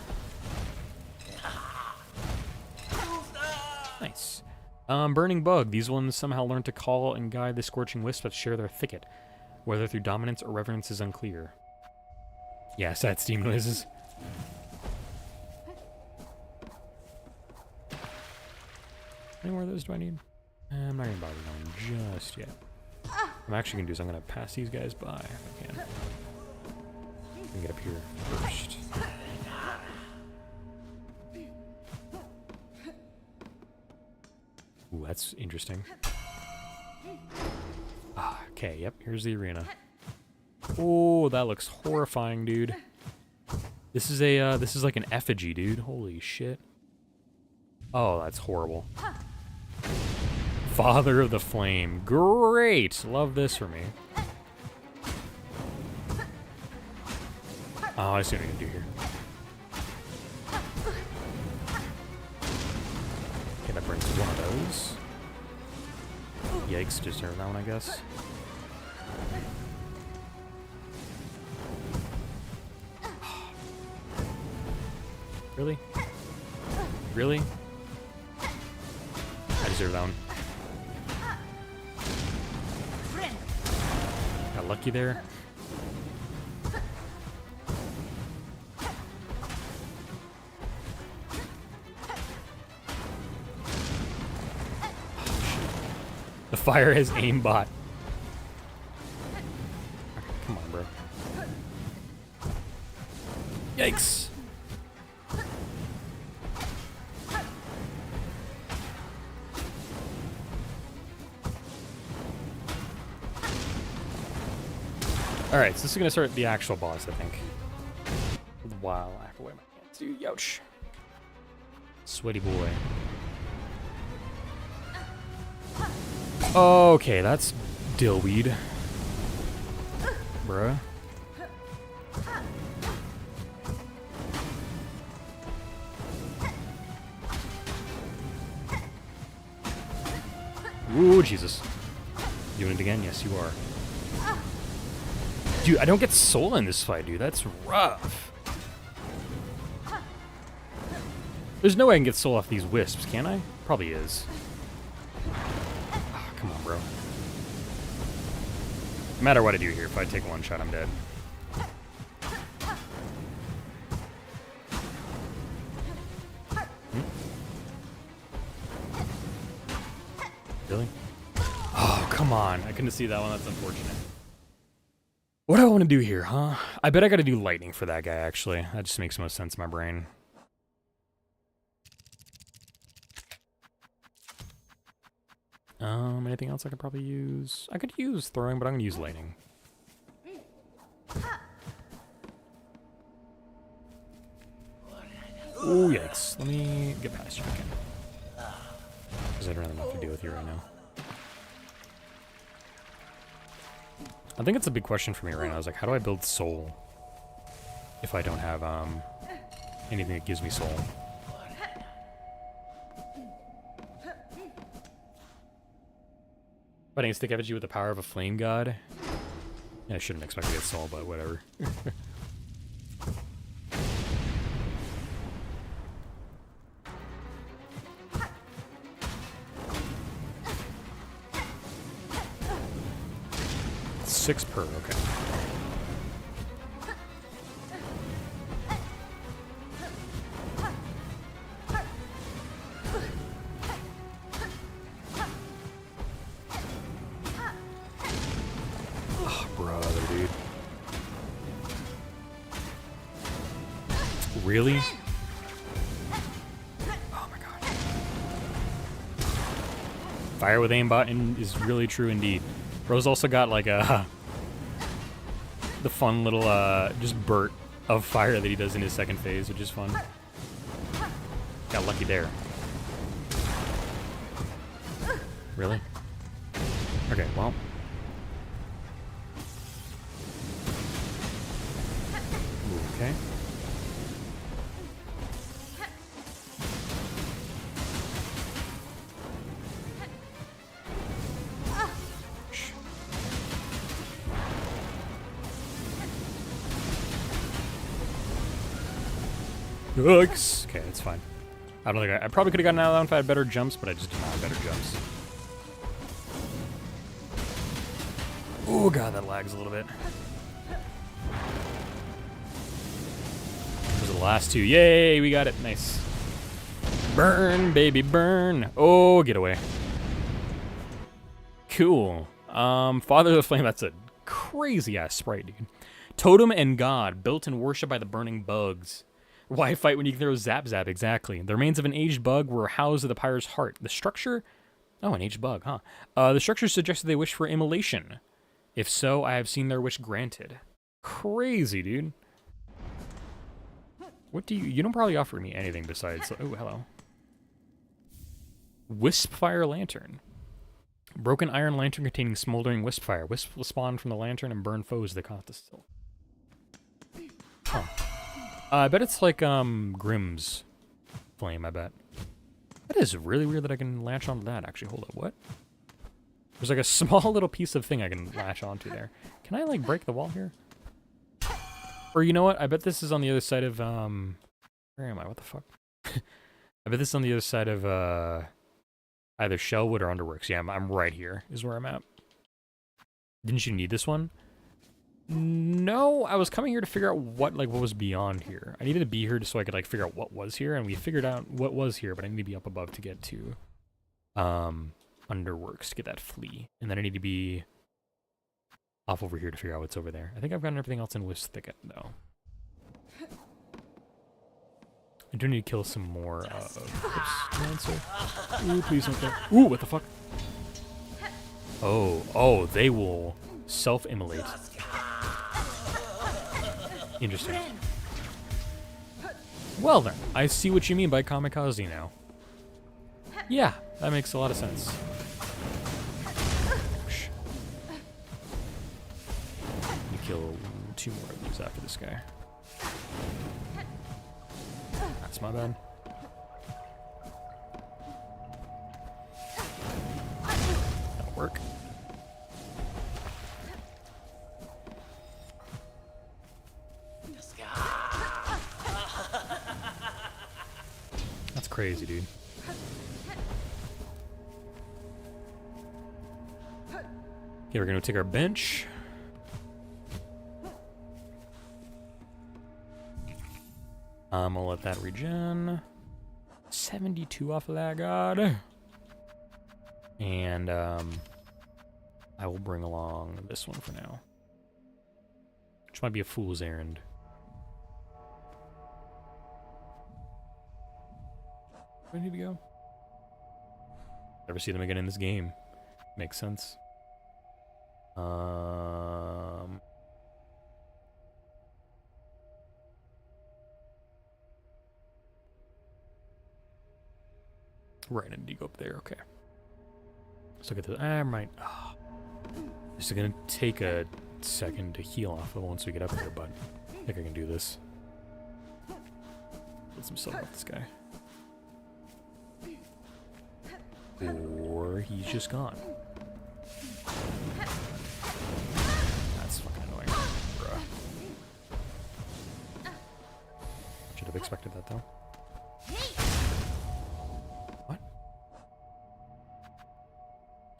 Nice. Burning Bug. These ones somehow learn to call and guide the Scorching Wisps that share their thicket. Whether through dominance or reverence is unclear. Yeah, sad steam noises. How many more of those do I need? I'm not gonna bother going just yet. What I'm actually gonna do is I'm gonna pass these guys by if I can. I can get up here first. Ooh, that's interesting. Ah, okay, yep, here's the arena. Oh, that looks horrifying, dude. This is a this is like an effigy, dude. Holy shit. Oh, that's horrible. Father of the Flame. Great! Love this for me. Oh, I see what I can do here. Okay, that brings one of those. Yikes, deserve that one, I guess. Really? Really? I deserve that one. Got lucky there. The fire has aimbot. Okay, come on, bro. Yikes. Alright, so this is going to start the actual boss, I think. Wow, I have to wear my hands. Ouch. Sweaty boy. Okay, that's dillweed. Bruh. Ooh, Jesus. Doing it again? Yes, you are. Dude, I don't get soul in this fight, dude. That's rough. There's no way I can get soul off these wisps, can I? Probably is. Oh, come on, bro. No matter what I do here, if I take one shot, I'm dead. Really? Oh, come on. I couldn't see that one. That's unfortunate. What do I want to do here, huh? I bet I gotta do lightning for that guy, actually. That just makes most sense in my brain. Anything else I could probably use? I could use throwing, but I'm gonna use lightning. Oh, yikes. Let me get past you again. Because I don't have enough to deal with you right now. I think it's a big question for me right now. I was like, how do I build soul if I don't have anything that gives me soul? Fighting a stick effigy with the power of a flame god. Yeah, I shouldn't expect to get soul, but whatever. Six per, okay. Oh, brother, dude. Really? Oh my god. Fire with aimbot is really true indeed. Bro's also got like a the fun little just burst of fire that he does in his second phase, which is fun. Got lucky there. Really? Okay, well. Okay. Yikes. Okay, that's fine. I don't think I probably could have gotten out of that one if I had better jumps, but I just did not have better jumps. Oh god, that lags a little bit. Those are the last two. Yay, we got it. Nice. Burn, baby, burn. Oh, get away. Cool. Father of the Flame, that's a crazy-ass sprite, dude. Totem and God, built and worshipped by the burning bugs. Why fight when you can throw Zap Zap? Exactly. The remains of an aged bug were housed at the pyre's heart. The structure... Oh, an aged bug, huh? The structure suggested they wished for immolation. If so, I have seen their wish granted. Crazy, dude. What do you... You don't probably offer me anything besides... Oh, hello. Wisp Fire Lantern. Broken iron lantern containing smoldering wisp fire. Wisps will spawn from the lantern and burn foes that caught the still. Huh. I bet it's like, Grimm's flame, I bet. That is really weird that I can latch onto that, actually. Hold up, what? There's like a small little piece of thing I can latch onto there. Can I, like, break the wall here? Or, you know what? I bet this is on the other side of, where am I? What the fuck? I bet this is on the other side of, either Shellwood or Underworks. Yeah, I'm right here, is where I'm at. Didn't you need this one? No, I was coming here to figure out what was beyond here. I needed to be here just so I could, like, figure out what was here, and we figured out what was here, but I need to be up above to get to, Underworks to get that flea. And then I need to be off over here to figure out what's over there. I think I've gotten everything else in Wisp Thicket, though. I do need to kill some more, Lancer. Ooh, please don't kill. Ooh, what the fuck? Oh, they will self-immolate. Interesting. Well then, I see what you mean by kamikaze now. Yeah, that makes a lot of sense. Shh. Let me kill 2 more of these after this guy. That's my bad. That'll work. That's crazy, dude. Okay, we're gonna take our bench. I'll let that regen. 72 off of that god. And I will bring along this one for now. Which might be a fool's errand. Where did he go? Never see them again in this game. Makes sense. Right, I need to go up there. Okay. So get the. I might. Oh. This is gonna take a second to heal off of once we get up there, but I think I can do this. Put some stuff off this guy. Or he's just gone. That's fucking annoying, bruh. Should have expected that though. What?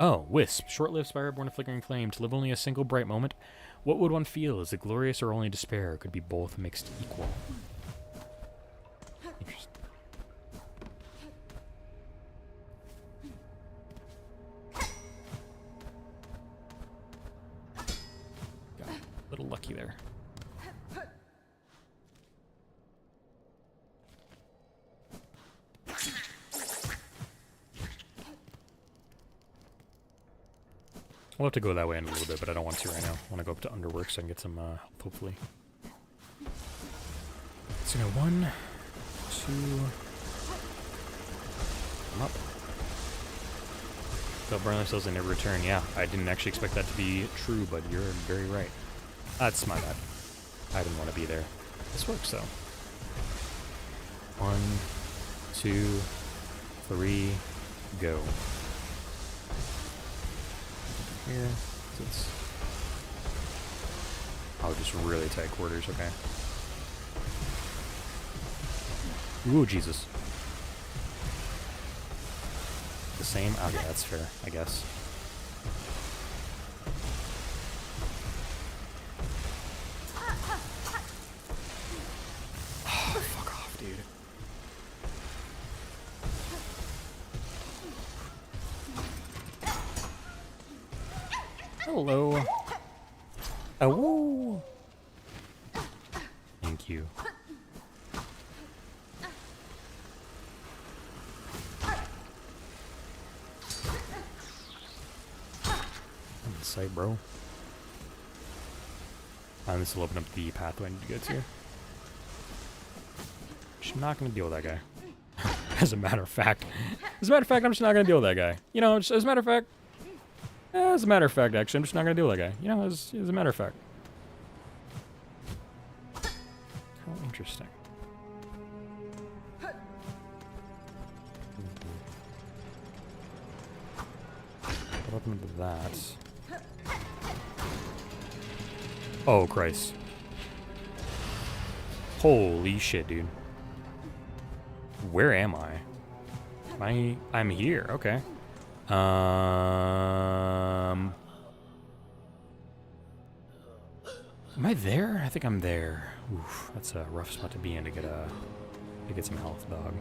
Oh, Wisp. Short-lived spire born of flickering flame. To live only a single bright moment. What would one feel? Is it glorious or only despair? Could be both mixed equal. Interesting. Got a little lucky there. We'll have to go that way in a little bit, but I don't want to right now. I want to go up to Underwork so I can get some health, hopefully. So now 1, 2... I'm up. They'll burn themselves and never return. Yeah, I didn't actually expect that to be true, but you're very right. That's my bad. I didn't want to be there. This works, though. 1, 2, 3, go. Here, since oh, just really tight quarters. Okay. Ooh, Jesus. The same. Okay, that's fair, I guess. Oh, fuck off, dude. Hello. Oh. Thank you. On the site, bro. This will open up the pathway I need to get to. I'm not gonna deal with that guy. As a matter of fact, I'm just not gonna deal with that guy. You know, just, as a matter of fact. As a matter of fact, actually, I'm just not going to deal with that guy. You know, as a matter of fact. How interesting. What happened to that? Oh, Christ. Holy shit, dude. Where am I? I'm here. Okay. Am I there? I think I'm there. Oof, that's a rough spot to be in to get some health, dog.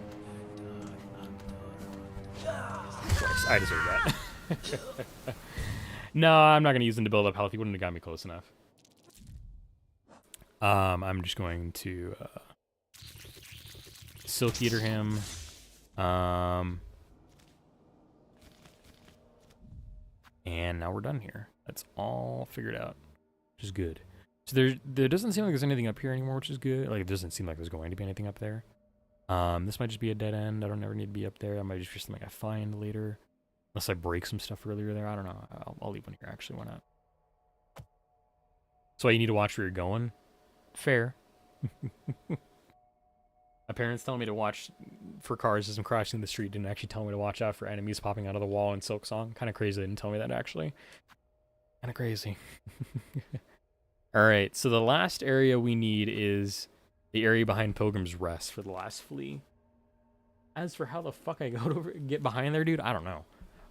Christ, I deserve that. No, I'm not gonna use him to build up health. He wouldn't have got me close enough. I'm just going to Silk Eater him. And now we're done here. That's all figured out, which is good. So there doesn't seem like there's anything up here anymore, which is good. Like, it doesn't seem like there's going to be anything up there. This might just be a dead end. I don't ever need to be up there. That might just be something I find later. Unless I break some stuff earlier there. I don't know. I'll leave one here, actually. Why not? So you need to watch where you're going? Fair. My parents telling me to watch for cars as I'm crossing the street didn't actually tell me to watch out for enemies popping out of the wall in Silksong. Kind of crazy they didn't tell me that, actually. Kind of crazy. Alright, so the last area we need is the area behind Pilgrim's Rest for the last flea. As for how the fuck I get behind there, dude, I don't know.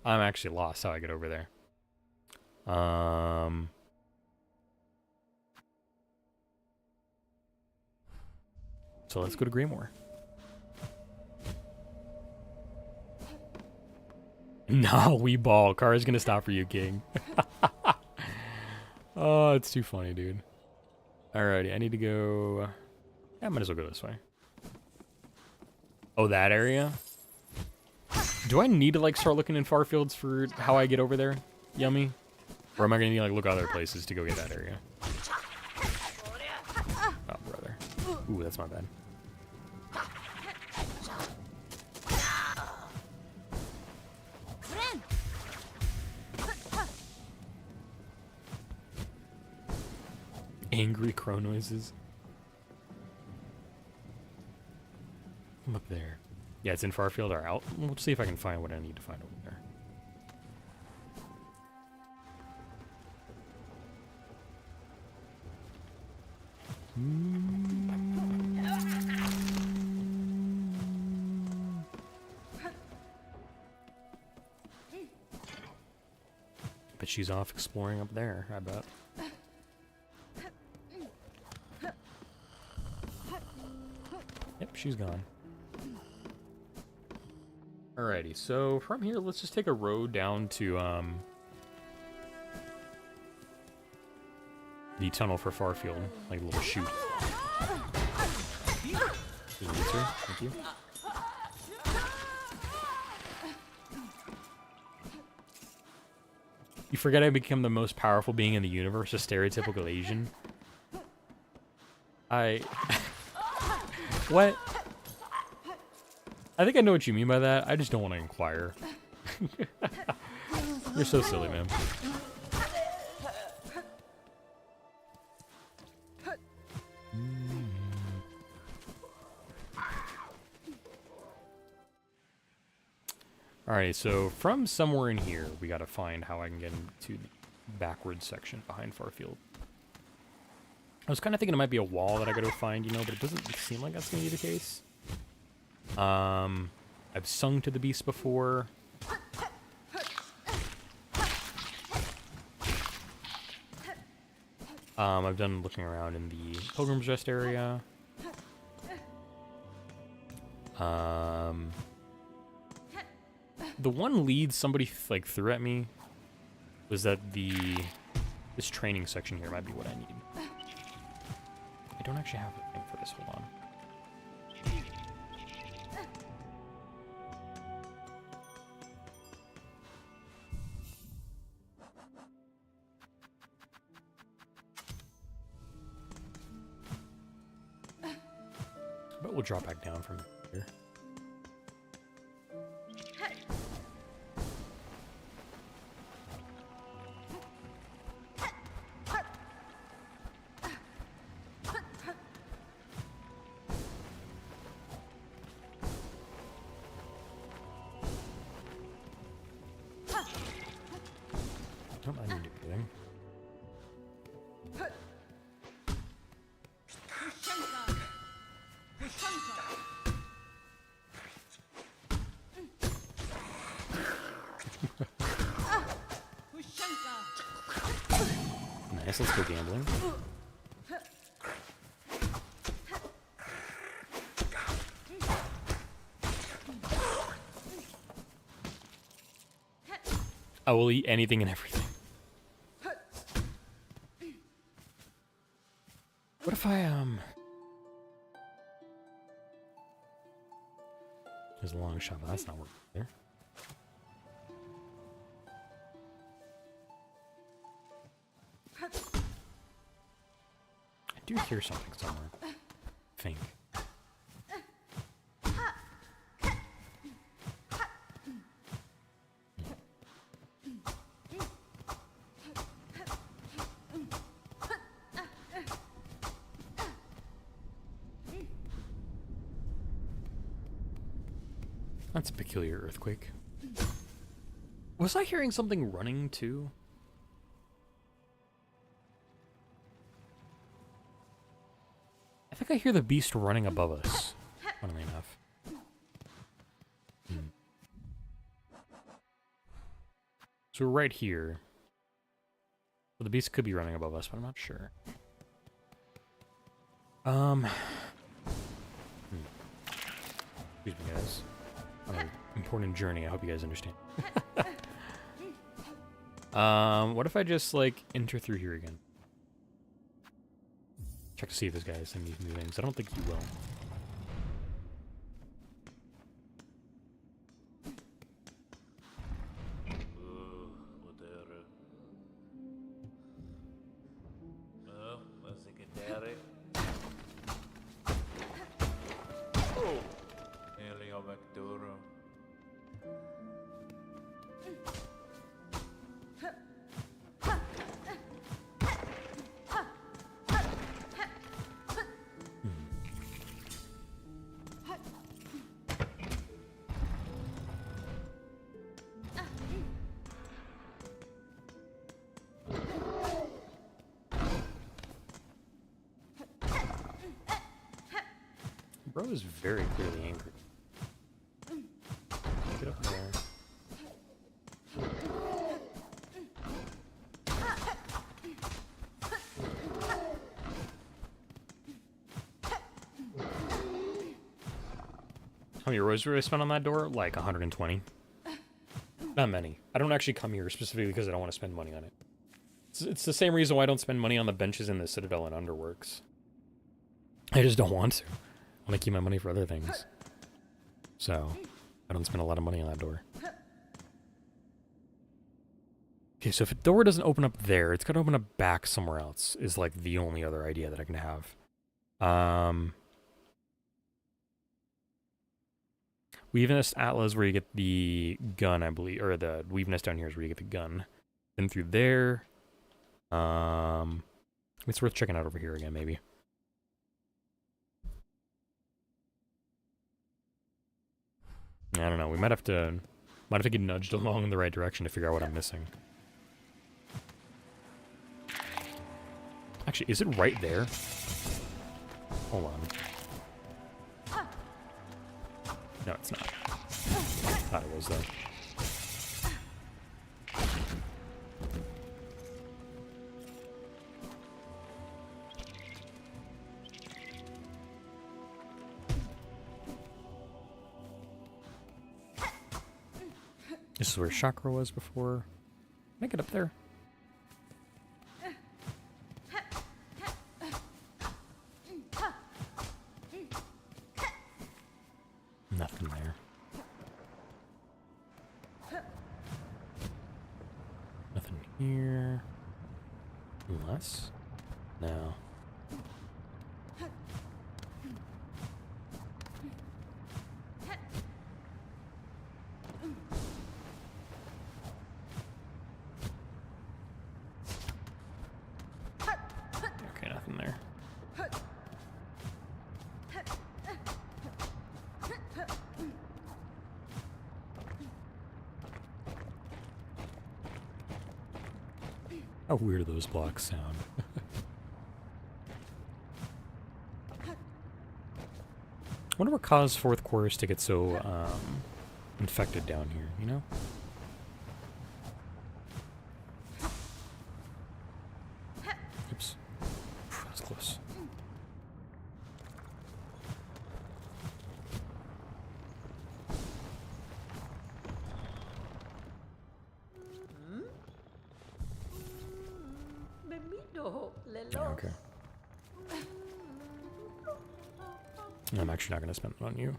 I'm actually lost how I get over there. So let's go to Greymoor. No, we ball. Car is gonna stop for you, King. Oh, it's too funny, dude. Alrighty, I need to go... I might as well go this way. Oh, that area? Do I need to, like, start looking in far fields for how I get over there? Yummy? Or am I gonna need to, like, look other places to go get that area? Oh, brother. Ooh, that's my bad. Angry crow noises. I'm up there. Yeah, it's in Farfield or out. We'll see if I can find what I need to find over there. But she's off exploring up there, I bet. Yep, she's gone. Alrighty, so from here, let's just take a road down to, the tunnel for Farfield, like a little chute. Thank you. You forget I become the most powerful being in the universe, a stereotypical Asian. What? I think I know what you mean by that. I just don't want to inquire. You're so silly, man. Alright, so from somewhere in here, we gotta find how I can get into the backwards section behind Farfield. I was kind of thinking it might be a wall that I gotta find, you know, but it doesn't seem like that's gonna be the case. I've sung to the beast before. I've done looking around in the Pilgrim's Rest area. The one lead somebody like threw at me was that this training section here might be what I need. I don't actually have a thing for this. Hold on. But we'll drop back down from here. Don't mind me doing. Nice, let's go gambling. I will eat anything and everything. What if I, There's a long shot, but that's not working there. I do hear something somewhere. I think. That's a peculiar earthquake. Was I hearing something running too? I think I hear the beast running above us, funnily enough. So we're right here. So the beast could be running above us, but I'm not sure. Excuse me, guys. On an important journey, I hope you guys understand. What if I just, like, enter through here again? Check to see if this guy is sending me new things. I don't think he will. Bro is very clearly angry. Get up there. How many euros did I spend on that door? Like 120. Not many. I don't actually come here specifically because I don't want to spend money on it. It's the same reason why I don't spend money on the benches in the Citadel and Underworks. I just don't want to. I want to keep my money for other things. So, I don't spend a lot of money on that door. Okay, so if a door doesn't open up there, it's got to open up back somewhere else, is like the only other idea that I can have. Weave Nest Atlas where you get the gun, I believe, or the Weave Nest down here is where you get the gun. Then through there, it's worth checking out over here again, maybe. I don't know. We might have to get nudged along in the right direction to figure out what I'm missing. Actually, is it right there? Hold on. No, it's not. Thought it was though. This is where Chakra was before. Can I get up there? Nothing there. Nothing here. Unless? No. Okay, nothing there. How weird those blocks sound. I wonder what caused Fourth Chorus to get so infected down here, you know? Oops. That's close. Okay. I'm actually not going to spend it on you.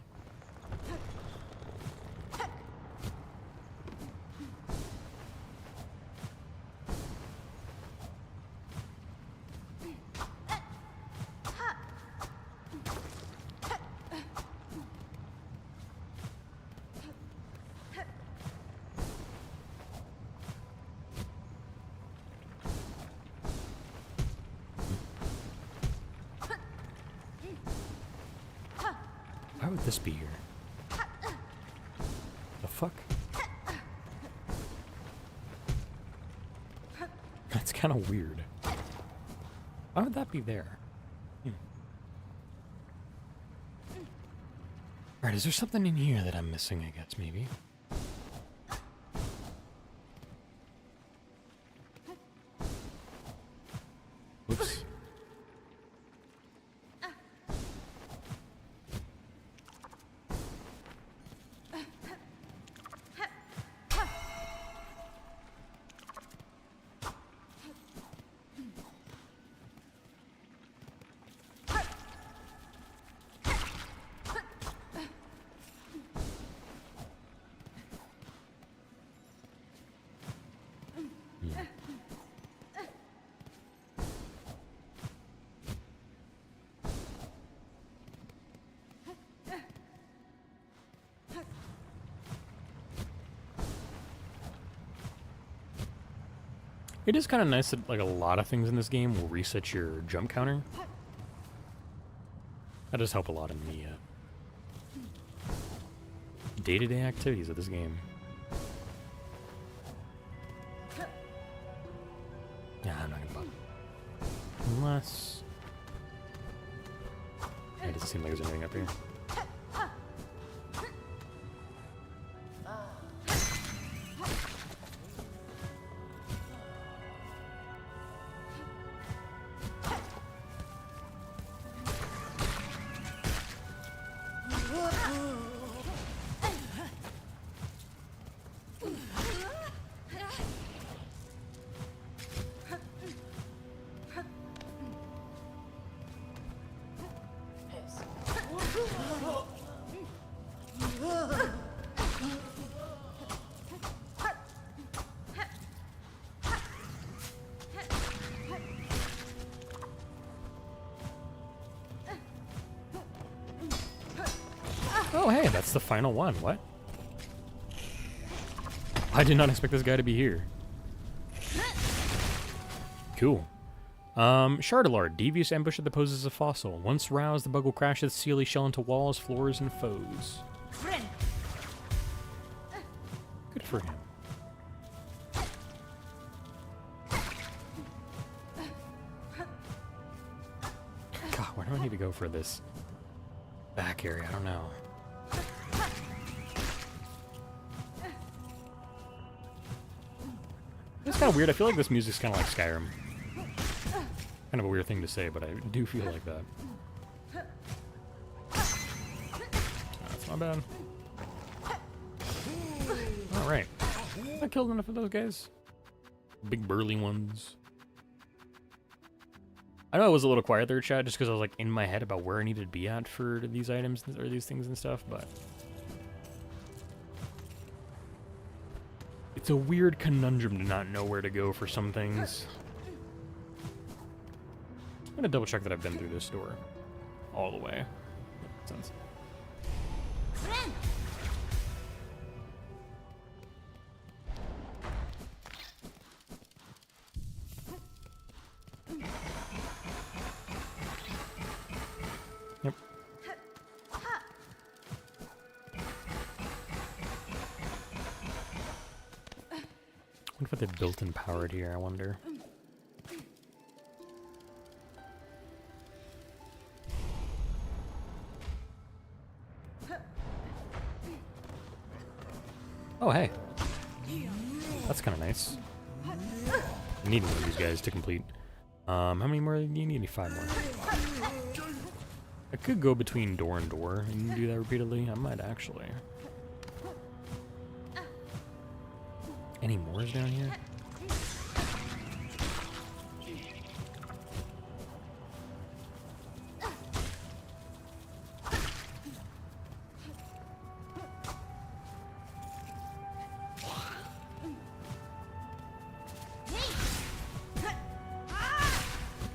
Why would this be here? fuck? That's kind of weird. Why would that be there? Alright, is there something in here that I'm missing, I guess, maybe? Oops. It is kind of nice that like a lot of things in this game will reset your jump counter. That does help a lot in the day-to-day activities of this game. Yeah, I'm not gonna bother. Unless... It doesn't seem like there's anything up here. Oh, hey, that's the final one. What? I did not expect this guy to be here. Cool. Shardalard, devious ambush that poses a fossil. Once roused, the bug will crash its steely shell into walls, floors, and foes. Good for him. God, where do I need to go for this back area? I don't know. It's kind of weird. I feel like this music's kind of like Skyrim. Kind of a weird thing to say, but I do feel like that. That's not bad. Alright. I killed enough of those guys. Big burly ones. I know I was a little quiet there, chat, just because I was like in my head about where I needed to be at for these items or these things and stuff, but... It's a weird conundrum to not know where to go for some things. I'm gonna double check that I've been through this door all the way. That makes sense. Yep. What if they built and powered here, I wonder. Oh, hey. That's kind of nice. I need one of these guys to complete. How many more do you need? 5 more. I could go between door and door and do that repeatedly. I might actually. Any more down here?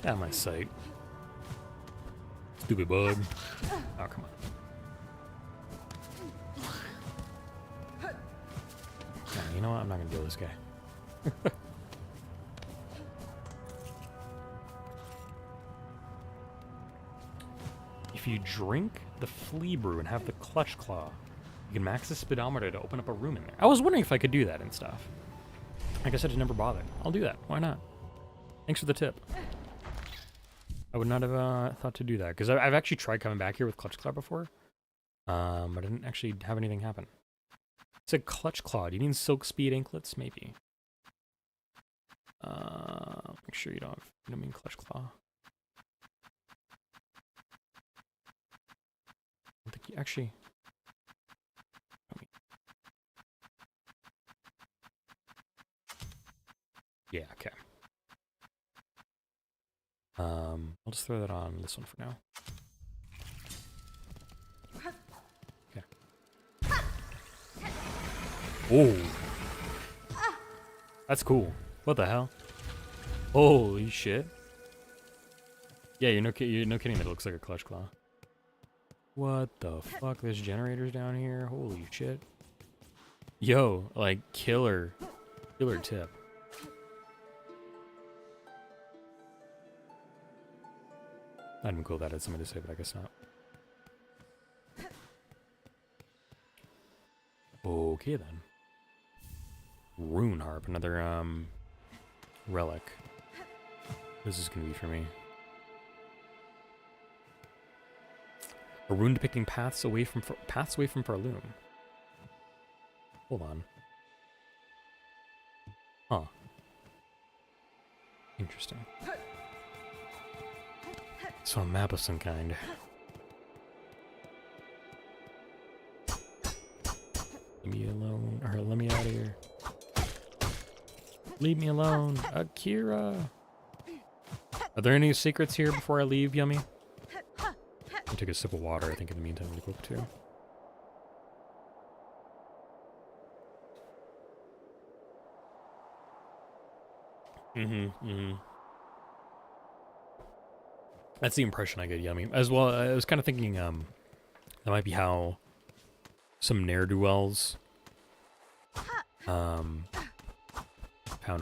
Out of my sight. Stupid bug. Oh, come on. Nah, you know what? I'm not gonna deal with this guy. If you drink the flea brew and have the clutch claw, You can max the speedometer to open up a room in there. I was wondering if I could do that and stuff. I guess I just never bothered. I'll do that. Why not? Thanks for the tip. I would not have thought to do that, because I've actually tried coming back here with Clutch Claw before. I didn't actually have anything happen. It said Clutch Claw. Do you mean Silk Speed anklets? Maybe. Make sure you don't mean Clutch Claw. I don't think you actually... Yeah, okay. I'll just throw that on this one for now. Okay. Oh! That's cool. What the hell? Holy shit. Yeah, you're no kidding that it looks like a Clutch Claw. What the fuck? There's generators down here? Holy shit. Yo, like, killer tip. I'd be cool if that had something to say, but I guess not. Okay then. Rune Harp, another relic. This is gonna be for me. A rune depicting paths away from Farloom. Hold on. Huh. Interesting. So a map of some kind. Leave me alone, or let me out of here. Leave me alone, Akira. Are there any secrets here before I leave, Yummy? I'll take a sip of water, I think, in the meantime, to cook too. That's the impression I get, Yummy. As well, I was kind of thinking, that might be how some ne'er-do-wells found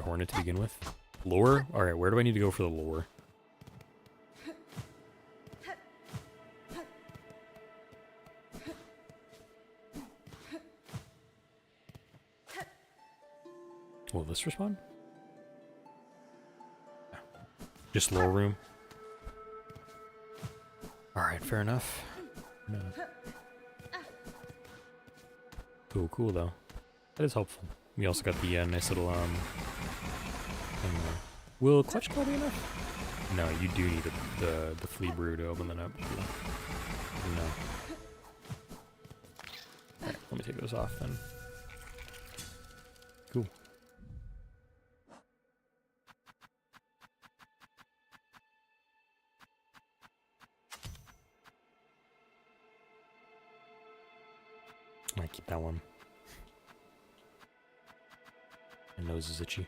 Hornet to begin with. Lore? Alright, where do I need to go for the lore? Will this respond? Just lore room? Alright, fair enough. No. Cool though. That is helpful. We also got the nice little thing there. Will Clutch Claw be enough? No, you do need the flea brew to open that up. No. Alright, let me take those off then. Cool. Might keep that one. My nose is itchy.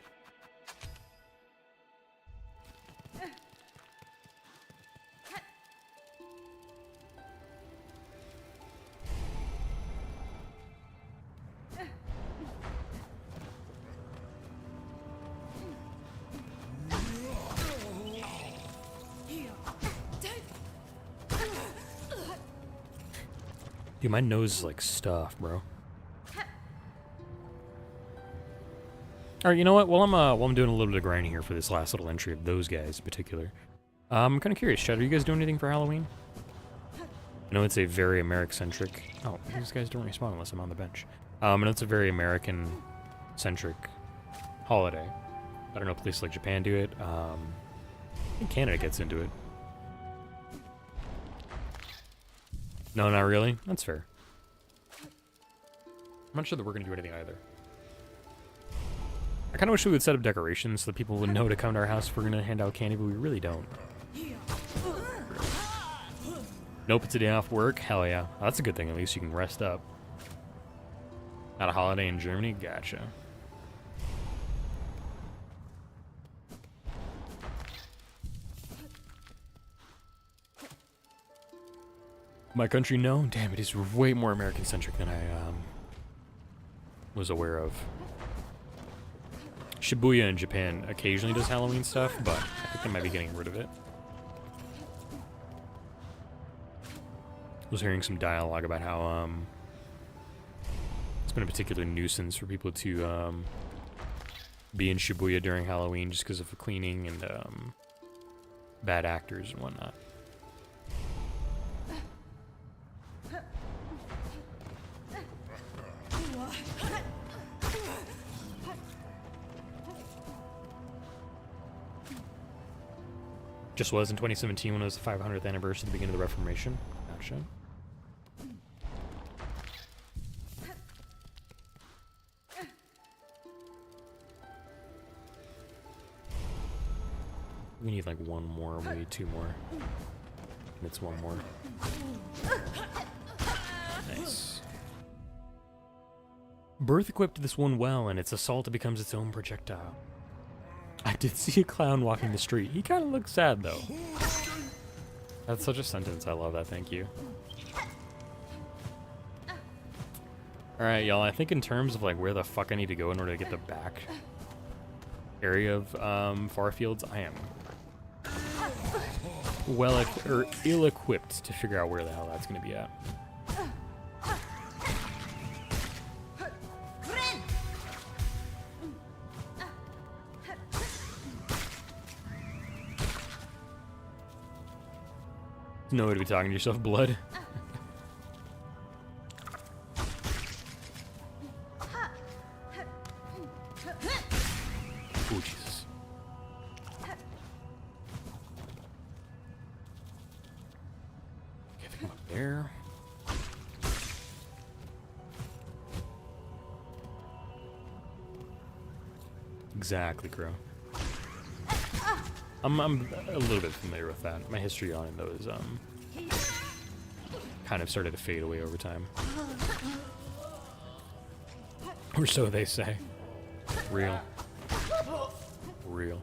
Dude, my nose is like stuffed, bro. Alright, you know what? While I'm doing a little bit of grinding here for this last little entry of those guys in particular, I'm kind of curious, Chad, are you guys doing anything for Halloween? I know it's a very American-centric... Oh, these guys don't respawn unless I'm on the bench. I know it's a very American-centric holiday. I don't know if places like Japan do it. I think Canada gets into it. No, not really. That's fair. I'm not sure that we're going to do anything either. I kind of wish we would set up decorations so that people would know to come to our house if we're going to hand out candy, but we really don't. Nope, it's a day off work? Hell yeah. Oh, that's a good thing. At least you can rest up. Not a holiday in Germany? Gotcha. My country, no? Damn, it is way more American-centric than I was aware of. Shibuya in Japan occasionally does Halloween stuff, but I think they might be getting rid of it. I was hearing some dialogue about how been a particular nuisance for people to be in Shibuya during Halloween just because of the cleaning and bad actors and whatnot. Just was in 2017 when it was the 500th anniversary of the beginning of the Reformation. Gotcha. We need like one more, we need two more. And it's one more. Nice. Birth equipped this one well, and its assault becomes its own projectile. I did see a clown walking the street. He kind of looks sad, though. That's such a sentence. I love that. Thank you. Alright, y'all. I think in terms of, like, where the fuck I need to go in order to get the back area of Farfields, I am ill-equipped to figure out where the hell that's going to be at. No way to be talking to yourself, blood. Oh, Jesus. Okay, come up there. Exactly, Crow. I'm a little bit familiar with that. My history on it, though, is kind of started to fade away over time. Or so they say. Real. Real.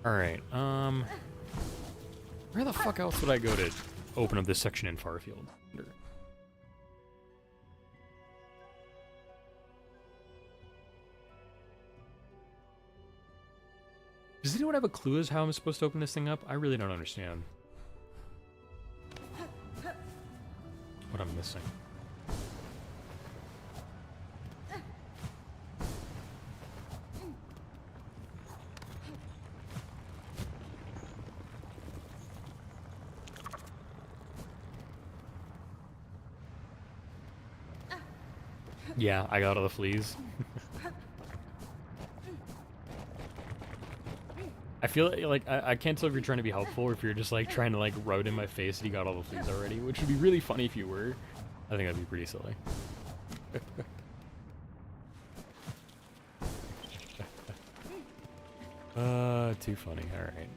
Alright, where the fuck else would I go to open up this section in Farfield? Does anyone have a clue as how I'm supposed to open this thing up? I really don't understand what I'm missing. Yeah, I got all the fleas. I feel like I can't tell if you're trying to be helpful or if you're just like trying to like rub it in my face and you got all the fleas already, which would be really funny if you were. I think that'd be pretty silly. Too funny. All right.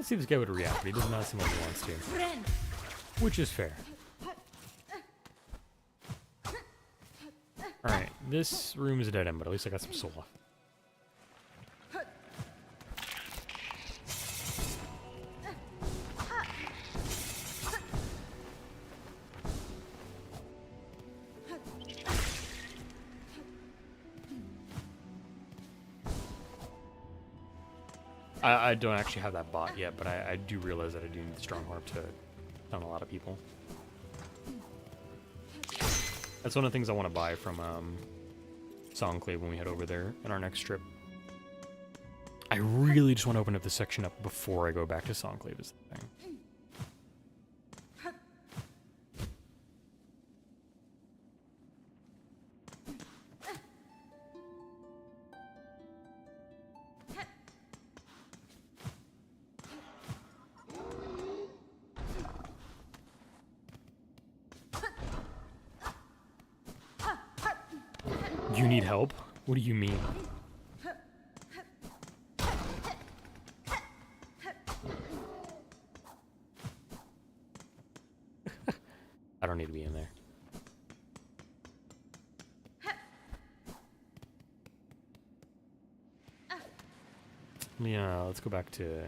See if this guy would react, but he does not seem like he wants to. Which is fair. Alright, this room is a dead end, but at least I got some soul. I don't actually have that bot yet, but I do realize that I do need the strong harp to stun a lot of people. That's one of the things I want to buy from Songclave when we head over there in our next trip. I really just want to open up this section up before I go back to Songclave is the thing. You need help? What do you mean? I don't need to be in there. Yeah, let's go back to...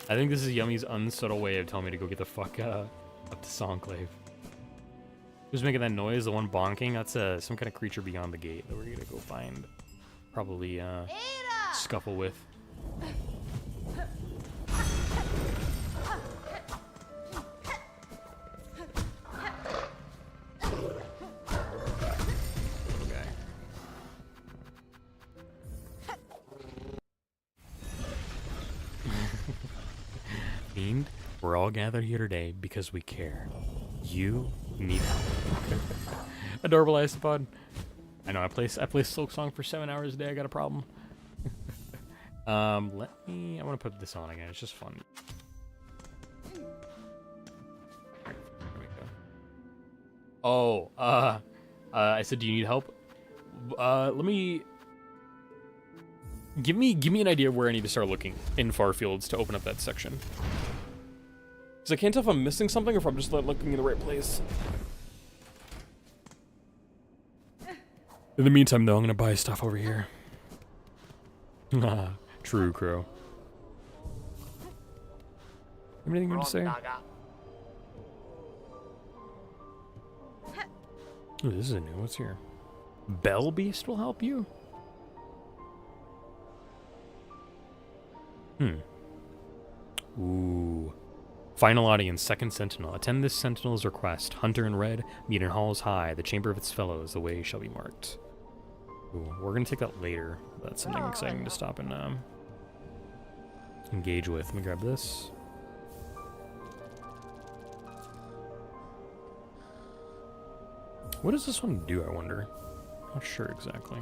I think this is Yummy's unsubtle way of telling me to go get the fuck up to Songclave. Who's making that noise? The one bonking? That's some kind of creature beyond the gate that we're gonna go find. Probably scuffle with. Fiend, we're all gathered here today because we care. You need help. Adorable isopod. I know I play Silksong for 7 hours a day. I got a problem. I want to put this on again. It's just fun. There we go. Oh, I said, do you need help? Let me. Give me an idea of where I need to start looking in far fields to open up that section. Because I can't tell if I'm missing something or if I'm just not looking in the right place. In the meantime, though, I'm going to buy stuff over here. True, Crow. Anything you want to say? Oh, this is a new. What's here? Bell Beast will help you? Ooh. Final audience, second sentinel. Attend this sentinel's request. Hunter in red, meet in halls high. The chamber of its fellows, the way shall be marked. Ooh, we're gonna take that later. That's something exciting to stop and engage with. Let me grab this. What does this one do, I wonder? Not sure exactly.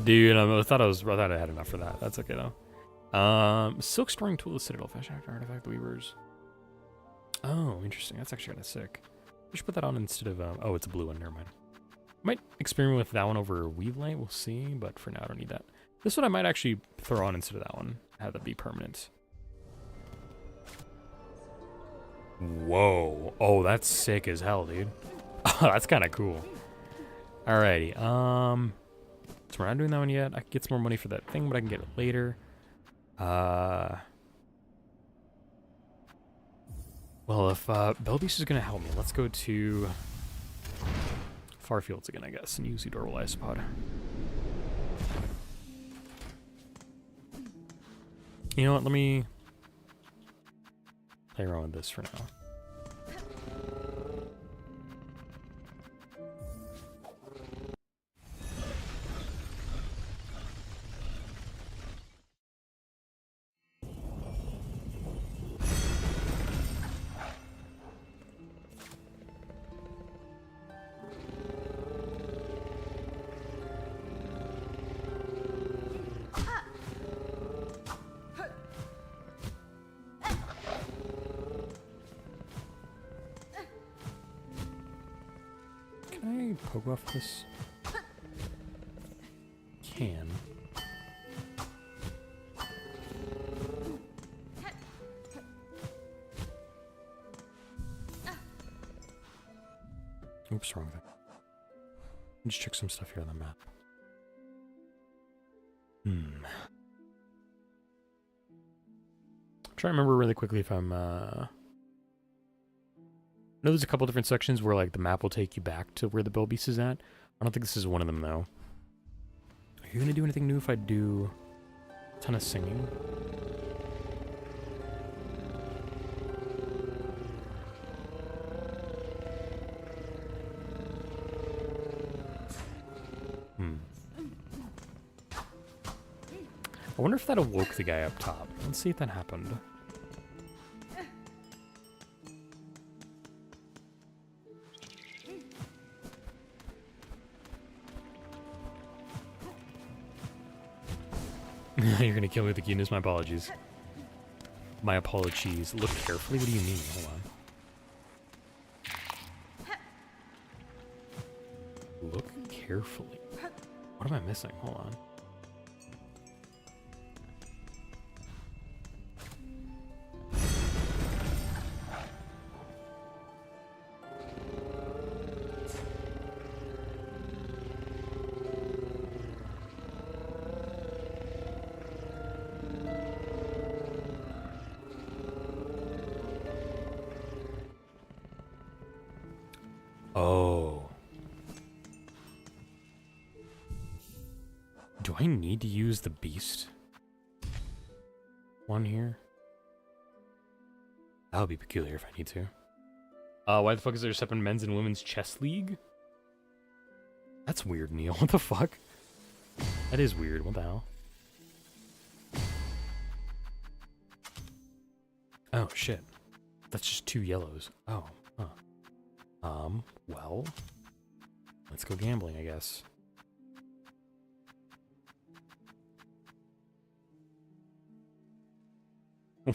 Dude, I thought I had enough for that. That's okay though. Silk storing tool, the citadel, fashion actor, artifact weavers. Oh, interesting. That's actually kind of sick. We should put that on instead of oh, it's a blue one. Never mind. Might experiment with that one over Weave Light. We'll see, but for now, I don't need that. This one I might actually throw on instead of that one. Have that be permanent. Whoa! Oh, that's sick as hell, dude. Oh, that's kind of cool. Alrighty. So we're not doing that one yet. I can get some more money for that thing, but I can get it later. Well, if Belbeast is gonna help me, let's go to Farfields again, I guess, and use the Adorable Isopod. You know what? Let me play around with this for now. Can I poke off this? Can. Oops, wrong thing. Let's check some stuff here on the map. I'm trying to remember really quickly if I'm I know there's a couple different sections where like the map will take you back to where the Belbeast is at. I don't think this is one of them though. Are you gonna do anything new if I do a ton of singing? I wonder if that awoke the guy up top. Let's see if that happened. You're gonna kill me with the cuteness. My apologies. My apologies. Look carefully. What do you mean? Hold on. Look carefully. What am I missing? Hold on. I need to use the beast one here? That would be peculiar if I need to. Why the fuck is there a separate men's and women's chess league? That's weird, Neil. What the fuck? That is weird. What the hell? Oh, shit. That's just 2 yellows. Oh, huh. Well, let's go gambling, I guess.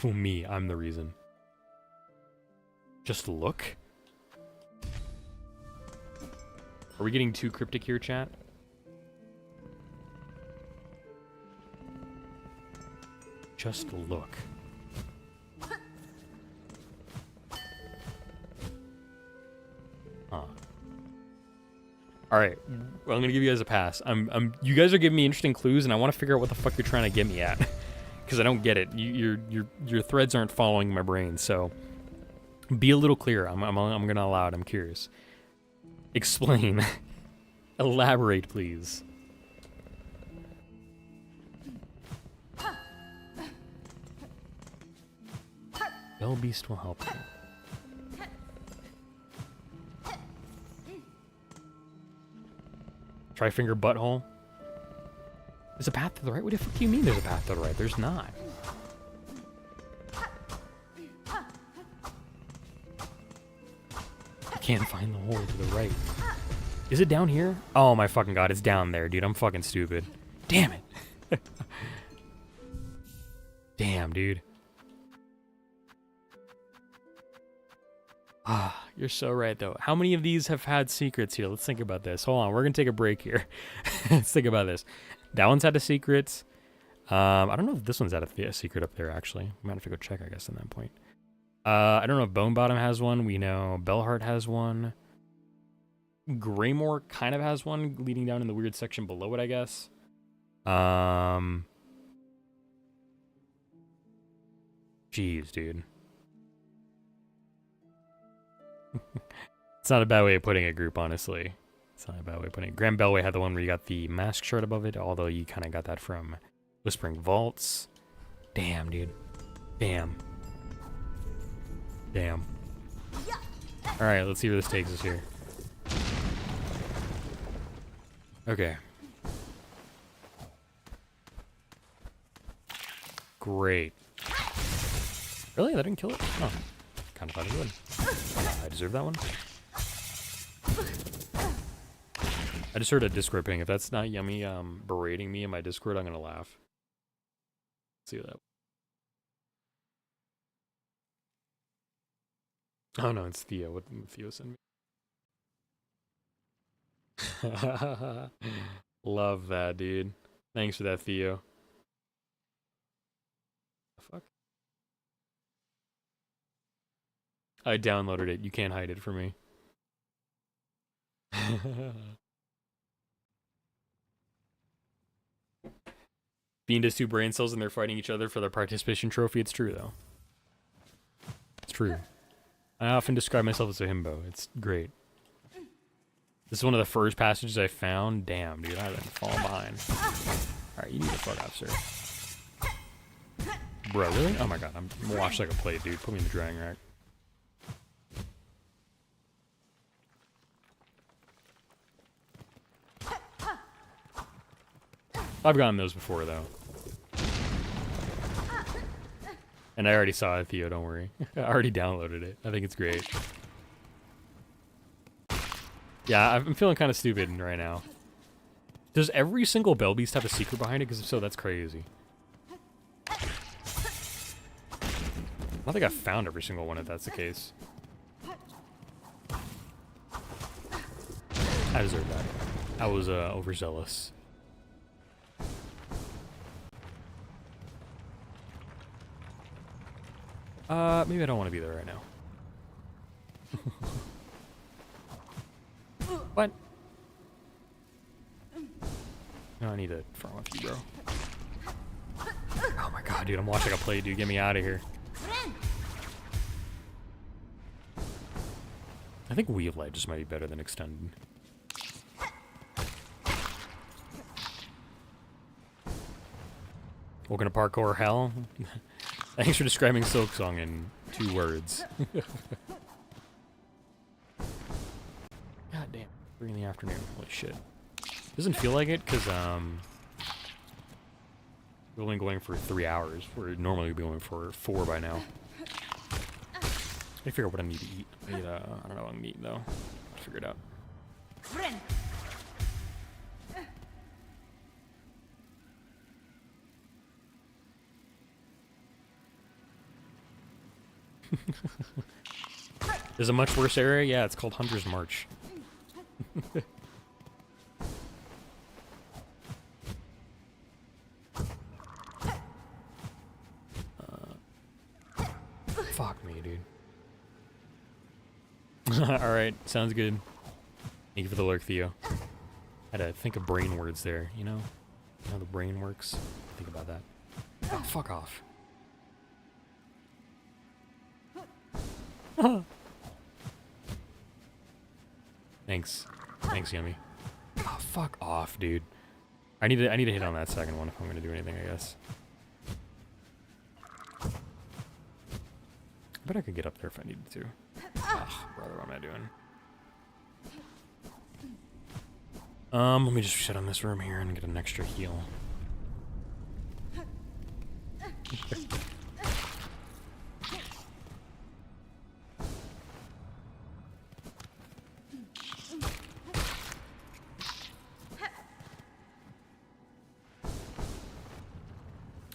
Oh, me. I'm the reason. Just look? Are we getting too cryptic here, chat? Just look. Huh. Alright, well, I'm gonna give you guys a pass. You guys are giving me interesting clues, and I want to figure out what the fuck you're trying to get me at. Because I don't get it. Your threads aren't following my brain, so... Be a little clearer. I'm gonna allow it. I'm curious. Explain. Elaborate, please. Bell Beast will help you. Tri-finger butthole. There's a path to the right? What the fuck do you mean there's a path to the right? There's not. Can't find the hole to the right. Is it down here? Oh my fucking god, it's down there, dude. I'm fucking stupid. Damn it. Damn, dude. Ah, you're so right, though. How many of these have had secrets here? Let's think about this. Hold on, we're gonna take a break here. Let's think about this. That one's had a secret. I don't know if this one's had a secret up there, actually. We might have to go check, I guess, at that point. I don't know if Bone Bottom has one. We know Bellheart has one. Greymore kind of has one, leading down in the weird section below it, I guess. Jeez, dude. It's not a bad way of putting a group, honestly. It's not a bad way of putting it. Grand Bellway had the one where you got the mask shard above it, although you kind of got that from Whispering Vaults. Damn, dude. Damn. Damn. Alright, let's see where this takes us here. Okay. Great. Really? That didn't kill it? Oh. Kind of thought it would. I deserve that one. I just heard a Discord ping. If that's not Yummy berating me in my Discord, I'm gonna laugh. Let's see that. Oh no, it's Theo. What did Theo send me? Love that, dude. Thanks for that, Theo. The fuck? I downloaded it. You can't hide it from me. Fiend has 2 brain cells and they're fighting each other for their participation trophy. It's true, though. It's true. I often describe myself as a himbo. It's great. This is one of the first passages I found. Damn, dude, I've been falling behind. Alright, you need to fuck off, sir. Bro, really? Oh my god, I'm washed like a plate, dude. Put me in the drying rack. I've gotten those before, though. And I already saw it, Theo, don't worry. I already downloaded it. I think it's great. Yeah, I'm feeling kind of stupid right now. Does every single Bell Beast have a secret behind it? Because if so, that's crazy. I don't think I've found every single one if that's the case. I deserve that. I was overzealous. Maybe I don't want to be there right now. What? No, I need to farm off you, bro. Oh my god, dude, I'm watching a play, dude. Get me out of here. I think Weave Light just might be better than Extended. Welcome to parkour hell. Thanks for describing Silksong in 2 words. God damn, 3 in the afternoon. Holy shit. Doesn't feel like it because we're only going for 3 hours. We're normally going for 4 by now. I figure out what I need to eat. I need, I don't know what I'm gonna eat though. I'll figure it out. There's a much worse area? Yeah, it's called Hunter's March. Fuck me, dude. Alright, sounds good. Thank you for the lurk, Theo. Had to think of brain words there, you know? How the brain works. Think about that. Oh, fuck off. Thanks. Thanks, Yummy. Oh, fuck off, dude. I need to hit on that second one if I'm gonna do anything, I guess. I bet I could get up there if I needed to. Oh, brother, what am I doing? Let me just shut on this room here and get an extra heal.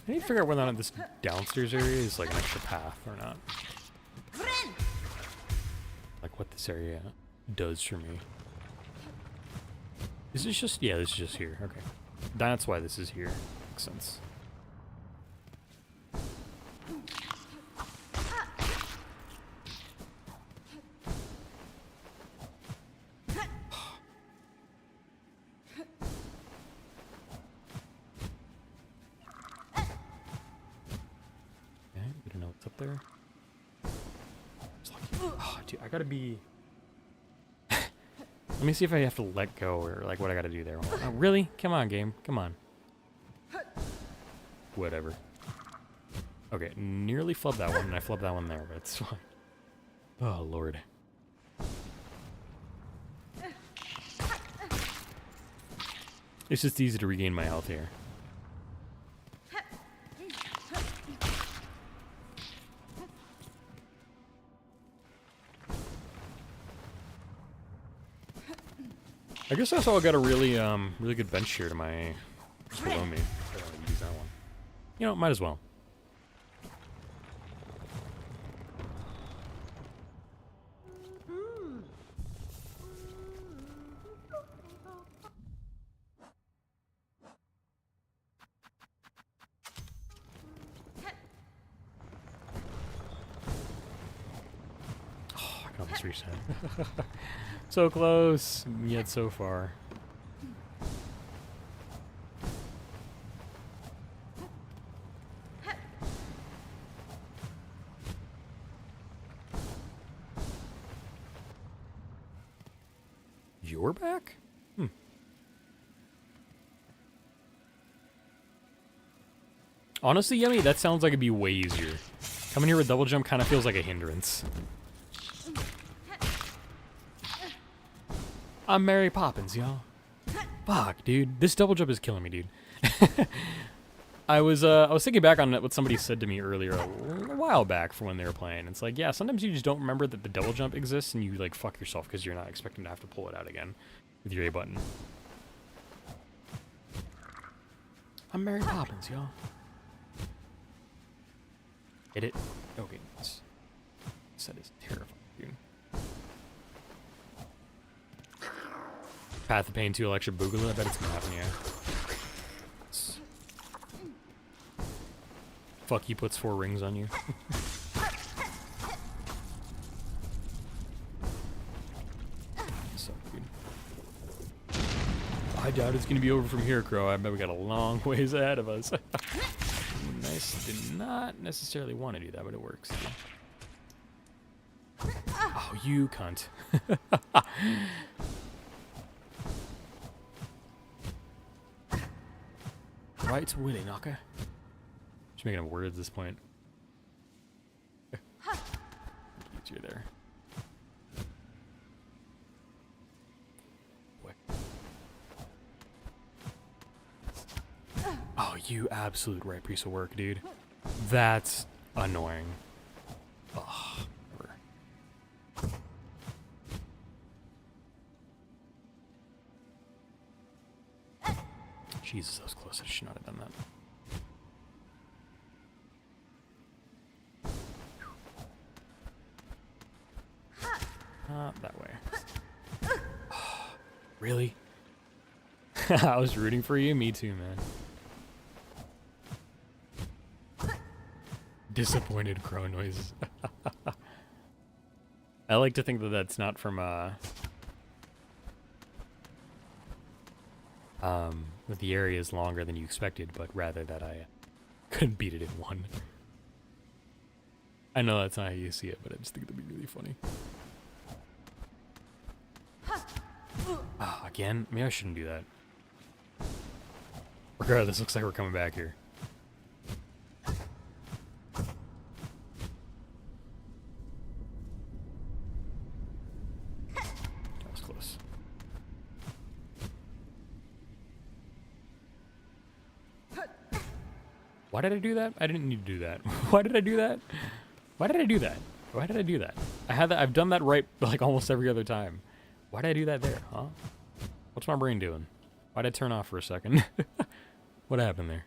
I need to figure out whether or not this downstairs area is like an extra path or not. Like what this area does for me. Is this just... yeah, this is just here. Okay. That's why this is here. Makes sense. Okay, we don't know what's up there. Oh, dude, I gotta be... Let me see if I have to let go or like what I gotta do there. Oh, really? Come on, game. Come on. Whatever. Okay, nearly flubbed that one, and I flubbed that one there, but it's fine. Oh, Lord. It's just easy to regain my health here. I guess I also got a really, really good bench here to my, just below me. I don't want to use that one. You know, might as well. Oh, I can almost reach that. So close, yet so far. You're back? Honestly, Yummy, that sounds like it'd be way easier. Coming here with double jump kind of feels like a hindrance. I'm Mary Poppins, y'all. Fuck, dude. This double jump is killing me, dude. I was thinking back on what somebody said to me earlier a while back from when they were playing. It's like, yeah, sometimes you just don't remember that the double jump exists and you like fuck yourself because you're not expecting to have to pull it out again with your A button. I'm Mary Poppins, y'all. Hit it. Okay, this set is terrifying, dude. Path of Pain 2 Electric Boogaloo. I bet it's gonna happen, yeah. Fuck, he puts 4 rings on you. So, dude. I doubt it's gonna be over from here, Crow. I bet we got a long ways ahead of us. Nice. Did not necessarily want to do that, but it works. Oh, you cunt. Right, Willy Knocker. Just making up words at this point. You're there. What? Oh, you absolute right piece of work, dude. That's annoying. Ugh. Whatever. Jesus, that was close. I should not have done that. That way. Really? I was rooting for you. Me too, man. Disappointed crow noises. I like to think that that's not from the area is longer than you expected, but rather that I couldn't beat it in one. I know that's not how you see it, but I just think that'd be really funny. Ah, again? Maybe I shouldn't do that. Regardless, looks like we're coming back here. That was close. Why did I do that? I didn't need to do that. Why did I do that? Why did I do that? Why did I do that? I've done that right like almost every other time. Why did I do that there, huh? What's my brain doing? Why did I turn off for a second? What happened there?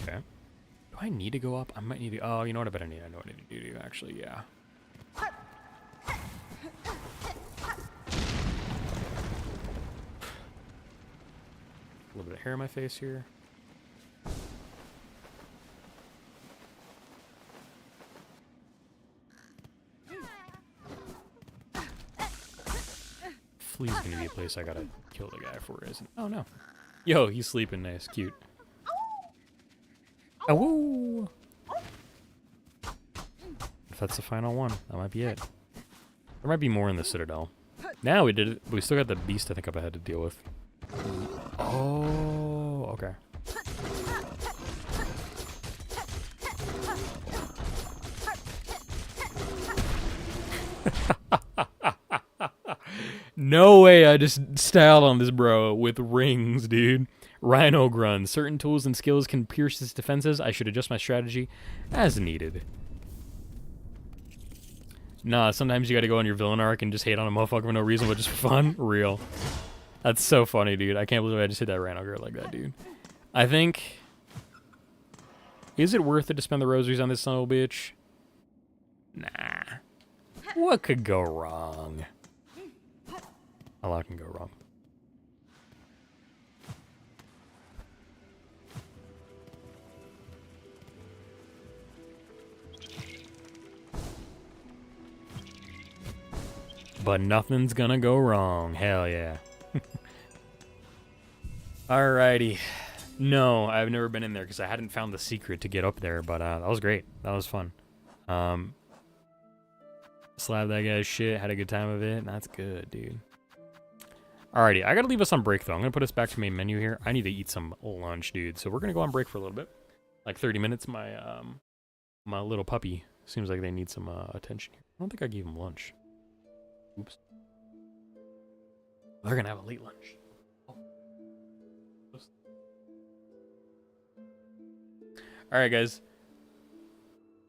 Okay. Do I need to go up? I might need to. Oh, you know what I better need? I know what I need to do, actually, yeah. A little bit of hair in my face here. Flea's gonna be a place I gotta kill the guy for, isn't it? Oh no. Yo, he's sleeping nice, cute. Oh, woo! If that's the final one, that might be it. There might be more in the Citadel. Now we did it, but we still got the beast I think up ahead to deal with. Oh, okay. No way I just styled on this bro with rings, dude. Rhino Grun. Certain tools and skills can pierce his defenses. I should adjust my strategy as needed. Nah, sometimes you gotta go on your villain arc and just hate on a motherfucker for no reason, but just for fun. Real. That's so funny, dude. I can't believe I just hit that Rhino girl like that, dude. I think... Is it worth it to spend the rosaries on this son of a bitch? Nah. What could go wrong? A lot can go wrong. But nothing's gonna go wrong. Hell yeah. Alrighty. No, I've never been in there because I hadn't found the secret to get up there, but that was great. That was fun. Slapped that guy's shit, had a good time of it. That's good, dude. Alrighty, I gotta leave us on break though. I'm gonna put us back to main menu here. I need to eat some lunch, dude. So we're gonna go on break for a little bit. Like 30 minutes. My my little puppy seems like they need some attention here. I don't think I gave him lunch. Oops. They're gonna have a late lunch. Alright guys.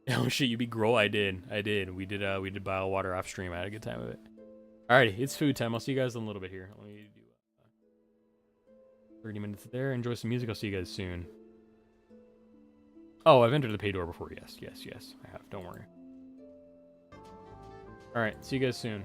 Oh shit, you be grow. I did. We did bile water off stream. I had a good time of it. Alrighty, it's food time. I'll see you guys in a little bit here. Let me do 30 minutes there. Enjoy some music. I'll see you guys soon. Oh, I've entered the pay door before. Yes, I have. Don't worry. Alright, see you guys soon.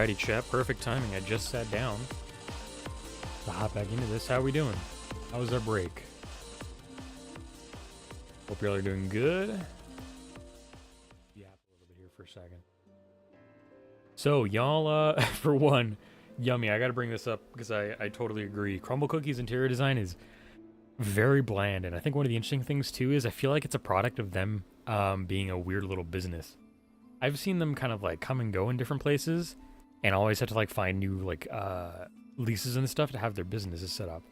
Alrighty, chat. Perfect timing. I just sat down to hop back into this. How we doing? How was our break? Hope y'all are doing good. Yap a little bit here for a second. So, y'all, for one, yummy. I gotta bring this up because I totally agree. Crumble Cookies interior design is very bland, and I think one of the interesting things, too, is I feel like it's a product of them being a weird little business. I've seen them kind of, like, come and go in different places, and always have to, like, find new, like, leases and stuff to have their businesses set up.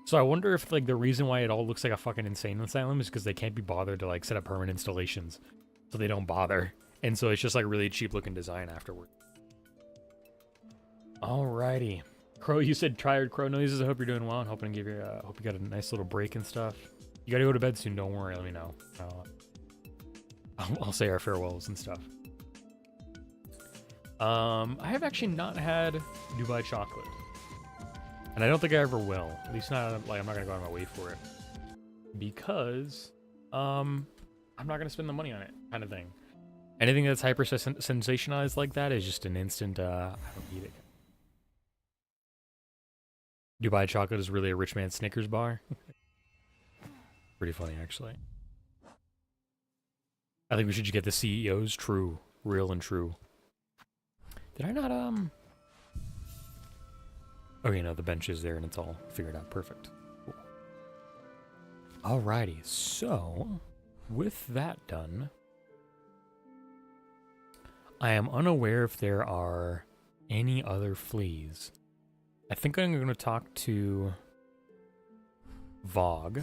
So I wonder if, like, the reason why it all looks like a fucking insane asylum is because they can't be bothered to, like, set up permanent installations. So they don't bother. And so it's just, like, really cheap-looking design afterward. Alrighty. Crow, you said tired crow noises. I hope you're doing well. I'm hoping to give you, hope you got a nice little break and stuff. You gotta go to bed soon. Don't worry. Let me know. I'll say our farewells and stuff. I have actually not had Dubai chocolate. And I don't think I ever will. At least not, like, I'm not gonna go out of my way for it. Because, I'm not gonna spend the money on it, kind of thing. Anything that's hyper sensationalized like that is just an instant, I don't need it. Dubai chocolate is really a rich man's Snickers bar. Pretty funny, actually. I think we should just get the CEOs true. Real and true. Did I not, okay, no, the bench is there and it's all figured out. Perfect. Cool. Alrighty, so, with that done, I am unaware if there are any other fleas. I think I'm going to talk to Vogue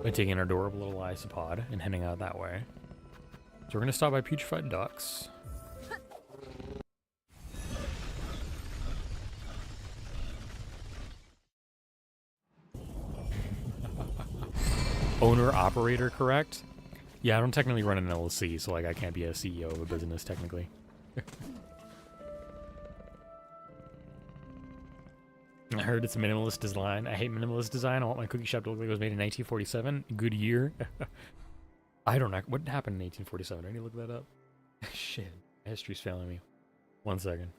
by taking our adorable little isopod and heading out that way. So we're going to stop by Putrefied Ducks. Owner operator, correct? Yeah, I don't technically run an LLC, so like I can't be a CEO of a business technically. I heard it's a minimalist design. I hate minimalist design. I want my cookie shop to look like it was made in 1947. Good year. I don't know. What happened in 1847? I need to look that up. Shit. History's failing me. 1 second.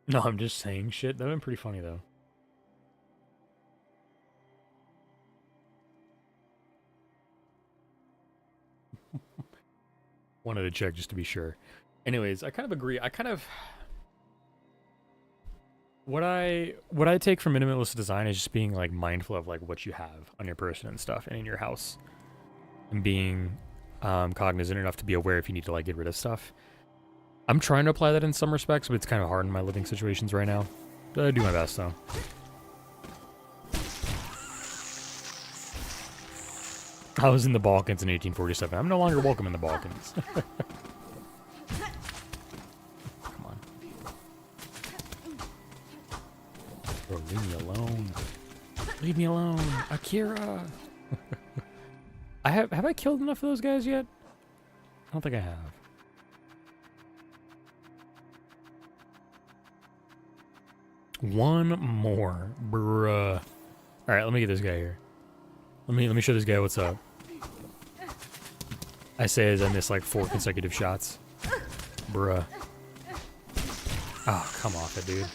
No, I'm just saying shit. That would been pretty funny, though. Wanted to check just to be sure. Anyways, I kind of agree. I kind of... What I take from minimalist design is just being, like, mindful of, like, what you have on your person and stuff and in your house. And being cognizant enough to be aware if you need to, like, get rid of stuff. I'm trying to apply that in some respects, but it's kind of hard in my living situations right now. But I do my best, though. I was in the Balkans in 1847. I'm no longer welcome in the Balkans. Come on. Bro, leave me alone. Leave me alone. Akira! Have I killed enough of those guys yet? I don't think I have. One more. Bruh. Alright, let me get this guy here. Let me show this guy what's up. I say as I miss like 4 consecutive shots. Bruh. Oh, come off it, dude.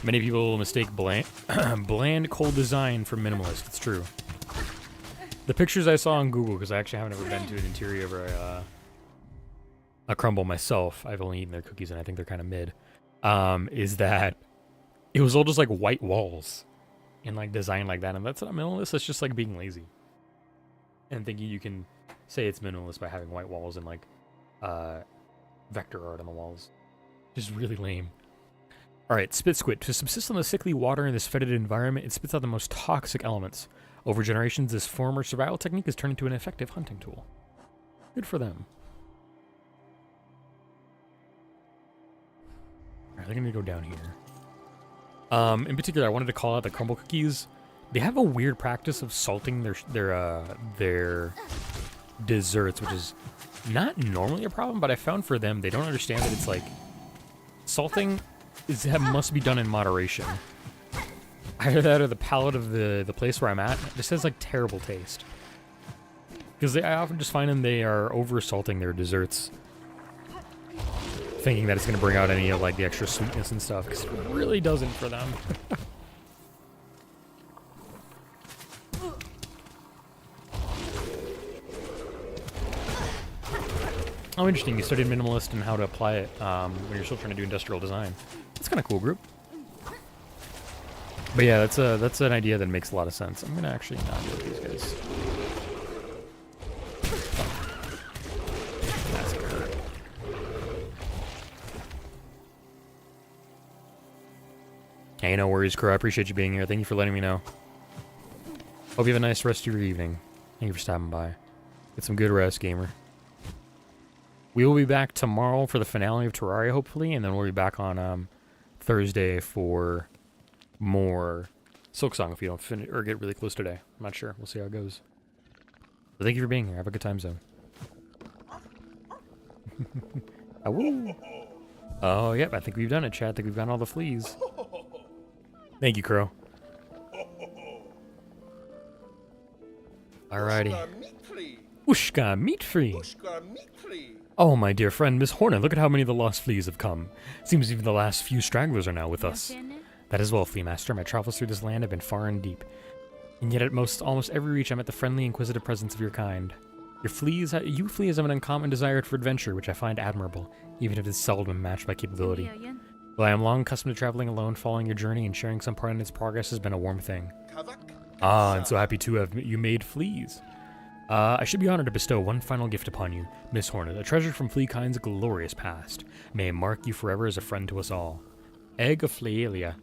Many people mistake bland cold design for minimalist. It's true. The pictures I saw on Google, because I actually haven't ever been to an interior of a crumble myself. I've only eaten their cookies and I think they're kind of mid. Is that it was all just like white walls and like design like that. And that's not minimalist. That's just like being lazy. And thinking you can say it's minimalist by having white walls and like vector art on the walls. Just really lame. Alright, Spit Squid. To subsist on the sickly water in this fetid environment, it spits out the most toxic elements. Over generations, this former survival technique has turned into an effective hunting tool. Good for them. Alright, they're gonna go down here. In particular, I wanted to call out the crumble cookies. They have a weird practice of salting their desserts, which is not normally a problem, but I found for them, they don't understand that it's like salting must be done in moderation. Either that or the palate of the place where I'm at just has like terrible taste. Because I often just find them they are over salting their desserts, thinking that it's going to bring out any of like the extra sweetness and stuff, because it really doesn't for them. Oh, interesting. You studied minimalist and how to apply it when you're still trying to do industrial design. That's kind of cool, group. But yeah, that's an idea that makes a lot of sense. I'm gonna actually not deal with these guys. That's gonna hurt. Hey, no worries, Crow. I appreciate you being here. Thank you for letting me know. Hope you have a nice rest of your evening. Thank you for stopping by. Get some good rest, gamer. We will be back tomorrow for the finale of Terraria, hopefully, and then we'll be back on Thursday for more Silksong if you don't finish or get really close today. I'm not sure. We'll see how it goes. But thank you for being here. Have a good time zone. Oh, yep. I think we've done it, chat. I think we've gotten all the fleas. Thank you, Crow. Alrighty. Ushka, meat free. Oh, my dear friend, Miss Hornet, look at how many of the lost fleas have come. Seems even the last few stragglers are now with us. That is well, Flea Master. My travels through this land have been far and deep. And yet at almost every reach, I met the friendly, inquisitive presence of your kind. You fleas have an uncommon desire for adventure, which I find admirable, even if it's seldom matched by capability. Well, I am long accustomed to traveling alone, following your journey, and sharing some part in its progress has been a warm thing. Ah, and so happy to have you made fleas. I should be honored to bestow one final gift upon you, Miss Hornet, a treasure from Fleakind's glorious past. May it mark you forever as a friend to us all. Egg of Flealia.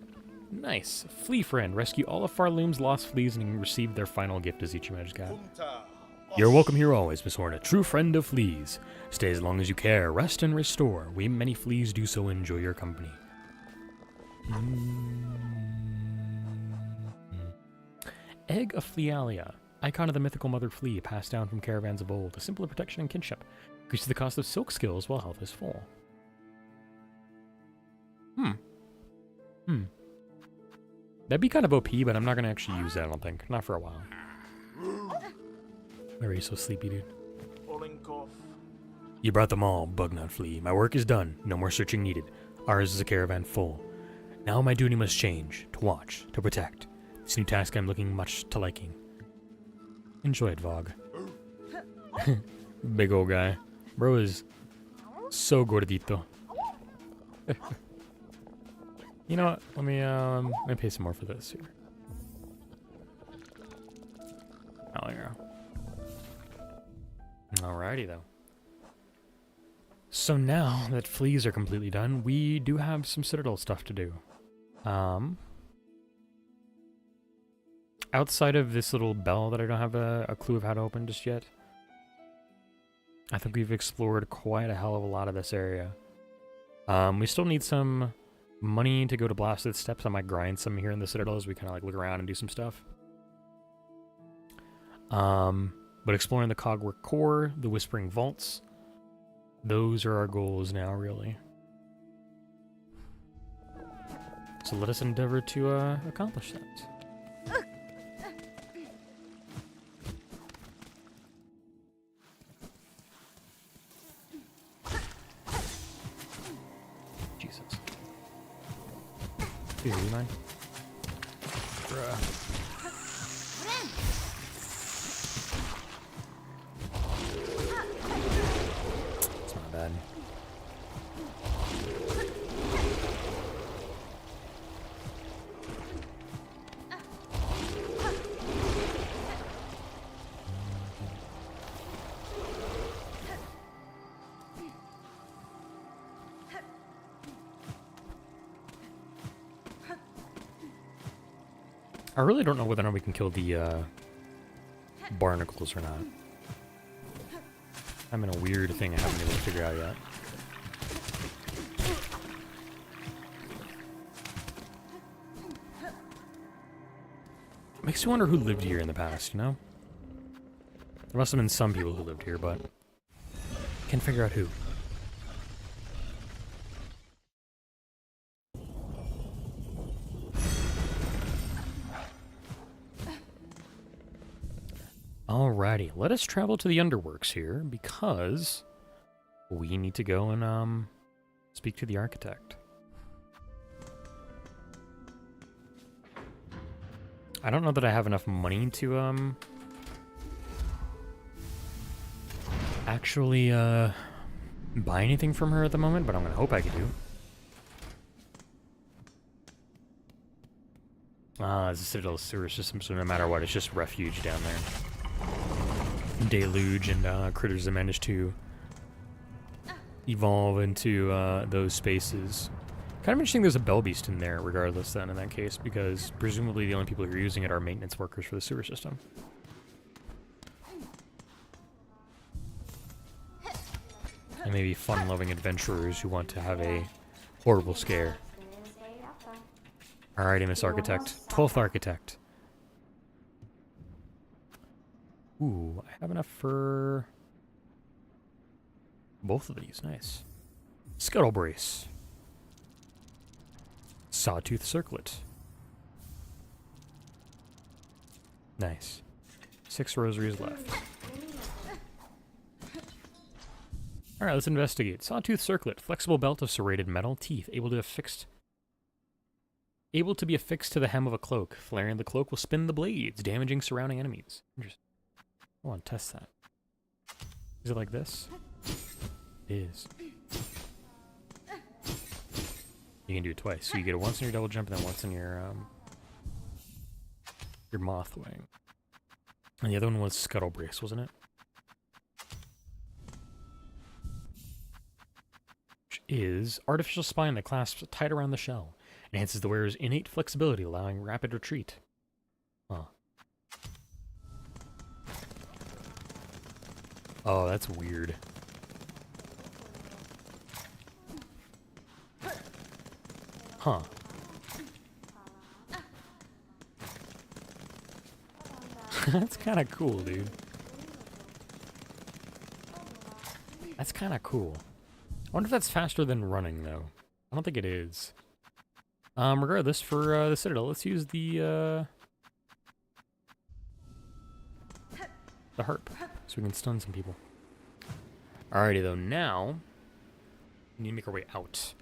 Nice. Flea friend. Rescue all of Farloom's lost fleas and receive their final gift as each image got. You're welcome here always, Miss Hornet, true friend of fleas. Stay as long as you care, rest and restore. We many fleas do so enjoy your company. Egg of Flealia. Icon of the mythical mother flea, passed down from caravans of old. A symbol of protection and kinship. Increases the cost of silk skills while health is full. That'd be kind of OP, but I'm not going to actually use that, I don't think. Not for a while. Why are you so sleepy, dude? You brought them all, Bugnut Flea. My work is done. No more searching needed. Ours is a caravan full. Now my duty must change. To watch. To protect. This new task I'm looking much to liking. Enjoy it, Vogue. Big old guy. Bro is so gordito. You know what? Let me pay some more for this here. Oh, yeah. Alrighty, though. So now that fleas are completely done, we do have some Citadel stuff to do. Outside of this little bell that I don't have a clue of how to open just yet, I think we've explored quite a hell of a lot of this area. We still need some money to go to Blasted Steps. I might grind some here in the Citadel as we kind of like look around and do some stuff. But exploring the Cogwork Core, the Whispering Vaults, those are our goals now, really. So let us endeavor to accomplish that. Jesus. Here, you mind? Bruh. It's not bad. I really don't know whether or not we can kill the barnacles or not. I'm in a weird thing I haven't been able to figure out yet. Makes you wonder who lived here in the past, you know? There must have been some people who lived here, but can't figure out who. Alrighty, let us travel to the Underworks here, because we need to go and speak to the architect. I don't know that I have enough money to actually buy anything from her at the moment, but I'm gonna hope I can do. It's a Citadel sewer system, so no matter what, it's just refuge down there. Deluge and critters that manage to evolve into those spaces. Kind of interesting there's a bell beast in there, regardless then, in that case, because presumably the only people who are using it are maintenance workers for the sewer system. And maybe fun-loving adventurers who want to have a horrible scare. Alrighty, Miss Architect. 12th Architect. Ooh, I have enough for both of these. Nice. Scuttle Brace. Sawtooth Circlet. Nice. 6 rosaries left. Alright, let's investigate. Sawtooth Circlet. Flexible belt of serrated metal teeth, able to be affixed to the hem of a cloak. Flaring the cloak will spin the blades, damaging surrounding enemies. Interesting. I want to test that. Is it like this? It is. You can do it twice. So you get it once in your double jump and then once in your moth wing. And the other one was Scuttle Brace, wasn't it? Which is artificial spine that clasps tight around the shell. Enhances the wearer's innate flexibility, allowing rapid retreat. Huh. Oh, that's weird. Huh. That's kind of cool, dude. That's kind of cool. I wonder if that's faster than running, though. I don't think it is. Regardless, for the Citadel, let's use the harp, so we can stun some people. Alrighty, though, now we need to make our way out.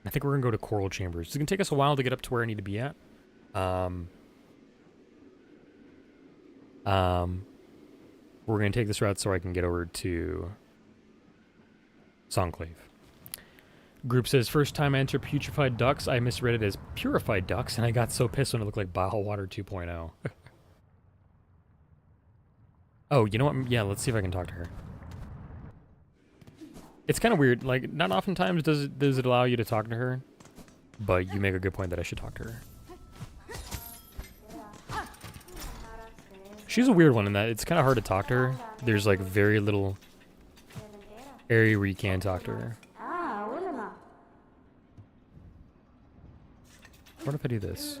I think we're gonna go to Coral Chambers. It's gonna take us a while to get up to where I need to be at. We're gonna take this route so I can get over to Songclave. Group says, first time I enter Putrefied Ducks, I misread it as Purified Ducks, and I got so pissed when it looked like Bile Water 2.0. Oh, you know what? Yeah, let's see if I can talk to her. It's kind of weird. Like, not oftentimes does it allow you to talk to her, but you make a good point that I should talk to her. She's a weird one in that it's kind of hard to talk to her. There's like very little area where you can talk to her. What if I do this?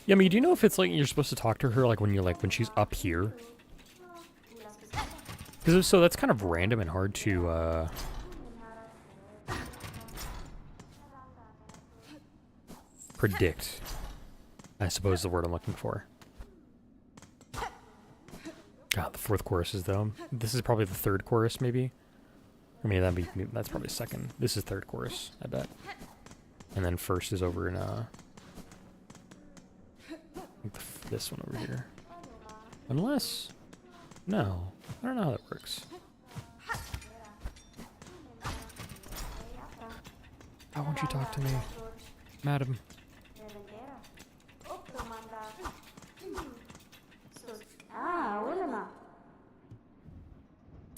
Yeah, I mean, do you know if it's like you're supposed to talk to her like when she's up here? Because if so, that's kind of random and hard to predict. I suppose is the word I'm looking for. God, the 4th chorus is though. This is probably the 3rd chorus, maybe. I mean, that's probably 2nd. This is 3rd chorus, I bet. And then 1st is over in this one over here. Unless, no, I don't know how that works. Why won't you talk to me, madam?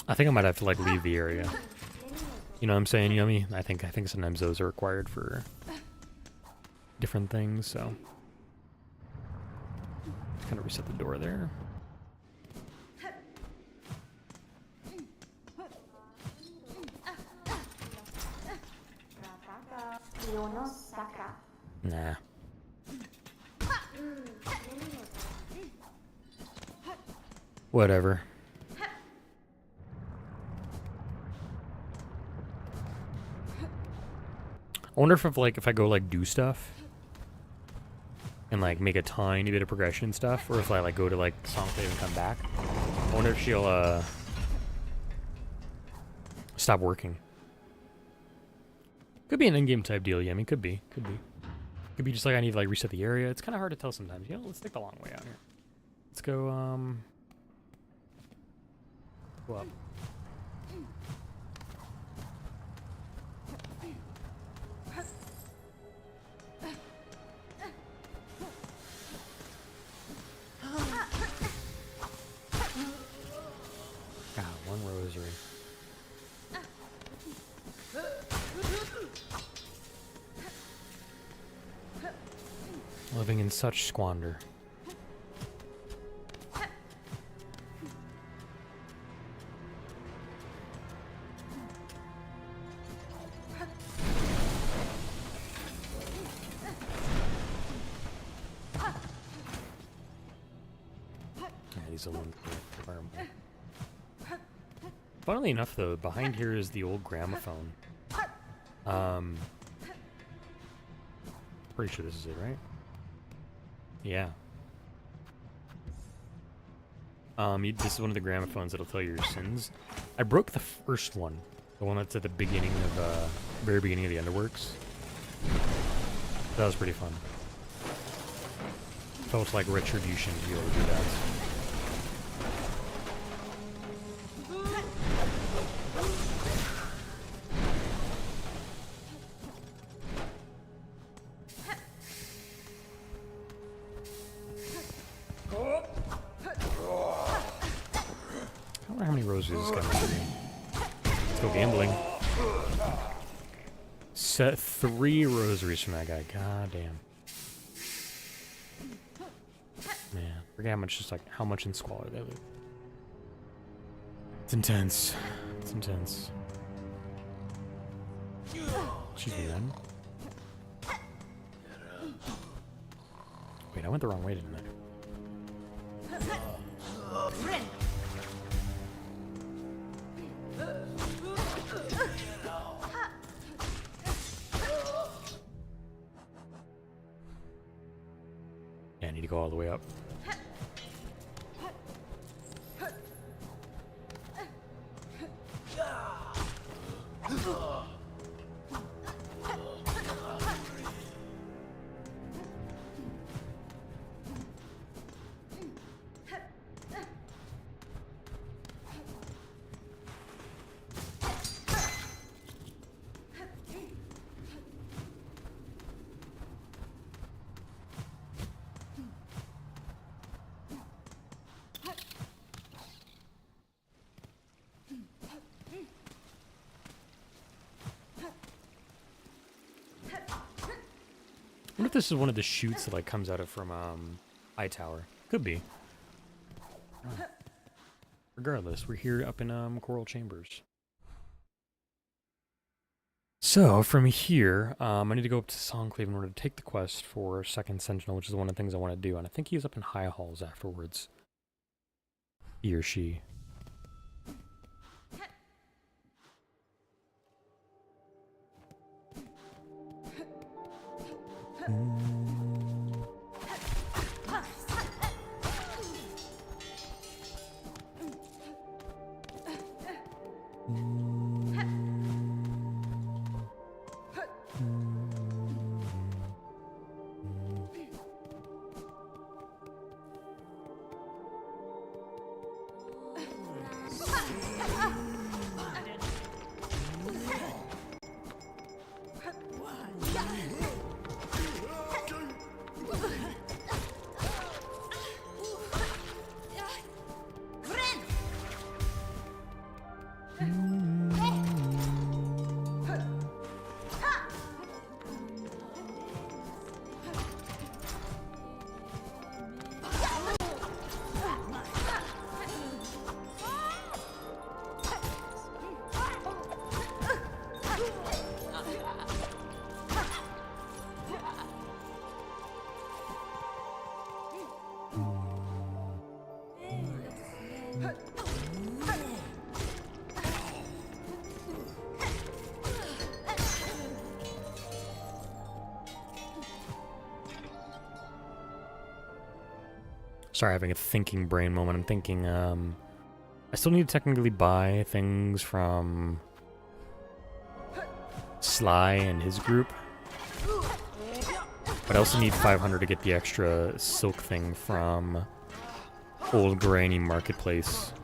I think I might have to like leave the area. You know what I'm saying, Yummy? I think sometimes those are required for different things, so kind of reset the door there. Nah. Whatever. I wonder if I go like do stuff and like make a tiny bit of progression stuff, or if I like go to like Songclave and come back. I wonder if she'll stop working. Could be an in-game type deal, yeah. I mean, could be. Could be just like I need to like reset the area. It's kind of hard to tell sometimes. You know, let's take the long way out here. Let's go go up. God, one rosary. Living in such squander. Yeah, these are one. Funnily enough, though, behind here is the old gramophone. Pretty sure this is it, right? Yeah. This is one of the gramophones that'll tell you your sins. I broke the first one, the one that's at the beginning of, very beginning of the Underworks. That was pretty fun. Felt like retribution to be able to do that. I wonder how many roses this guy wants to do. Let's go gambling. Set 3 rosaries from that guy. God damn. Man, forget how much, just like how much in squalor they live. It's intense. It's intense. Excuse me, then. Wait, I went the wrong way, didn't I? Yeah, I need to go all the way up. I wonder if this is one of the chutes that like comes out of from High Tower. Could be. Regardless, we're here up in Coral Chambers. So from here, I need to go up to Songclave in order to take the quest for Second Sentinel, which is one of the things I want to do. And I think he's up in High Halls afterwards. He or she. Sorry, having a thinking brain moment. I'm thinking, I still need to technically buy things from Sly and his group. But I also need 500 to get the extra silk thing from Old Granny Marketplace.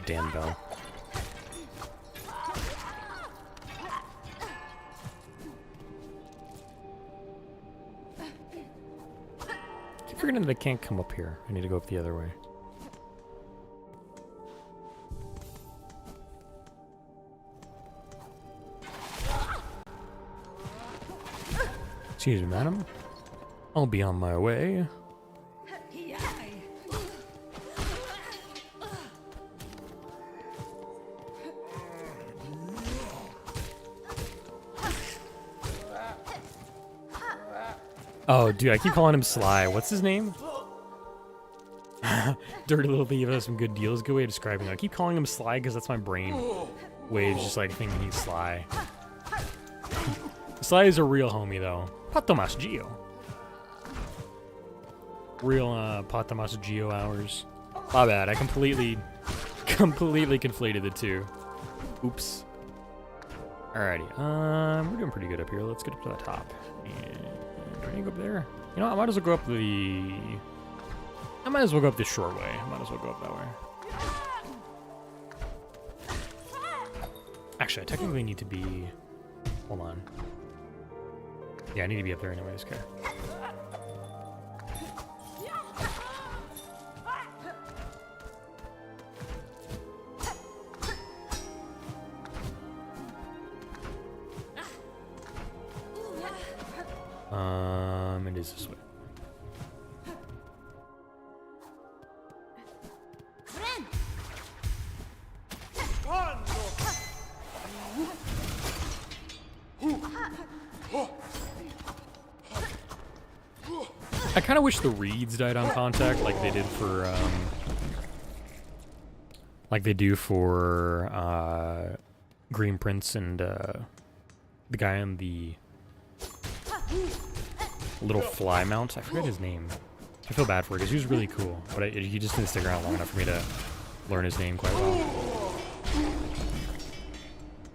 Damn bell. Keep forgetting that I can't come up here. I need to go up the other way. Excuse me, madam. I'll be on my way. Oh, dude, I keep calling him Sly. What's his name? Dirty little thief has some good deals. Good way of describing it. I keep calling him Sly because that's my brain waves just like thinking he's Sly. Sly is a real homie, though. Patomas Gio. Real Patomas Gio hours. My bad. I completely conflated the two. Oops. Alrighty. We're doing pretty good up here. Let's get up to the top. And do I need to go up there? You know, I might as well go up the... I might as well go up the short way. I might as well go up that way. Actually, I technically need to be... Hold on. Yeah, I need to be up there anyways, okay. It is this way. I kind of wish the reeds died on contact like they did for, like they do for, Green Prince and, the guy on the little fly mount. I forget his name. I feel bad for it because he was really cool, but he just didn't stick around long enough for me to learn his name quite well.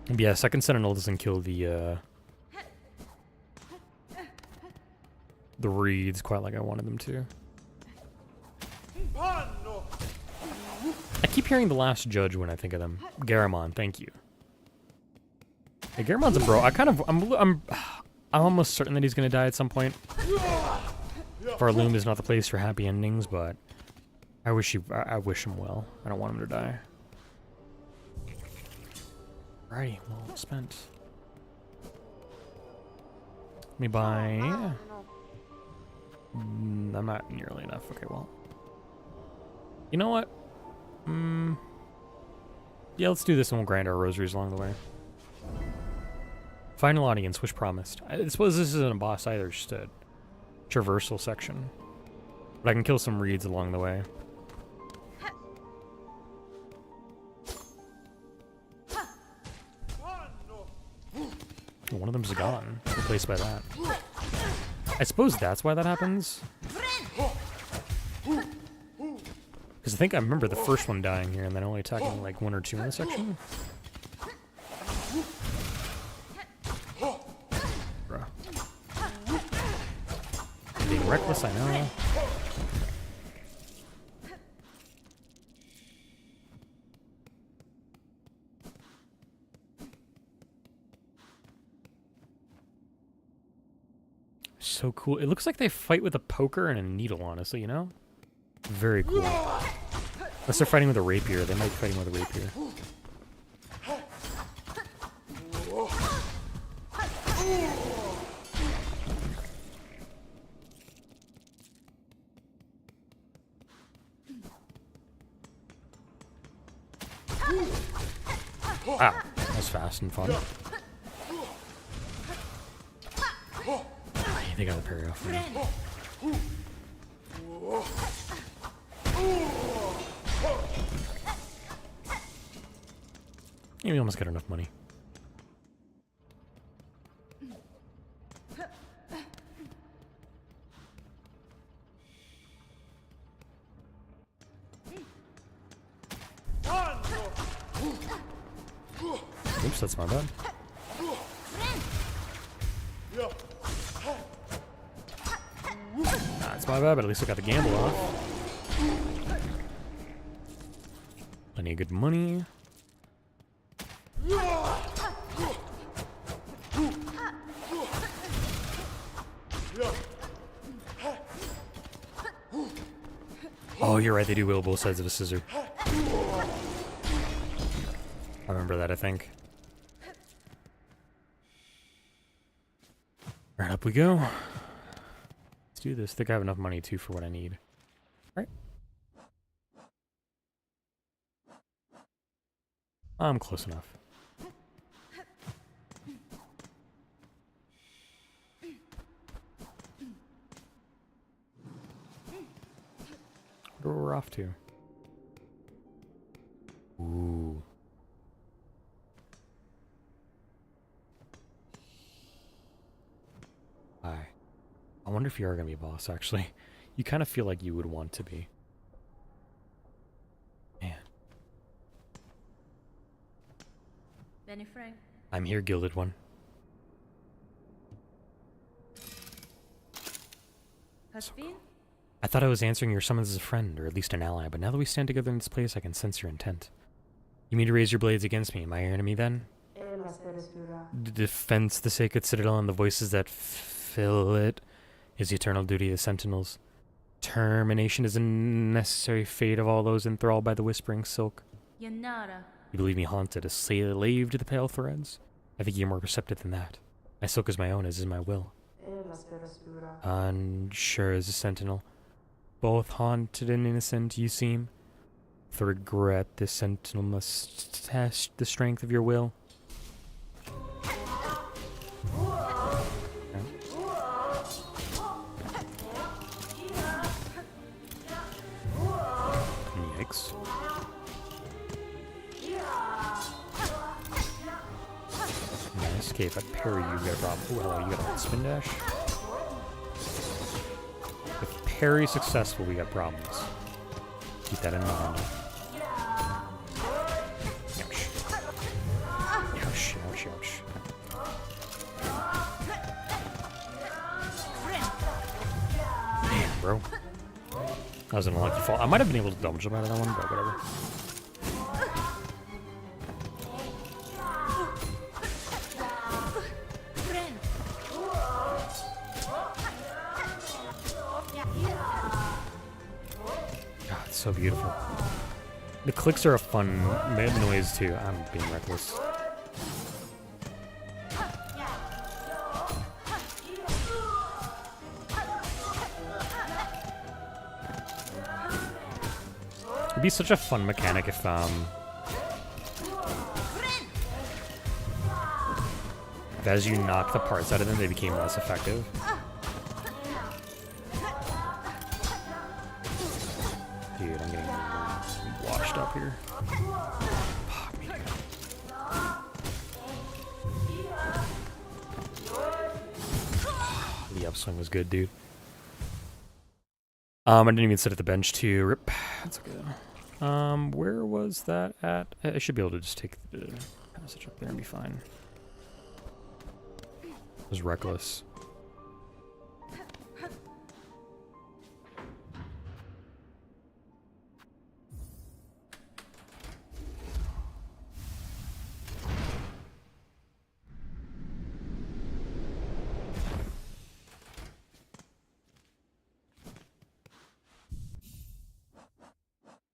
But yeah, Second Sentinel doesn't kill the reeds quite like I wanted them to. I keep hearing the Last Judge when I think of them. Garamond, thank you. Hey, Garamon's a bro. I'm almost certain that he's gonna die at some point. Farloom is not the place for happy endings, but I wish him well. I don't want him to die. Alrighty, well spent. Let me buy. I'm not nearly enough. Okay, well. You know what? Yeah, let's do this and we'll grind our rosaries along the way. Final audience, which promised. I suppose this isn't a boss either, just a traversal section. But I can kill some reeds along the way. Oh, one of them's gone, replaced by that. I suppose that's why that happens. Because I think I remember the first one dying here and then only attacking like one or two in the section. Bruh. reckless, I know. So cool. It looks like they fight with a poker and a needle, honestly, you know? Very cool. Unless they're fighting with a rapier. They might be fighting with a rapier. Ah, that was fast and fun. They got the parry off me. Yeah, we almost got enough money. Oops, that's my bad. That's my bad, but at least I got the gamble off. Plenty of good money. Oh, you're right, they do wheel both sides of a scissor. I remember that, I think. Right, up we go. Let's do this. I think I have enough money, too, for what I need. All right. I'm close enough. Where we're off to? Ooh. Hi. I wonder if you are gonna be a boss, actually. You kind of feel like you would want to be. Man. Benny Frank. I'm here, Gilded One. Has been? I thought I was answering your summons as a friend, or at least an ally, but now that we stand together in this place, I can sense your intent. You mean to raise your blades against me? Am I your enemy then? The defense, the sacred citadel, and the voices that fill it is the eternal duty of the sentinels. Termination is a necessary fate of all those enthralled by the whispering silk. Yanara. You believe me haunted, a slave to the pale threads? I think you're more perceptive than that. My silk is my own, as is my will. Unsure as a sentinel. Both haunted and innocent you seem. With regret, this sentinel must test the strength of your will. Yikes. Escape, I parry you, got a problem. Oh, hello, you got a spin dash? If parry successful, we got problems. Keep that in mind. Ouch. Ouch, ouch, ouch. Damn, bro. That was an unlucky fall. I might have been able to double jump out of that one, but whatever. So beautiful. The clicks are a fun noise too. I'm being reckless. It'd be such a fun mechanic if as you knock the parts out of them, they became less effective. Dude, I'm getting washed up here. Fuck me, dude. The upswing was good, dude. I didn't even sit at the bench to rip. That's okay. Where was that at? I should be able to just take the passage up there and be fine. It was reckless.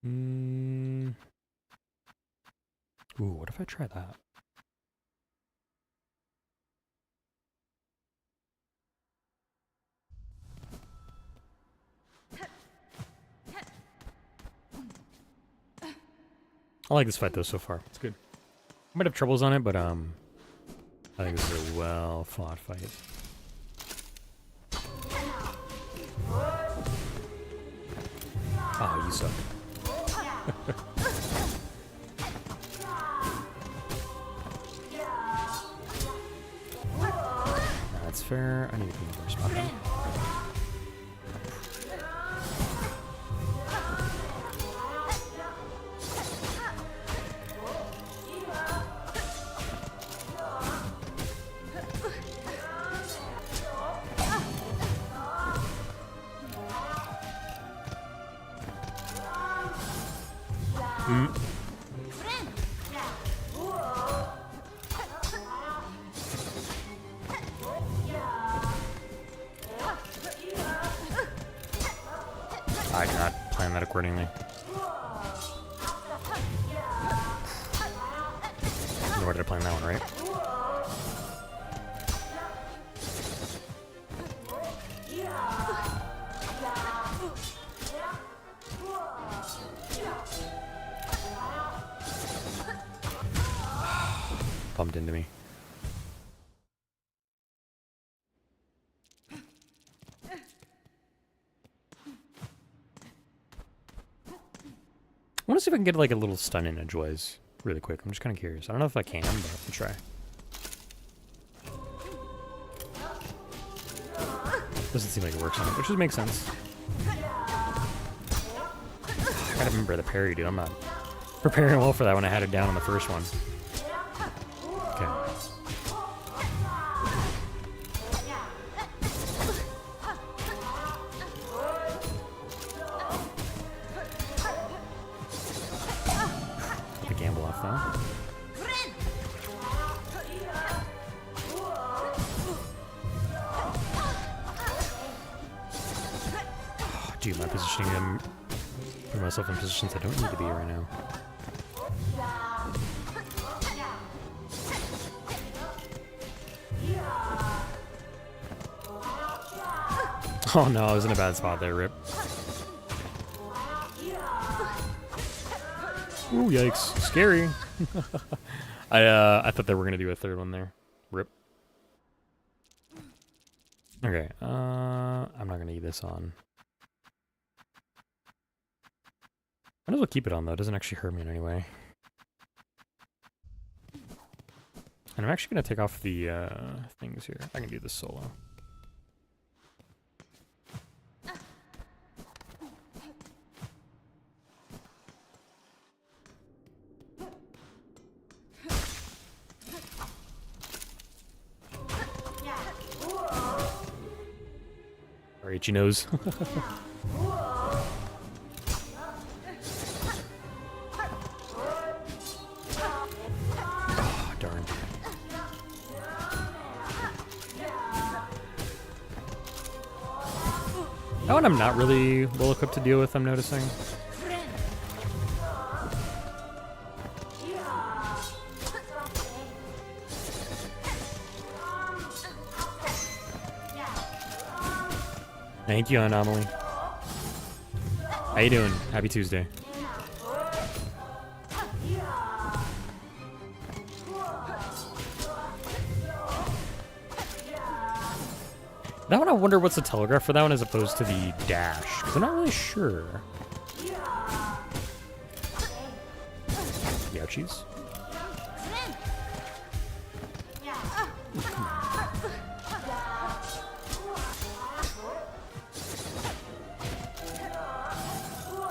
Mm. Ooh, what if I try that? I like this fight though so far. It's good. I might have troubles on it, but I think this is a well fought fight. Oh, you suck. That's fair. I need to be more spot then. I did not plan that accordingly. Nor did I plan that one, right? Bumped into me. I want to see if I can get like a little stun in edgewise really quick. I'm just kind of curious. I don't know if I can, but I'll try. Doesn't seem like it works on it, which just makes sense. I gotta remember the parry, dude. I'm not preparing well for that when I had it down on the first one. Okay. Gamble off though. Dude, my positioning, I'm putting myself in positions I don't need to be right now. Oh no, I was in a bad spot there, Rip. Ooh, yikes. Scary. I thought they were gonna do a third one there. Rip. Okay, I'm not gonna eat this on. Might as well keep it on though, it doesn't actually hurt me in any way. And I'm actually gonna take off the things here. I can do this solo. Or itchy nose. Oh, darn. That one I'm not really well equipped to deal with, I'm noticing. Thank you, Anomaly. How you doing? Happy Tuesday. That one, I wonder what's the telegraph for that one as opposed to the dash, because I'm not really sure. Ouchies. Ooh, come on.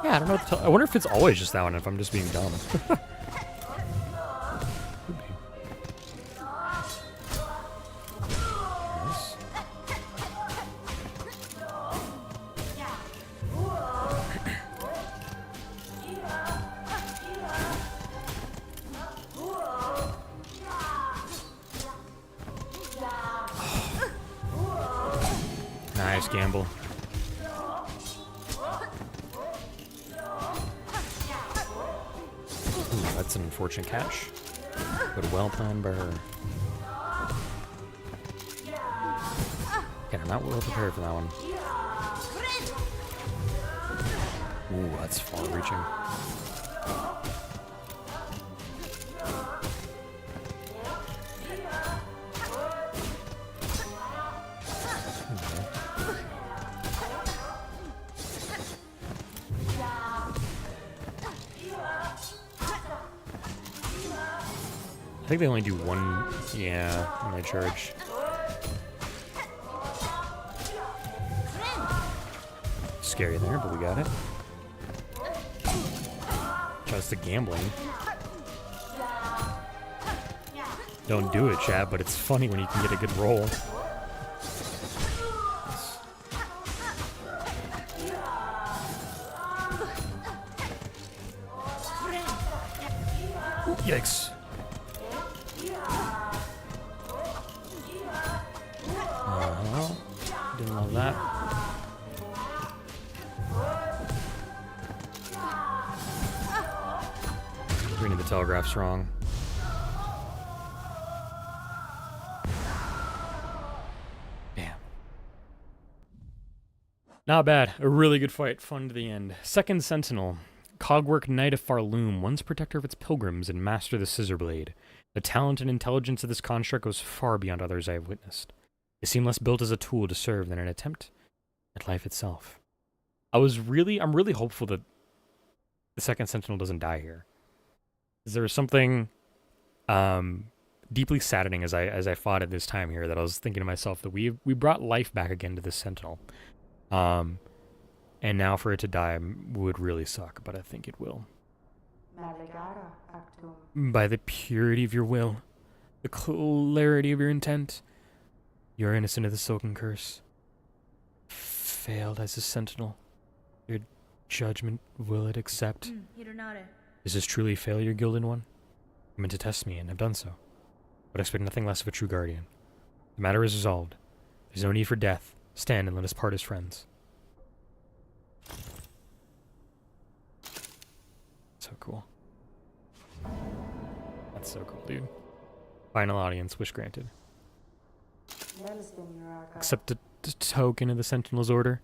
Yeah, I don't know what to I wonder if it's always just that one, if I'm just being dumb. Could be. Nice. Nice gamble. That's an unfortunate catch, but well planned by her. Okay, I'm not well prepared for that one. Ooh, that's far reaching. I think they only do one, yeah, in my charge. Scary there, but we got it. Tries to gambling. Don't do it, chat, but it's funny when you can get a good roll. Yikes. Didn't love that. Reading the telegraph's wrong. Damn. Not bad. A really good fight. Fun to the end. Second Sentinel. Cogwork Knight of Farloom, once protector of its pilgrims and master of the scissor blade. The talent and intelligence of this construct goes far beyond others I have witnessed. It seemed less built as a tool to serve than an attempt at life itself. I'm really hopeful that the second Sentinel doesn't die here. There was something deeply saddening as I fought at this time here that I was thinking to myself that we brought life back again to this Sentinel. And now for it to die would really suck, but I think it will. By the purity of your will, the clarity of your intent, you are innocent of the Silken Curse. Failed as a Sentinel. Your judgment will it accept? Is this truly failure, Gilded One? You meant to test me, and have done so. But expect nothing less of a true guardian. The matter is resolved. There's no need for death. Stand and let us part as friends. So cool. That's so cool, dude. Final audience, wish granted. Accept a token of the Sentinel's order.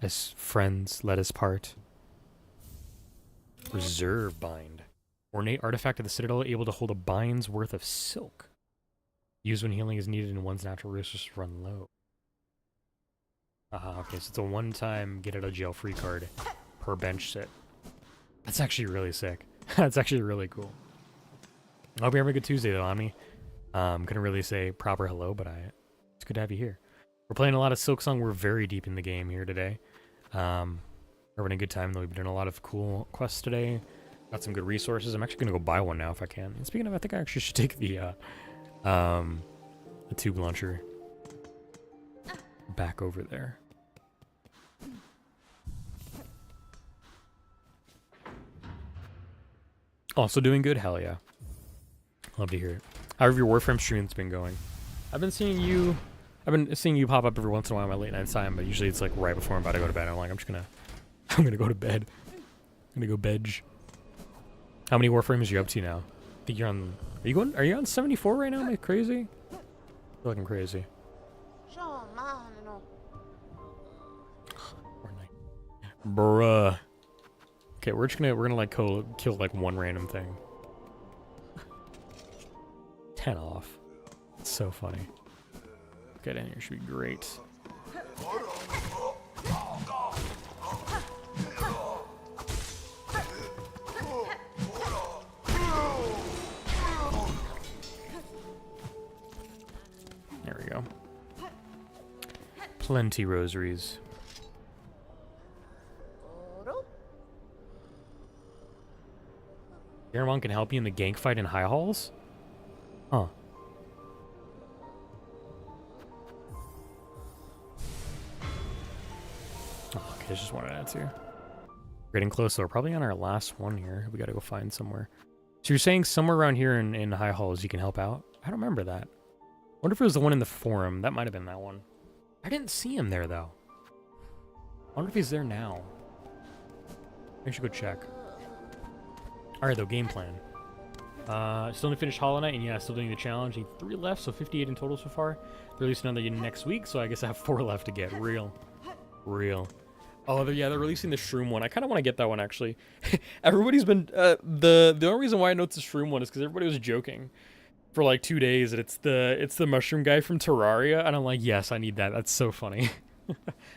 As friends, let us part. Reserve bind. Ornate artifact of the Citadel able to hold a bind's worth of silk. Used when healing is needed and one's natural resources run low. Okay, so it's a one-time get out of jail free card per bench sit. That's actually really sick. That's actually really cool. I hope you're having a good Tuesday though, Omni. Couldn't really say proper hello, but it's good to have you here. We're playing a lot of Silksong. We're very deep in the game here today. We're having a good time though. We've been doing a lot of cool quests today. Got some good resources. I'm actually gonna go buy one now if I can. And speaking of, I think I actually should take the tube launcher back over there. Also doing good? Hell yeah. Love to hear it. How have your Warframe stream's been going? I've been seeing you pop up every once in a while on my late night time, but usually it's like right before I'm about to go to bed. I'm like, I'm gonna go to bed. I'm gonna go bedge. How many Warframes are you up to now? I think you're on, are you on 74 right now? Am I crazy? I feel like I'm crazy. Bruh. Okay, we're gonna like kill like one random thing. 10 off. It's so funny. Get in here, should be great. There we go. Plenty rosaries. Garamon can help you in the gank fight in High Halls? Huh. Oh, okay, just wanted to add to. Getting close though. We're probably on our last one here. We gotta go find somewhere. So you're saying somewhere around here in High Halls you can help out? I don't remember that. I wonder if it was the one in the forum. That might have been that one. I didn't see him there though. I wonder if he's there now. I should go check. Alright though, game plan. Still didn't finish Hollow Knight, and yeah, still doing the challenge. Need 3 left, so 58 in total so far. They released another next week, so I guess I have 4 left to get. Real. Oh, they're releasing the Shroom one. I kind of want to get that one, actually. Everybody's been... the only reason why I know it's the Shroom one is because everybody was joking for like 2 days that it's the mushroom guy from Terraria, and I'm like, yes, I need that. That's so funny.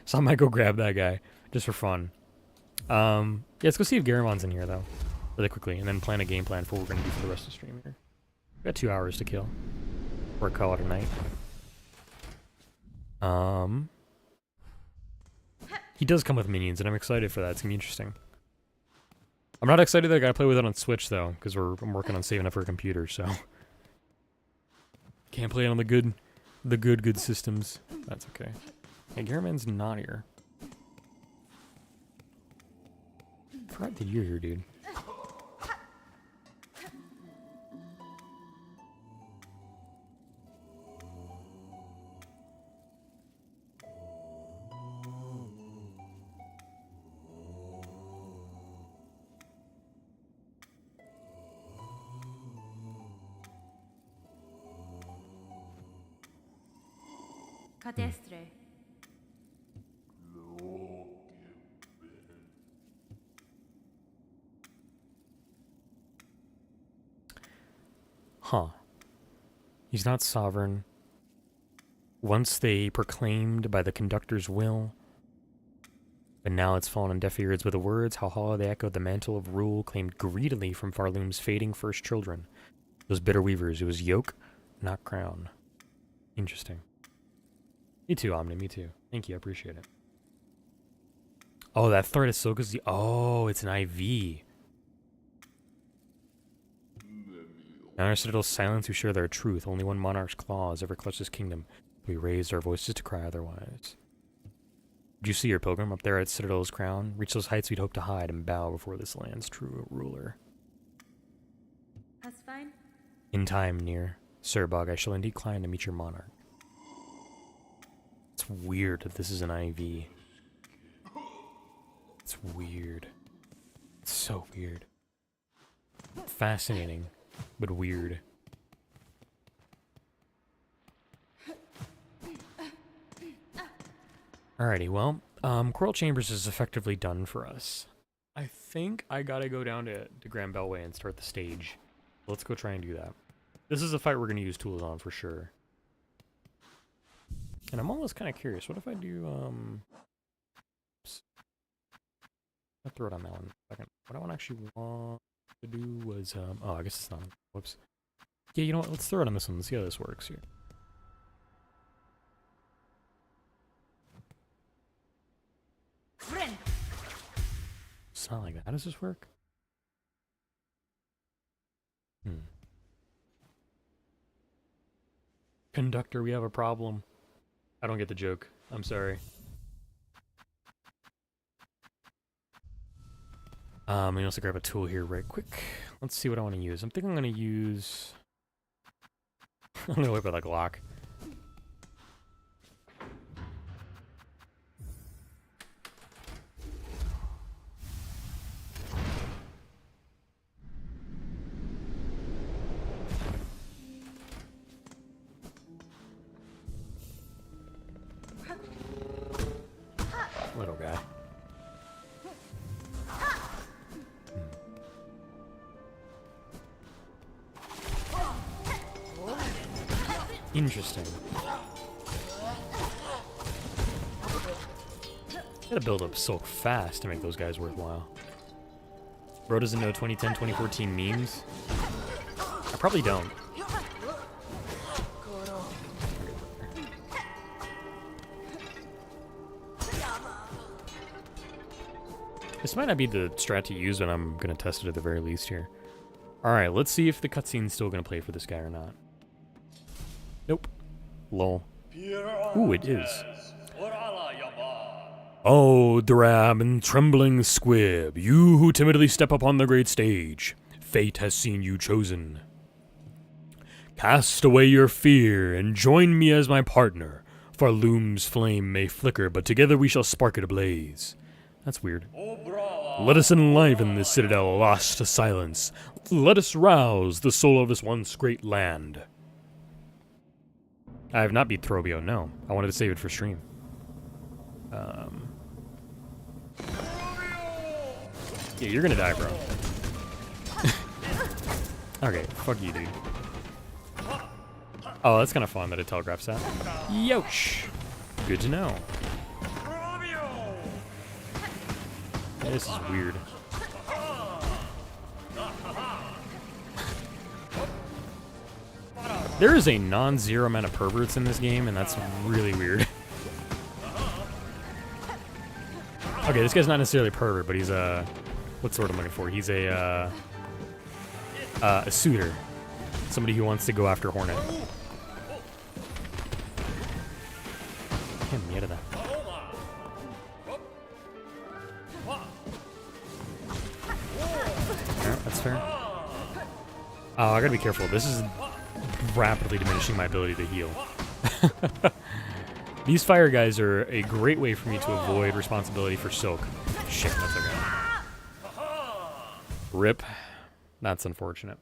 So I might go grab that guy, just for fun. Yeah, let's go see if Garamon's in here, though. Really quickly, and then plan a game plan for what we're going to do for the rest of the stream here. We've got 2 hours to kill. Or call it a night. He does come with minions, and I'm excited for that. It's going to be interesting. I'm not excited that I got to play with it on Switch, though, because I'm working on saving up for a computer, so... Can't play it on the good systems. That's okay. Hey, Garaman's not here. I forgot that you're here, dude. Cadestre. Huh. He's not sovereign. Once they proclaimed by the conductor's will, but now it's fallen on deaf ears with the words how hollow they echoed the mantle of rule claimed greedily from Farloom's fading first children. Those bitter weavers, it was yoke, not crown. Interesting. Me too, Omni, me too. Thank you, I appreciate it. Oh, that threat is so good. Oh, it's an IV. Now our citadel's silence who share their truth. Only one monarch's claw has ever clutched this kingdom. We raised our voices to cry otherwise. Did you see your pilgrim up there at Citadel's crown? Reach those heights we'd hope to hide and bow before this land's true ruler. That's fine. In time, near Sir Bog, I shall indeed climb to meet your monarch. It's weird that this is an IV. It's weird. It's so weird. Fascinating, but weird. Alrighty, well, Coral Chambers is effectively done for us. I think I gotta go down to Grand Beltway and start the stage. Let's go try and do that. This is a fight we're gonna use tools on for sure. And I'm almost kind of curious. What if I do, oops. I'll throw it on that one in a second. What I want actually want to do was, oh, I guess it's not. Whoops. Yeah, you know what? Let's throw it on this one. Let's see how this works here. Friend. It's not like that. How does this work? Conductor, we have a problem. I don't get the joke. I'm sorry. Let me also grab a tool here right quick. Let's see what I want to use. I'm thinking I'm going to use... I'm going to whip it like a lock. Little guy. Interesting. Gotta build up so fast to make those guys worthwhile. Bro doesn't know 2010, 2014 memes? I probably don't. This might not be the strat to use, but I'm gonna test it at the very least here. Alright, let's see if the cutscene's still gonna play for this guy or not. Nope. Lol. Ooh, it is. Oh, drab and trembling squib, you who timidly step upon the great stage, fate has seen you chosen. Cast away your fear and join me as my partner, for Loom's flame may flicker, but together we shall spark it ablaze. That's weird. Let us enliven this citadel lost to silence. Let us rouse the soul of this once great land. I have not beat Throbio, no. I wanted to save it for stream. Yeah, you're gonna die, bro. Okay, fuck you, dude. Oh, that's kind of fun that it telegraphs that. Yosh! Good to know. Yeah, this is weird. There is a non-zero amount of perverts in this game, and that's really weird. Okay, this guy's not necessarily a pervert, but he's a... What's the word I'm looking for? He's a suitor. Somebody who wants to go after Hornet. Qué mierda. Alright, that's fair. Oh, I gotta be careful. This is rapidly diminishing my ability to heal. These fire guys are a great way for me to avoid responsibility for Silk. Shit, that's okay. Rip. That's unfortunate.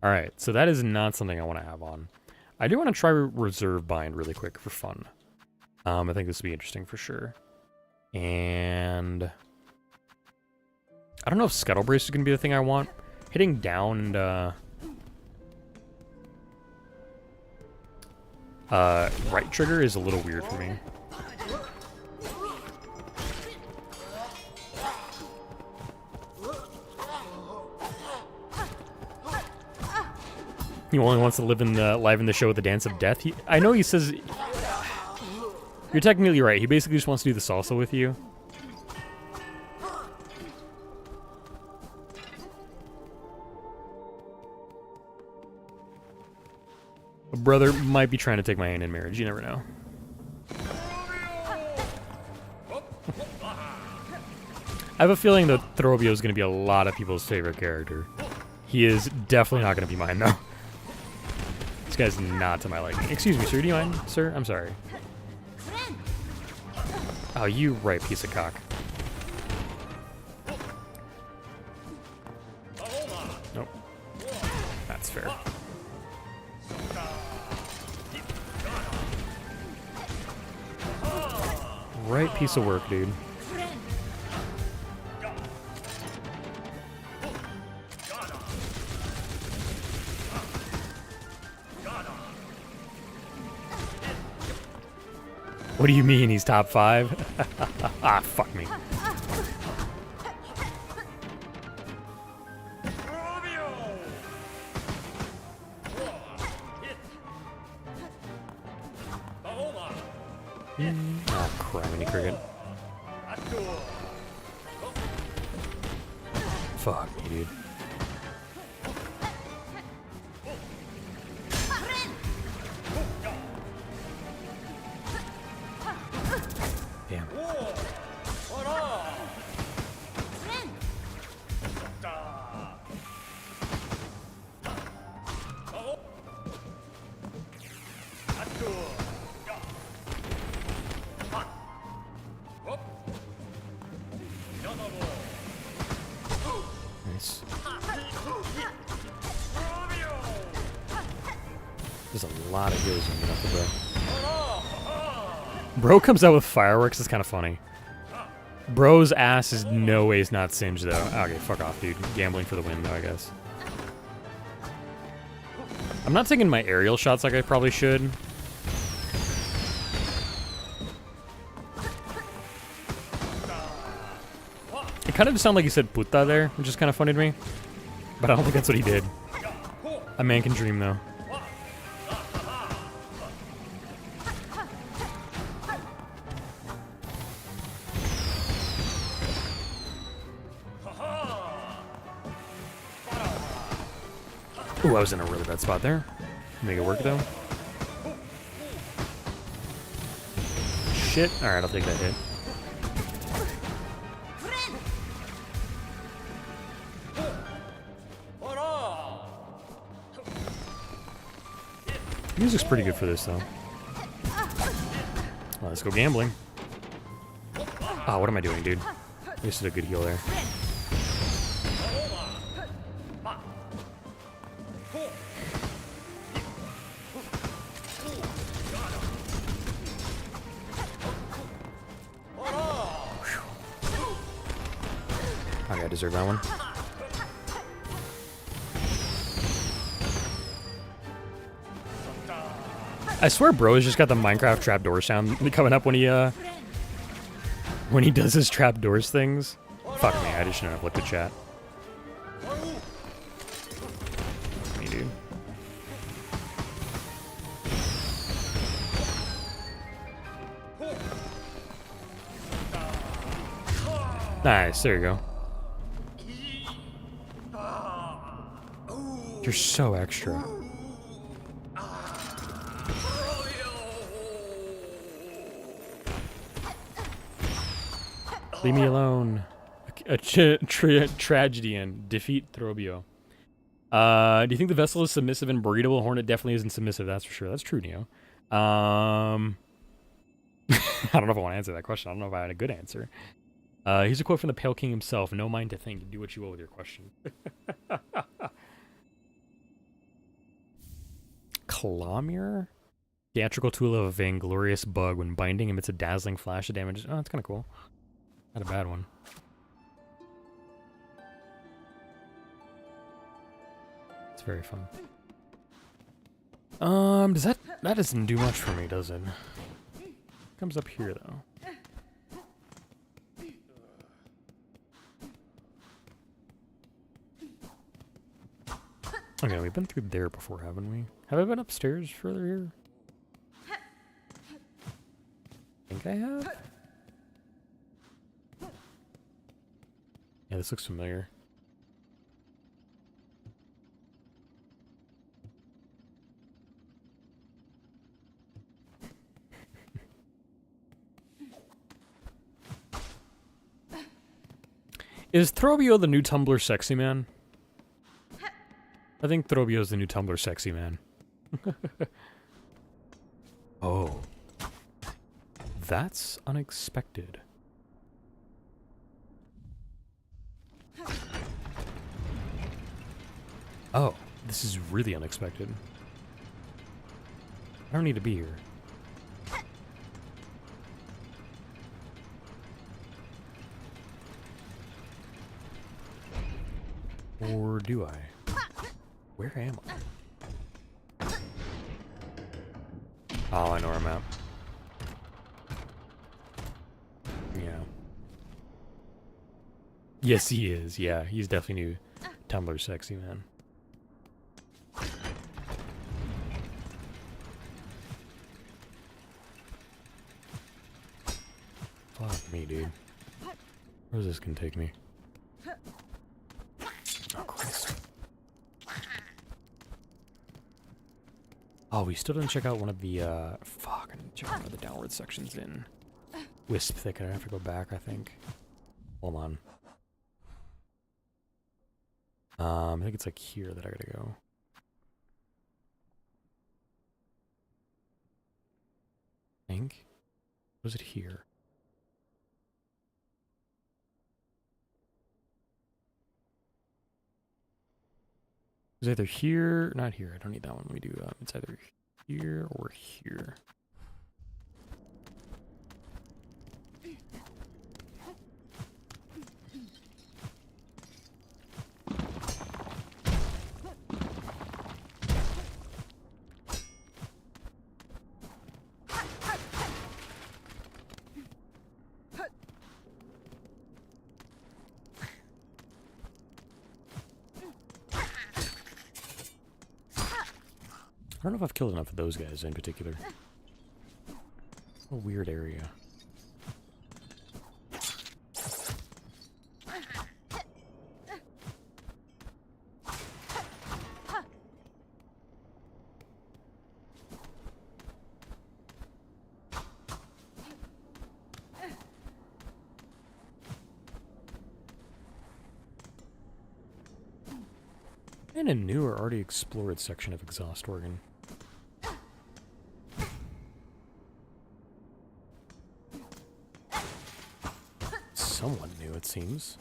Alright, so that is not something I want to have on. I do want to try Reserve Bind really quick for fun. I think this would be interesting for sure. And... I don't know if Scuttle Brace is going to be the thing I want. Hitting down and... right trigger is a little weird for me. He only wants to live in the live in the show with the dance of death. I know he says you're technically right. He basically just wants to do the salsa with you. A brother might be trying to take my hand in marriage. You never know. I have a feeling that Throbio is going to be a lot of people's favorite character. He is definitely not going to be mine, though. This guy's not to my liking. Excuse me, sir. Do you mind, sir? I'm sorry. Oh, you right piece of cock. Nope. That's fair. Right piece of work, dude. What do you mean he's top 5? Ah, fuck me. Oh, criminy cricket. Fuck me, dude. Damn. Nice. There's a lot of heals in off the bro. Bro comes out with fireworks. It's kind of funny. Bro's ass is no ways not singed, though. Okay, fuck off, dude. Gambling for the win, though, I guess. I'm not taking my aerial shots like I probably should. It kind of sounded like he said puta there, which is kind of funny to me. But I don't think that's what he did. A man can dream, though. Ooh, I was in a really bad spot there. Make it work, though. Shit. Alright, I'll take that hit. Music's pretty good for this, though. Well, let's go gambling. Oh, what am I doing, dude? This is a good heal there. Okay, I deserve that one. I swear bro's just got the Minecraft trapdoor sound coming up when he does his trapdoors things. Fuck me, I just shouldn't have looked at chat. Me, dude. Nice, there you go. You're so extra. Leave me alone. A tragedy and defeat Throbio. Do you think the vessel is submissive and breedable? Hornet definitely isn't submissive, that's for sure. That's true, Neo. I don't know if I want to answer that question. I don't know if I had a good answer. Here's a quote from the Pale King himself. No mind to think. Do what you will with your question. Clamir? Theatrical tool of a vainglorious bug. When binding emits a dazzling flash of damage. Oh, that's kind of cool. Not a bad one. It's very fun. Does that doesn't do much for me, does it? Comes up here though. Okay, we've been through there before, haven't we? Have I been upstairs further here? I think I have. Yeah, this looks familiar. Is Throbio the new Tumblr sexy man? I think Throbio's the new Tumblr sexy man. Oh. That's unexpected. Oh, this is really unexpected. I don't need to be here. Or do I? Where am I? Oh, I know where I'm at. Yeah. Yes, he is. Yeah, he's definitely new Tumblr sexy man. Fuck me, dude. Where's this gonna take me? Oh, Christ. Oh, we still didn't check out one of the, fuck, I didn't check out one of the downward sections in Wisp Thicket. I have to go back, I think. Hold on. I think it's like here that I gotta go. I think? Was it here? It's either here, not here. I don't need that one. Let me do, it's either here or here. I don't know if I've killed enough of those guys in particular. A weird area. And a new or already explored section of Exhaust Organ. somewhat new, it seems.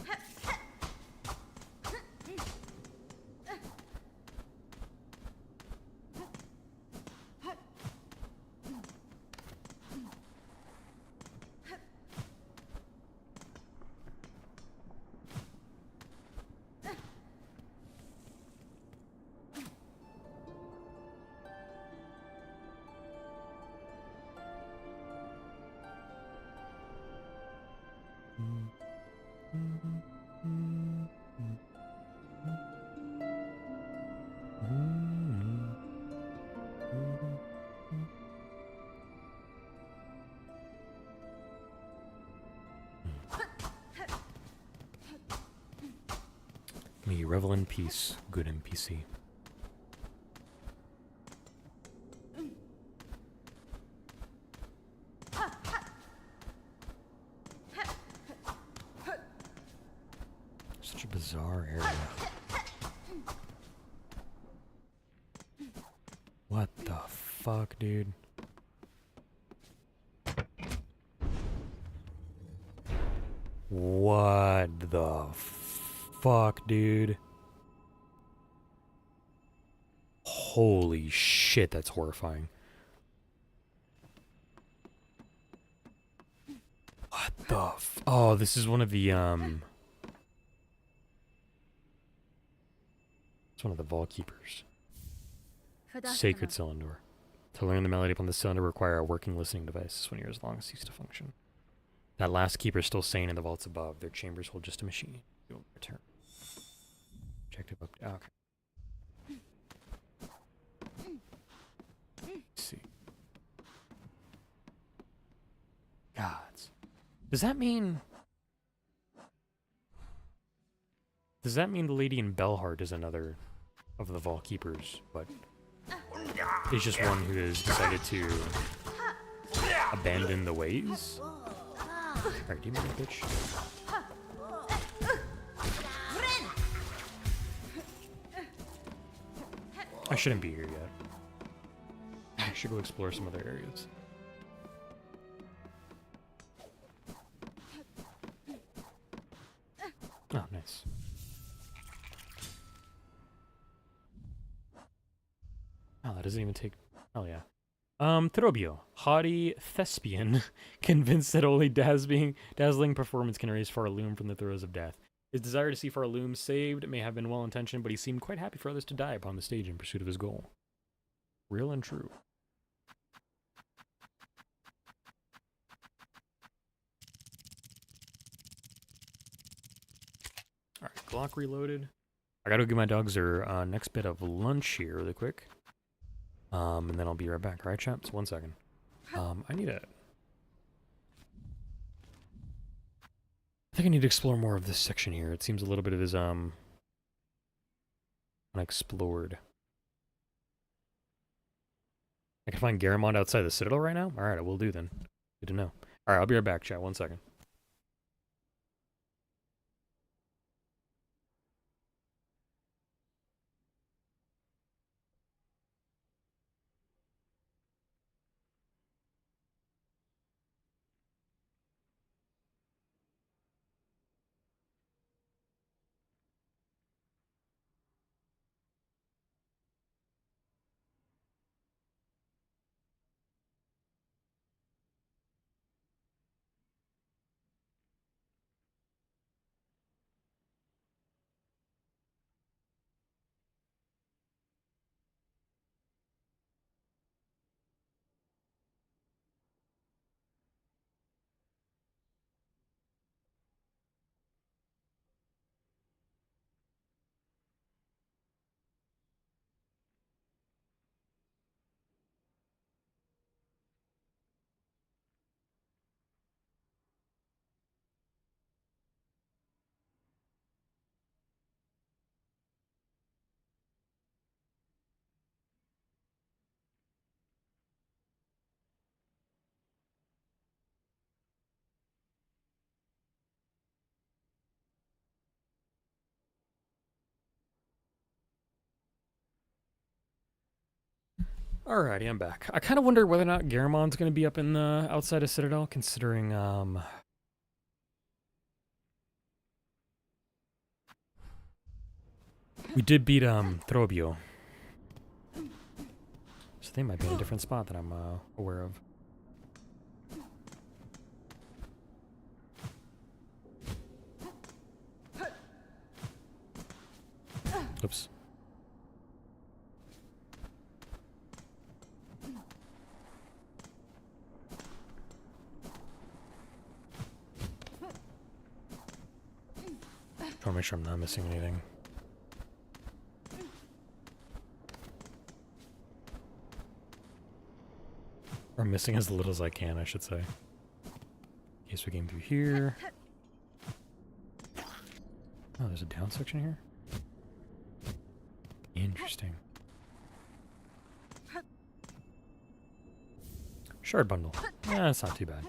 May you revel in peace, good NPC. Such a bizarre area. What the fuck, dude? What the fuck, dude? Holy shit, that's horrifying. What the oh, this is one of the, it's one of the Vault Keepers. Sacred cylinder. To learn the melody upon the cylinder require a working listening device. This 1 year as long as cease to function. That last keeper is still sane in the vaults above. Their chambers hold just a machine. You'll return. Objective up. Okay. Let's see. Gods. Does that mean the lady in Bellheart is another of the Vault Keepers, but is just one who has decided to abandon the ways? Alright, do you mind, bitch? I shouldn't be here yet. I should go explore some other areas. Oh, nice. Oh, that doesn't even take... Oh, yeah. Throbio, haughty thespian, convinced that only dazzling performance can raise Farloom from the throes of death. His desire to see Farloom saved may have been well-intentioned, but he seemed quite happy for others to die upon the stage in pursuit of his goal. Real and true. Alright, Glock reloaded. I gotta give my dogs their next bit of lunch here really quick. And then I'll be right back. Alright, chaps? 1 second. I need a... I think I need to explore more of this section here. It seems a little bit of is, unexplored. I can find Garamond outside the Citadel right now? Alright, I will do then. Good to know. Alright, I'll be right back, chat. 1 second. Alrighty, I'm back. I kind of wonder whether or not Garamond's going to be up in the outside of Citadel, considering We did beat Throbio. So they might be in a different spot that I'm aware of. Oops. Trying to make sure I'm not missing anything. Or I'm missing as little as I can, I should say. Okay, so we came through here. Oh, there's a down section here? Interesting. Shard bundle. Yeah, that's not too bad.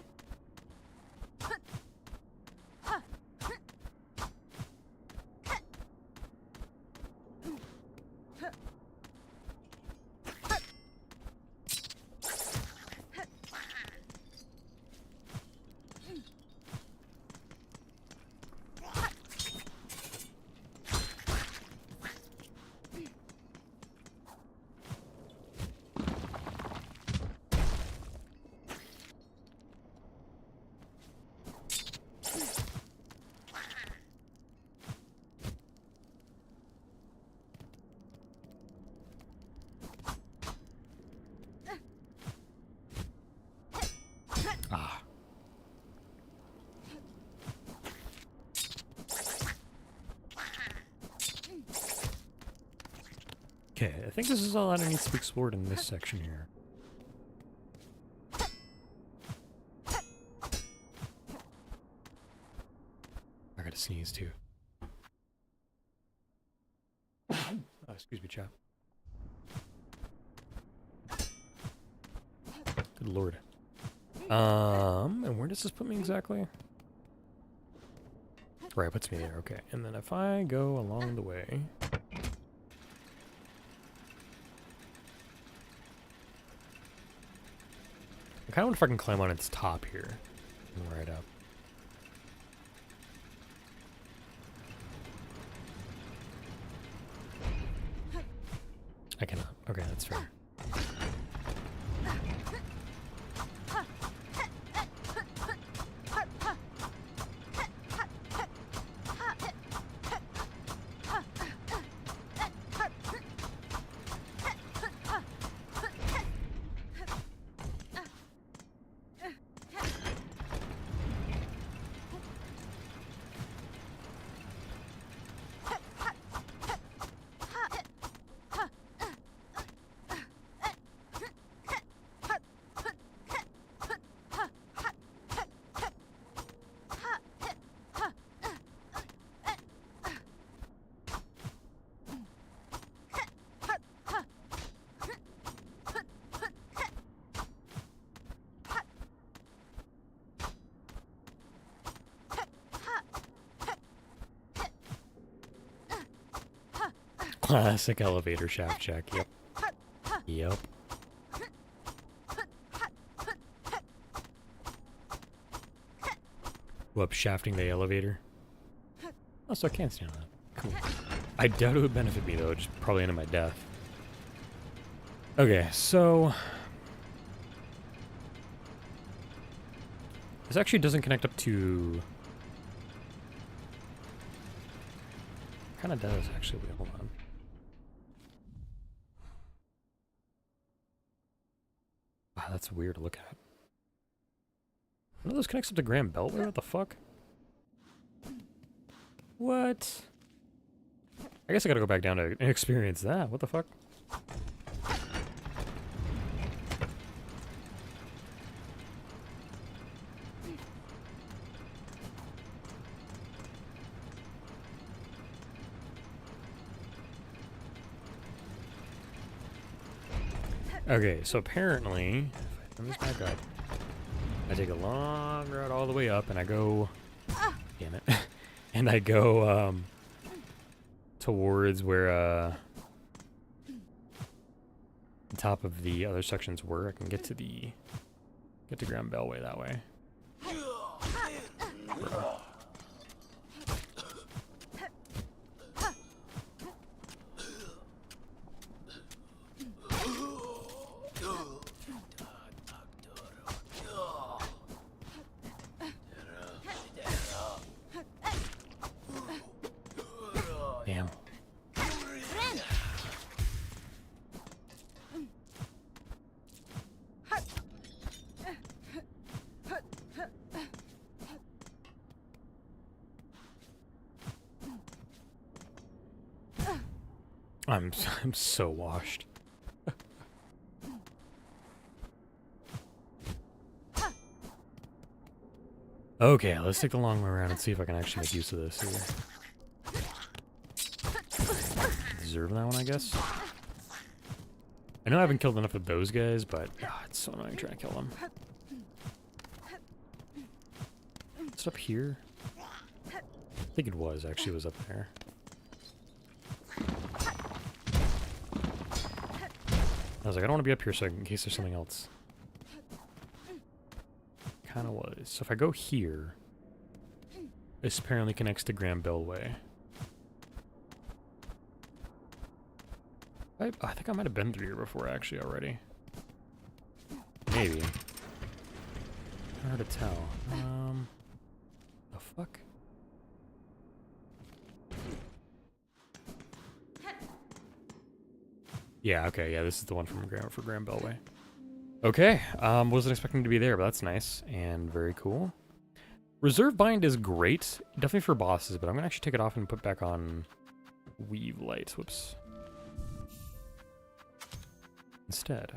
Ah. Okay, I think this is all that needs to be explored in this section here. I gotta sneeze too. Oh, excuse me, chap. Good lord. And where does this put me exactly? Right, it puts me there, okay. And then if I go along the way... I kind of wonder if I can climb on its top here. And right up. I cannot. Okay, that's fair. Classic elevator shaft check, yep. Yep. Whoop, shafting the elevator. Oh, so I can't stand on that. Cool. I doubt it would benefit me though, just probably end up my death. Okay, so... this actually doesn't connect up to... kinda does, actually. Wait, hold on. Wow, that's weird to look at. One of those connects up to Grand Beltway? What the fuck? What? I guess I gotta go back down to experience that. What the fuck? Okay, so apparently, if I turn this back up, I take a long route all the way up, and I go, damn it, and I go towards where the top of the other sections were. I can get to Grand Beltway that way. Bro. I'm so washed. Okay, let's take the long way around and see if I can actually make use of this here. Deserve that one, I guess. I know I haven't killed enough of those guys, but it's so annoying trying to kill them. It's up here. I think it was actually was up there. I was like, I don't want to be up here, so in case there's something else. Kind of was. So if I go here, this apparently connects to Grand Bellway. I think I might have been through here before, actually, already. Maybe. Hard to tell. The fuck? Yeah, okay, yeah, this is the one from Grand Bellway. Okay, wasn't expecting to be there, but that's nice and very cool. Reserve Bind is great, definitely for bosses, but I'm gonna actually take it off and put back on Weave Light. Whoops. Instead.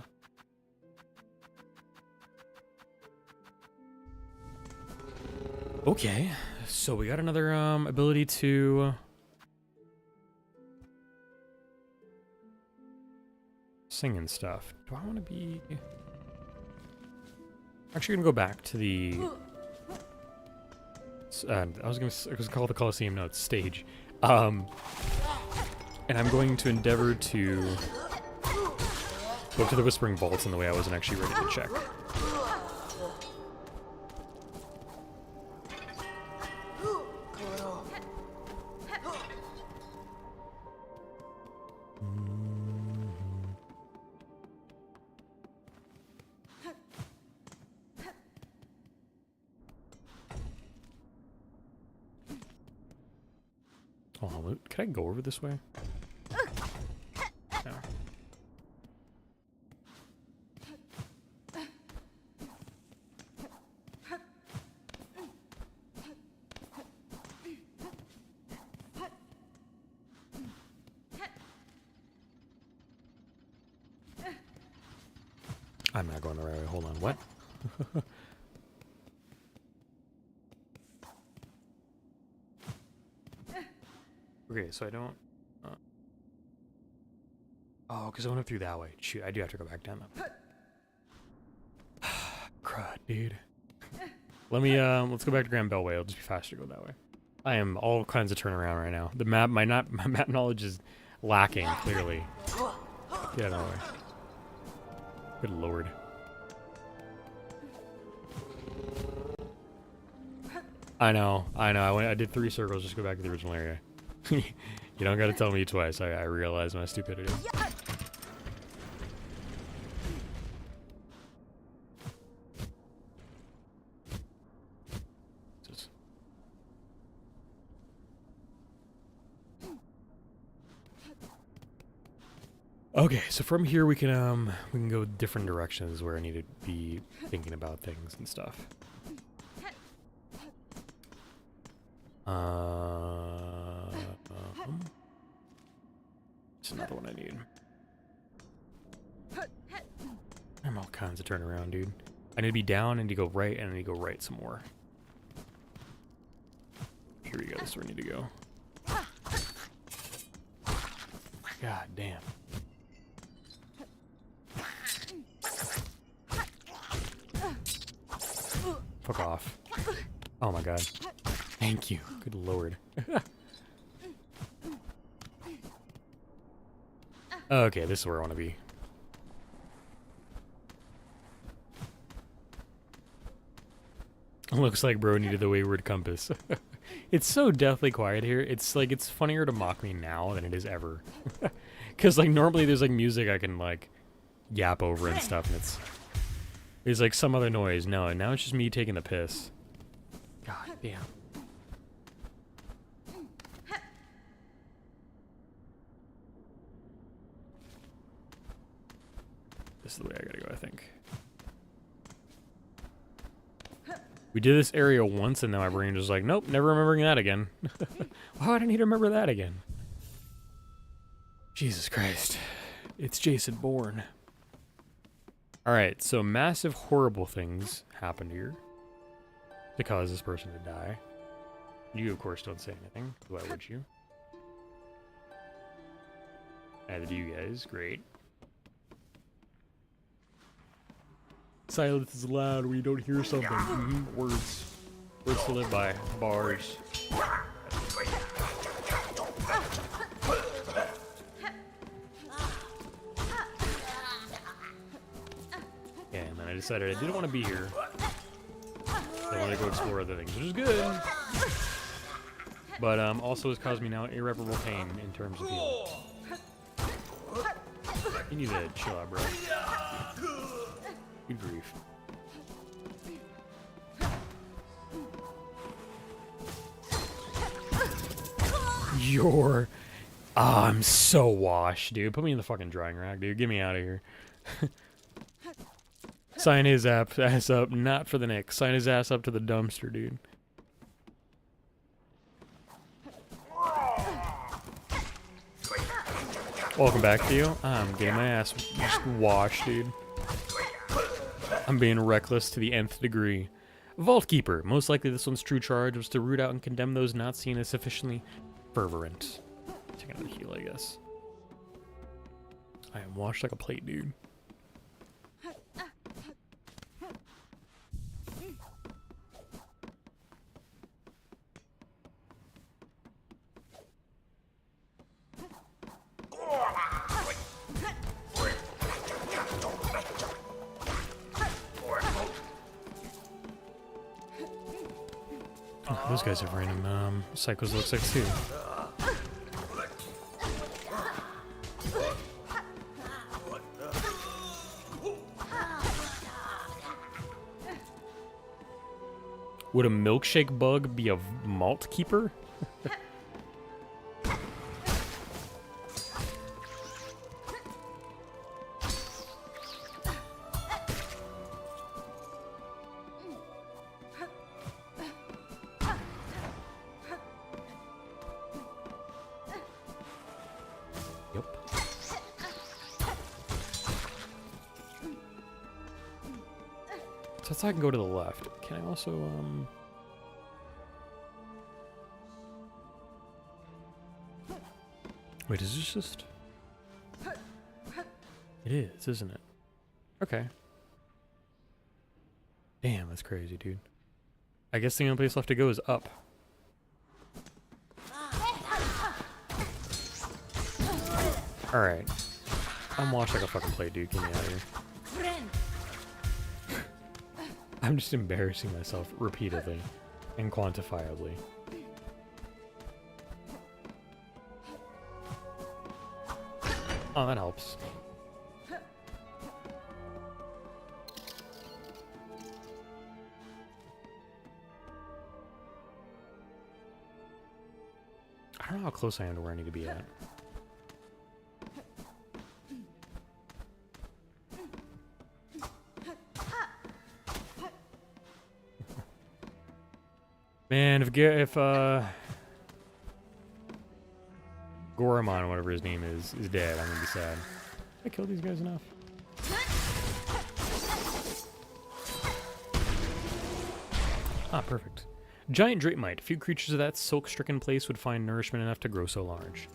Okay, so we got another ability to sing and stuff. Do I want to be? Actually, gonna go back to the. I was gonna call it the Colosseum. No, it's stage. And I'm going to endeavor to go up to the Whispering Vaults in the way I wasn't actually ready to check. Oh, can I go over this way? No. I'm not going the right way. Hold on. What? Okay, so I don't... Oh, because I went up through that way. Shoot, I do have to go back down, though. Crud, dude. Let me, let's go back to Grand Bellway. It'll just be faster to go that way. I am all kinds of turnaround right now. The map, my map knowledge is lacking, clearly. Get out of the way. Good lord. I know. I did 3 circles just to go back to the original area. You don't gotta tell me twice. I realize my stupidity. Okay, so from here we can go different directions where I need to be thinking about things and stuff. It's another one I need. I'm all kinds of turnaround, dude. I need to be down, I need to go right, and I need to go right some more. Here we go, this is where I need to go. God damn. Fuck off. Oh my god. Thank you. Good lord. Okay, this is where I want to be. Looks like bro needed the wayward compass. It's so deathly quiet here. It's like, it's funnier to mock me now than it is ever. Because like normally there's like music I can like yap over and stuff, and there's like some other noise. No, and now it's just me taking the piss. God damn. This is the way I gotta go, I think. We did this area once, and now my brain was like, nope, never remembering that again. Why would I need to remember that again? Jesus Christ. It's Jason Bourne. Alright, so massive horrible things happened here to cause this person to die. You, of course, don't say anything. Why would you? Neither do you guys. Great. Silence is loud when you don't hear something. Words. Words to live by. Bars. Yeah, and then I decided I didn't want to be here. I wanted to go explore other things, which is good. But also has caused me now irreparable pain in terms of healing. You need to chill out, bro. Good grief. You're... Ah, I'm so washed, dude. Put me in the fucking drying rack, dude. Get me out of here. Sign his ass up, not for the Knicks. Sign his ass up to the dumpster, dude. Welcome back, Theo. I'm getting my ass just washed, dude. I'm being reckless to the nth degree. Vault Keeper. Most likely this one's true charge was to root out and condemn those not seen as sufficiently fervent. Take another heal, I guess. I am washed like a plate, dude. Oh, those guys have random cycles, looks like, too. Would a milkshake bug be a malt keeper? Yep. So that's how I can go to the left. Can I also, Wait, is this just... It is, isn't it? Okay. Damn, that's crazy, dude. I guess the only place left to go is up. Alright. I'm washed like a fucking plate, dude. Get me out of here. I'm just embarrassing myself repeatedly and quantifiably. Oh, that helps. I don't know how close I am to where I need to be at. Man, if Goramon, whatever his name is dead, I'm gonna be sad. I killed these guys enough. Ah, perfect. Giant Drapemite. Few creatures of that silk-stricken place would find nourishment enough to grow so large.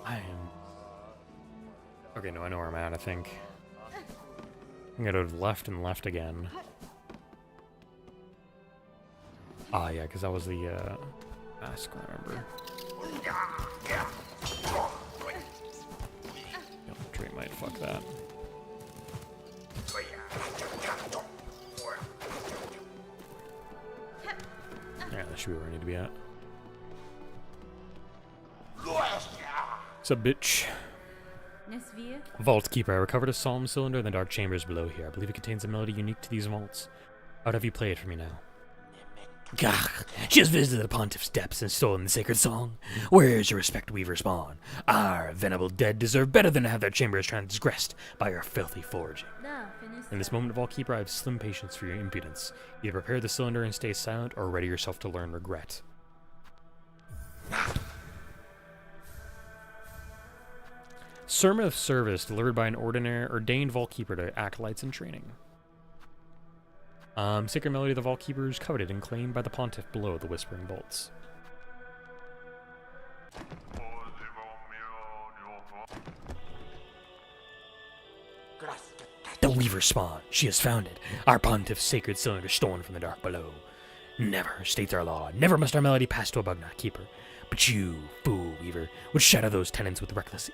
I am... Okay, no, I know where I'm at, I think. I'm gonna go to the left and left again. Ah, yeah, because that was the, mask, remember. Yep, Drake might fuck that. Yeah, that should be where I need to be at. What's up, bitch? Nesvia? Vault Keeper. I recovered a solemn cylinder in the dark chambers below here. I believe it contains a melody unique to these vaults. How have you play it for me now? Gah! She has visited the pontiff's depths and stolen the sacred song. Where is your respect, Weaver Spawn? Our venerable dead deserve better than to have their chambers transgressed by your filthy forging. Da, In this moment of all keeper, I have slim patience for your impudence. Either prepare the cylinder and stay silent, or ready yourself to learn regret. Sermon of service delivered by an ordinary ordained vault keeper to acolytes in training. Sacred melody of the vault keepers coveted and claimed by the pontiff below the whispering bolts. The Weaver spawn, she has found it. Our pontiff's sacred cylinder stolen from the dark below. Never, states our law, never must our melody pass to a Bugnut keeper. But you, fool Weaver, would shatter those tenants with reckless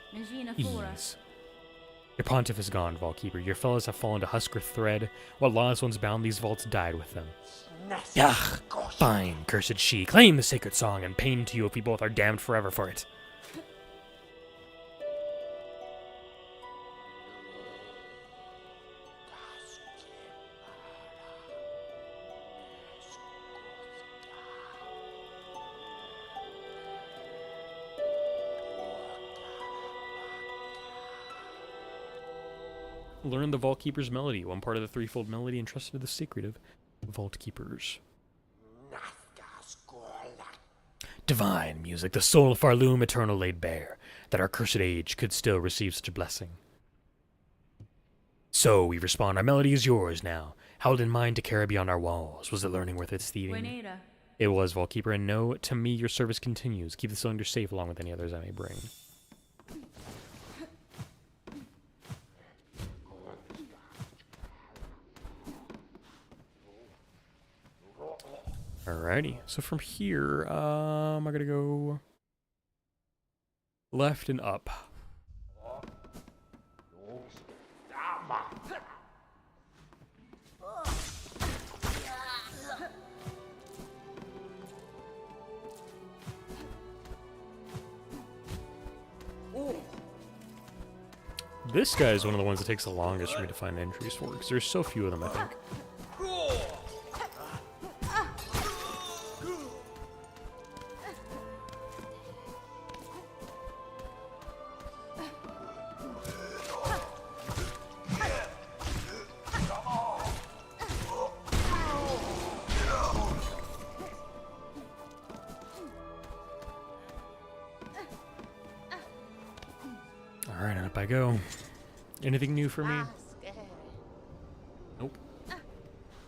ease. Your pontiff is gone, Vault Keeper. Your fellows have fallen to husker thread. What laws once bound these vaults died with them. Ugh, fine, cursed she. Claim the sacred song, and pain to you if we both are damned forever for it. Learn the Vault Keeper's melody, one part of the threefold melody entrusted to the secretive Vault Keepers. Divine music, the soul of our loom eternal laid bare, that our cursed age could still receive such a blessing. So we respond, our melody is yours now, held in mind to carry beyond our walls. Was the learning worth its thieving? It was, Vault Keeper, and know, to me your service continues. Keep the cylinder safe along with any others I may bring. Alrighty, so from here, I gotta go left and up. This guy is one of the ones that takes the longest for me to find entries for, because there's so few of them, I think. Alright, up I go. Anything new for me? Nope.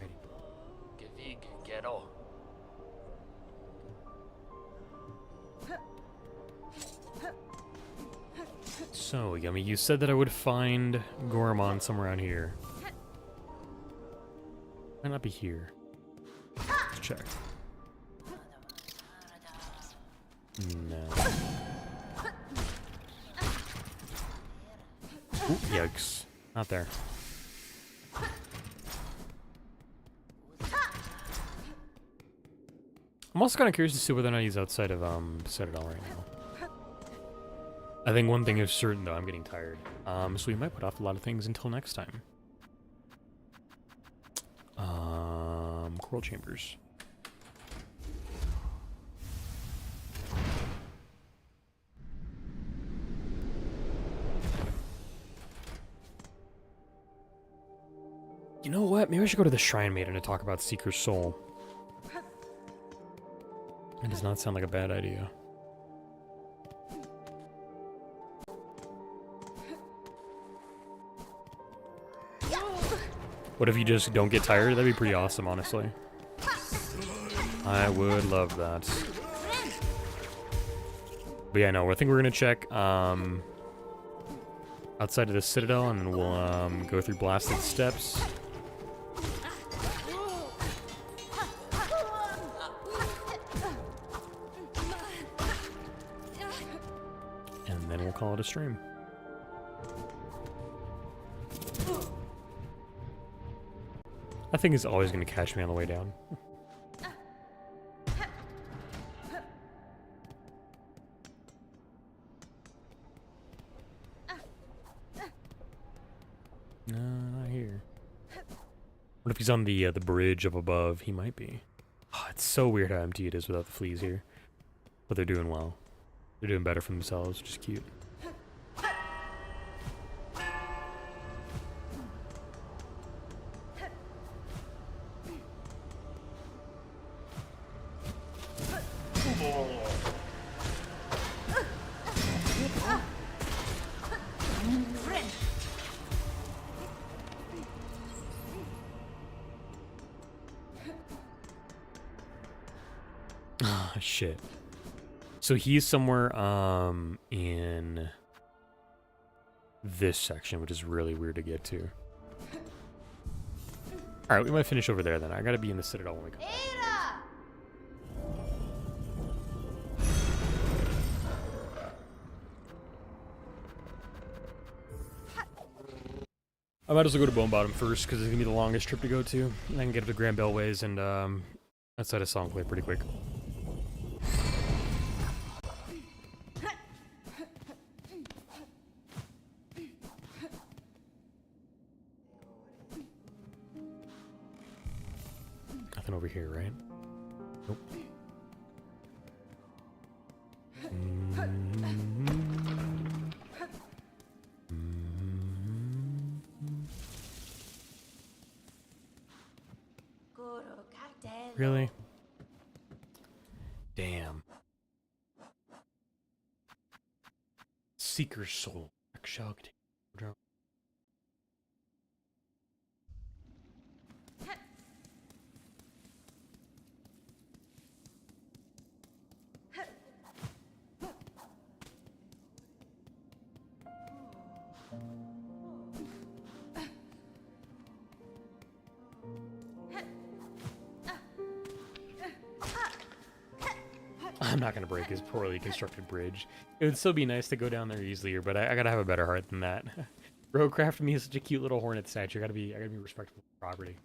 Ready. So, Yummy, you said that I would find Gormon somewhere around here. Might not be here. Let's check. No. Ooh, yikes. Not there. I'm also kind of curious to see whether or not he's outside of Citadel right now. I think one thing is certain, though, I'm getting tired. So we might put off a lot of things until next time. Coral Chambers. You know what? Maybe I should go to the Shrine Maiden to talk about Seeker's Soul. It does not sound like a bad idea. What if you just don't get tired? That'd be pretty awesome, honestly. I would love that. But yeah, no, I think we're gonna check outside of the Citadel, and then we'll go through Blasted Steps. And then we'll call it a stream. That thing is always going to catch me on the way down. No, not here. What if he's on the bridge up above? He might be. Oh, it's so weird how empty it is without the fleas here. But they're doing well. They're doing better for themselves, which is cute. Shit. So he's somewhere in this section, which is really weird to get to. All right, we might finish over there then. I gotta be in the Citadel when we come. I might as well go to Bone Bottom first because it's gonna be the longest trip to go to. And I can get up to Grand Bellways and outside of Songplay pretty quick. Nothing over here, right? Nope. Really? Damn. Seeker's Soul. Shall continue. I'm not gonna break his poorly constructed bridge. It would still be nice to go down there easier, but I gotta have a better heart than that. Roguecraft me is such a cute little hornet statue. I gotta be respectful of property.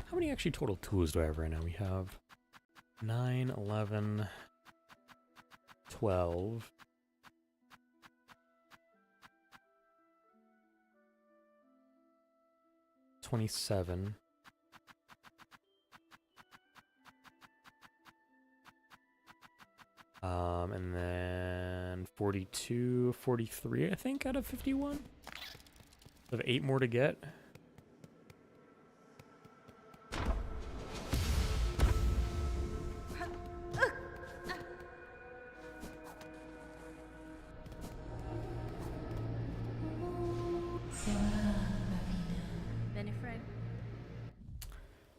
How many actually total tools do I have right now? We have 9, 11, 12. 27. And then 42, 43, I think, out of 51. I have 8 more to get.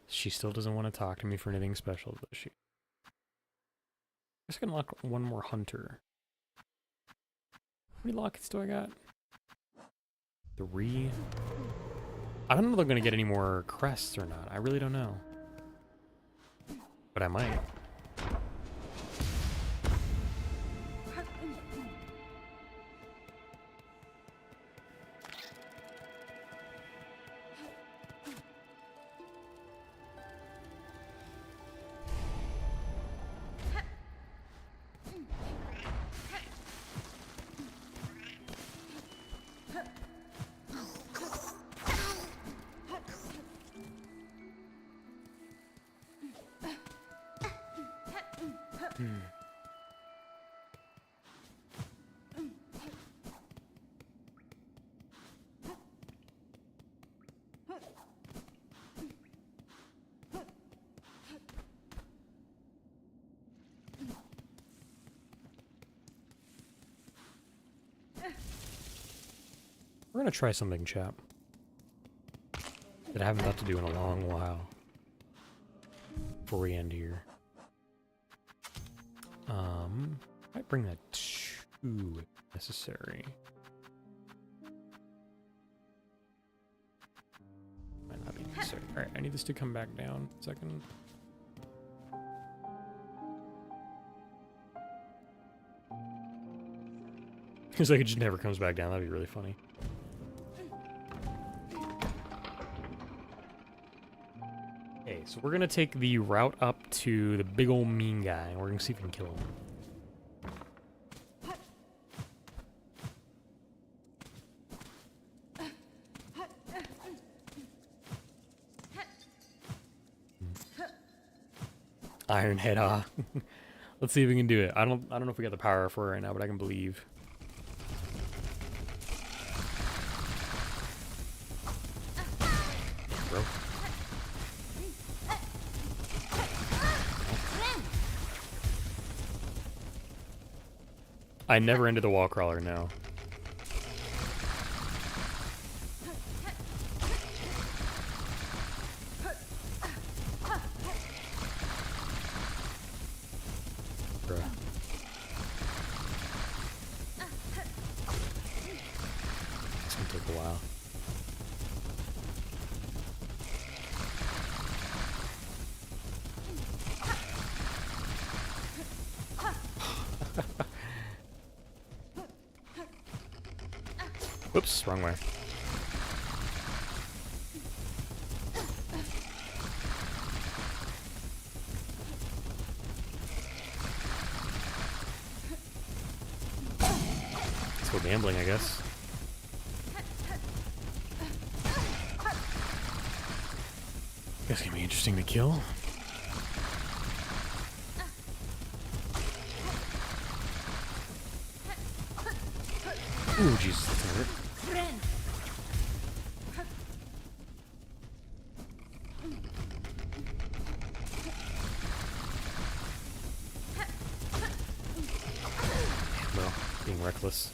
She still doesn't want to talk to me for anything special, does she? I'm just gonna lock one more hunter. How many lockets do I got? 3. I don't know if I'm gonna get any more crests or not. I really don't know. But I might. We're gonna try something, chap, that I haven't got to do in a long while before we end here. Might bring that 2 if necessary. Might not be necessary. Alright, I need this to come back down a second. It's like it just never comes back down. That'd be really funny. Okay, so we're gonna take the route up to the big old mean guy, and we're gonna see if we can kill him. Iron Head, Let's see if we can do it. I don't know if we got the power for it right now, but I can believe. bro. I never ended the wall crawler, no. Bruh. It's gonna take a while. Whoops, wrong way. Let's go gambling, I guess. Guess it's gonna be interesting to kill. Ooh, Jesus, that's gonna hurt. Well, being reckless.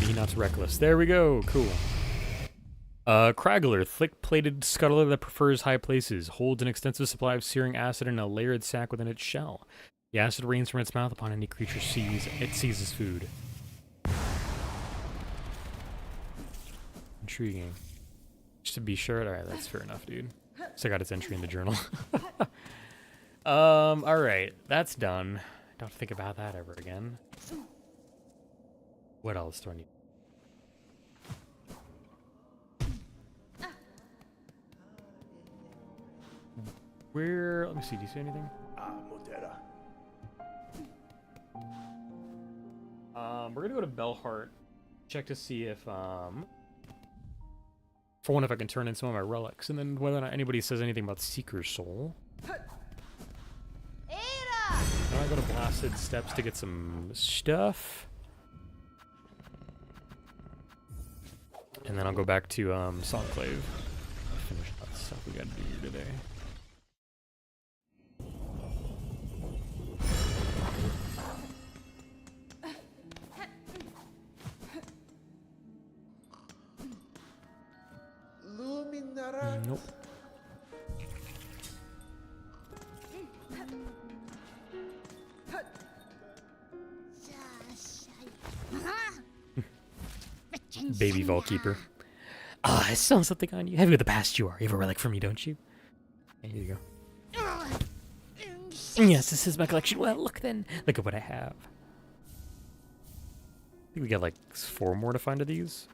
Be not reckless. There we go. Cool. Craggler, thick-plated scuttler that prefers high places, holds an extensive supply of searing acid in a layered sac within its shell. The acid rains from its mouth upon any creature it sees as food. Intriguing. Just to be sure. Alright, that's fair enough, dude. So I got its entry in the journal. Alright, that's done. Don't have to think about that ever again. What else do I need? Where, let me see, do you see anything? We're gonna go to Belhart, check to see if, for one, if I can turn in some of my relics, and then whether or not anybody says anything about Seeker's Soul. Now I go to Blasted Steps to get some stuff. And then I'll go back to, Songclave. Finish that stuff we gotta do here today. Nope. Baby Vaultkeeper. Ah, I saw something on you. Heavy with the past you are. You have a relic for me, don't you? There you go. Yes, this is my collection. Well, look then. Look at what I have. I think we got like 4 more to find of these.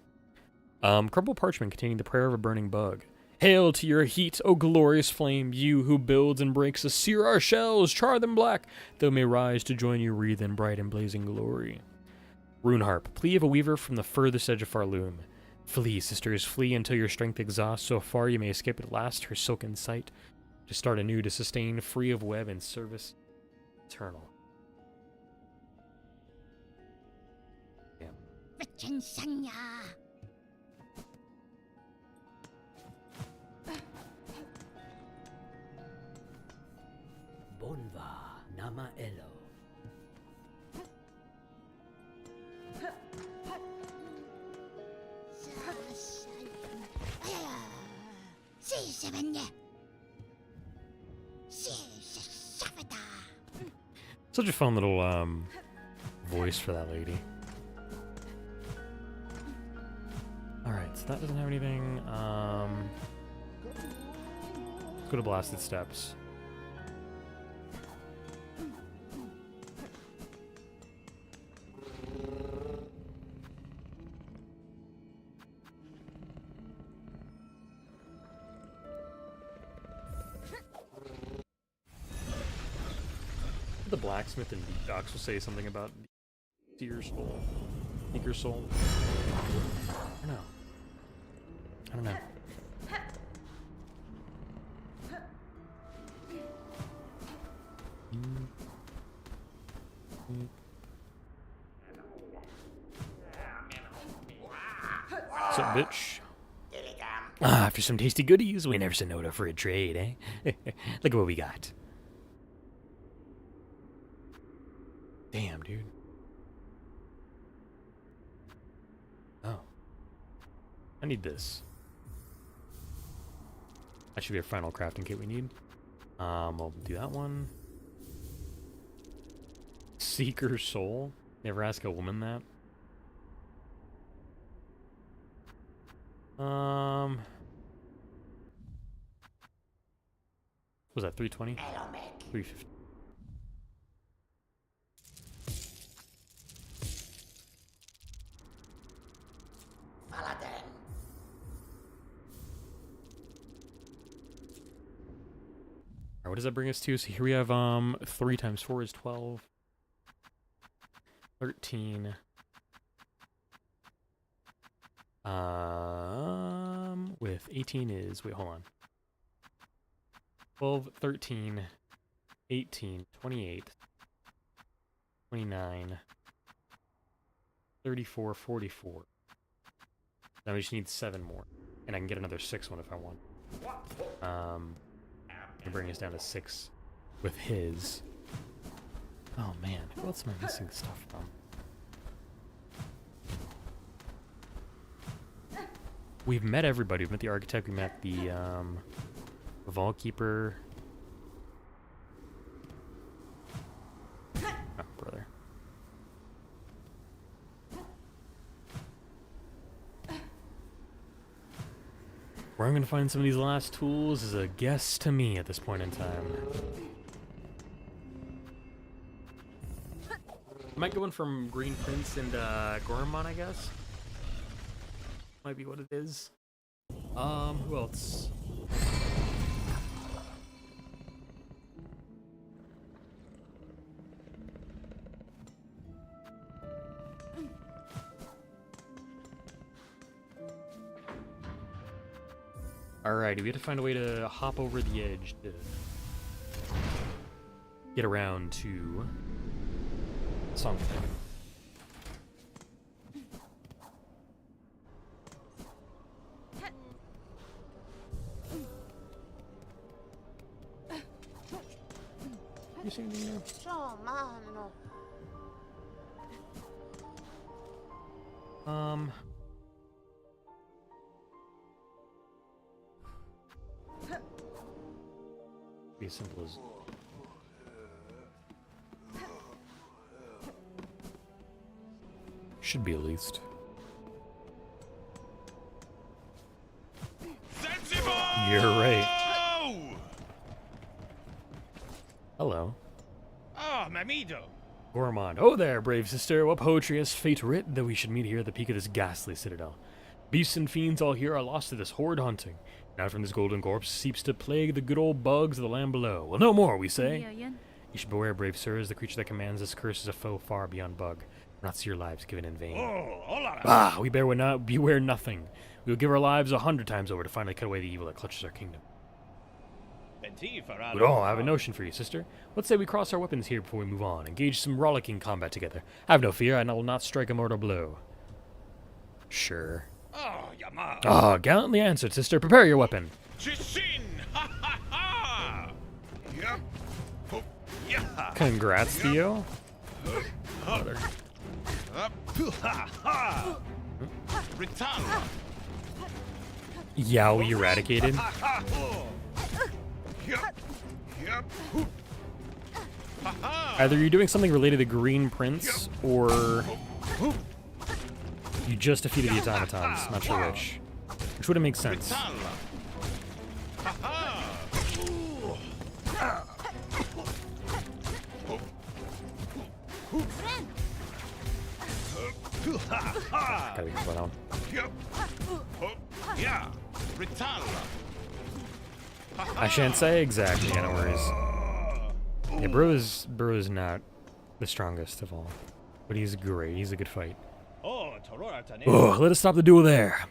Crumpled parchment containing the prayer of a burning bug. Hail to your heat, O glorious flame, you who builds and breaks us. Sear our shells, char them black, though may rise to join you wreathed in bright and blazing glory. Rune harp, plea of a weaver from the furthest edge of Farloom. Flee, sisters, flee until your strength exhausts, so far you may escape at last her silken sight, to start anew, to sustain, free of web and service eternal. Yeah. Bonva Nama Elo. Such a fun little voice for that lady. Alright, so that doesn't have anything. Go to Blasted Steps. The blacksmith and Docs will say something about Seer's Soul. Seeker's Soul. I don't know. What's up, bitch? Ah, after some tasty goodies, we never said no to for a trade, eh? Look at what we got. Damn, dude. Oh. I need this. That should be our final crafting kit we need. We'll do that one. Seeker Soul? Never ask a woman that. Was that 320? 350. Alright, what does that bring us to? So here we have 3 times 4 is 12. 13. With 18 is, wait, hold on. 12, 13, 18, 28, 29, 34, 44. Now we just need 7 more. And I can get another 6 one if I want. And bring us down to 6 with his. Oh man, who else am I missing stuff from? We've met everybody. We've met the architect. We met the vault keeper. Oh, brother. Where I'm gonna find some of these last tools is a guess to me at this point in time. I might go in from Green Prince and Gorman, I guess. Might be what it is. Who else? Alrighty, we have to find a way to hop over the edge to get around to something. You see anything there? Be as simple as should be at least. You're right. Hello. Ah, Mamido. Gormand. Oh there, brave sister. What poetry has fate writ that we should meet here at the peak of this ghastly citadel? Beasts and fiends all here are lost to this horde hunting. Now from this golden corpse seeps to plague the good old bugs of the land below. Well, no more, we say. You should beware, brave sirs. The creature that commands this curse is a foe far beyond bug. Will not see your lives given in vain. Ah, we beware nothing. We will give our lives 100 times over to finally cut away the evil that clutches our kingdom. Good all, I have a notion for you, sister. Let's say we cross our weapons here before we move on. Engage some rollicking combat together. Have no fear, and I will not strike a mortal blow. Sure. Ah, gallantly answered, sister. Prepare your weapon. Congrats, Theo. Mother. Yao eradicated. Either you're doing something related to Green Prince, or you just defeated the automatons. Not sure which. Which would have made sense. Gotta be careful now. I shan't say exactly, no worries. Yeah, bro is not the strongest of all, but he's great. He's a good fight. Oh, let us stop the duel there.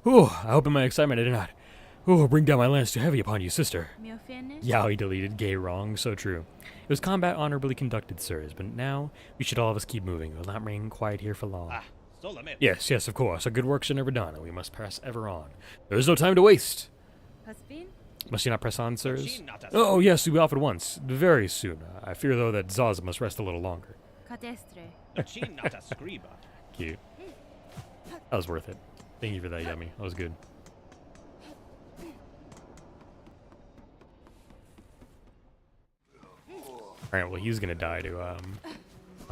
Oh, I hope in my excitement I did not. Oh, bring down my lance too heavy upon you, sister. Yeah, he deleted. Gay wrong. So true. It was combat honorably conducted, sirs, but now we should all of us keep moving. We'll not remain quiet here for long. solamente. Yes, of course. Our good works are never done, and we must press ever on. There is no time to waste. Paspin? Must you not press on, sirs? Chinata Oh, yes, we will off at once. Very soon. I fear, though, that Zaza must rest a little longer. Cadestre. Chinata scriba. Cute. That was worth it. Thank you for that, Yummy. That was good. Alright, well, he's gonna die to, a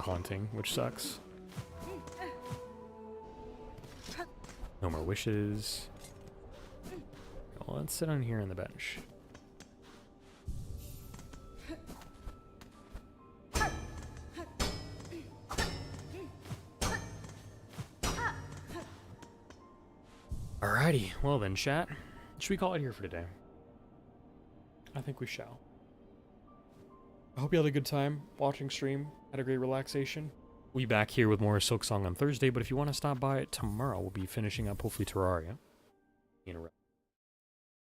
haunting, which sucks. No more wishes. Well, let's sit on here on the bench. Alrighty, well then, chat. Should we call it here for today? I think we shall. I hope you had a good time watching stream. Had a great relaxation. We'll be back here with more Silksong on Thursday, but if you want to stop by it tomorrow, we'll be finishing up, hopefully, Terraria.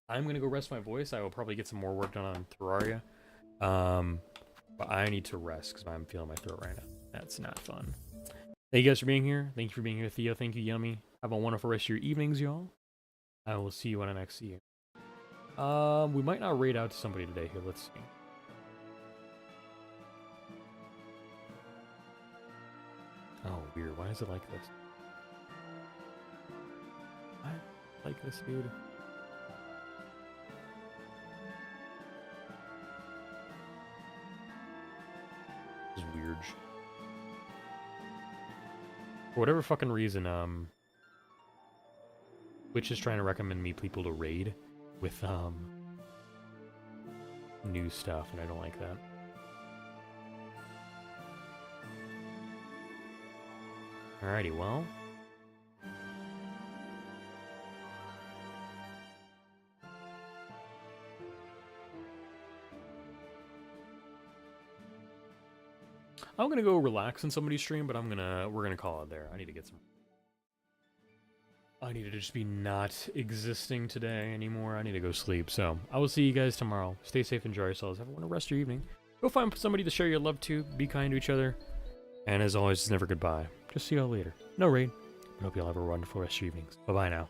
I'm going to go rest my voice. I will probably get some more work done on Terraria. But I need to rest because I'm feeling my throat right now. That's not fun. Thank you guys for being here. Thank you for being here, Theo. Thank you, Yummy. Have a wonderful rest of your evenings, y'all. I will see you when I next see you. We might not raid out to somebody today. Here, let's see. Oh, weird. Why is it like this? I like this, dude. This is weird. For whatever fucking reason, Twitch is trying to recommend me people to raid with, new stuff, and I don't like that. Alrighty, well. I'm gonna go relax in somebody's stream, but we're gonna call it there. I need to get some. I need to just be not existing today anymore. I need to go sleep. So I will see you guys tomorrow. Stay safe, enjoy yourselves. Have a wonderful rest of your evening. Go find somebody to share your love to. Be kind to each other. And as always, it's never goodbye. Just see y'all later. No raid. I hope y'all have a wonderful rest of your evenings. Bye-bye now.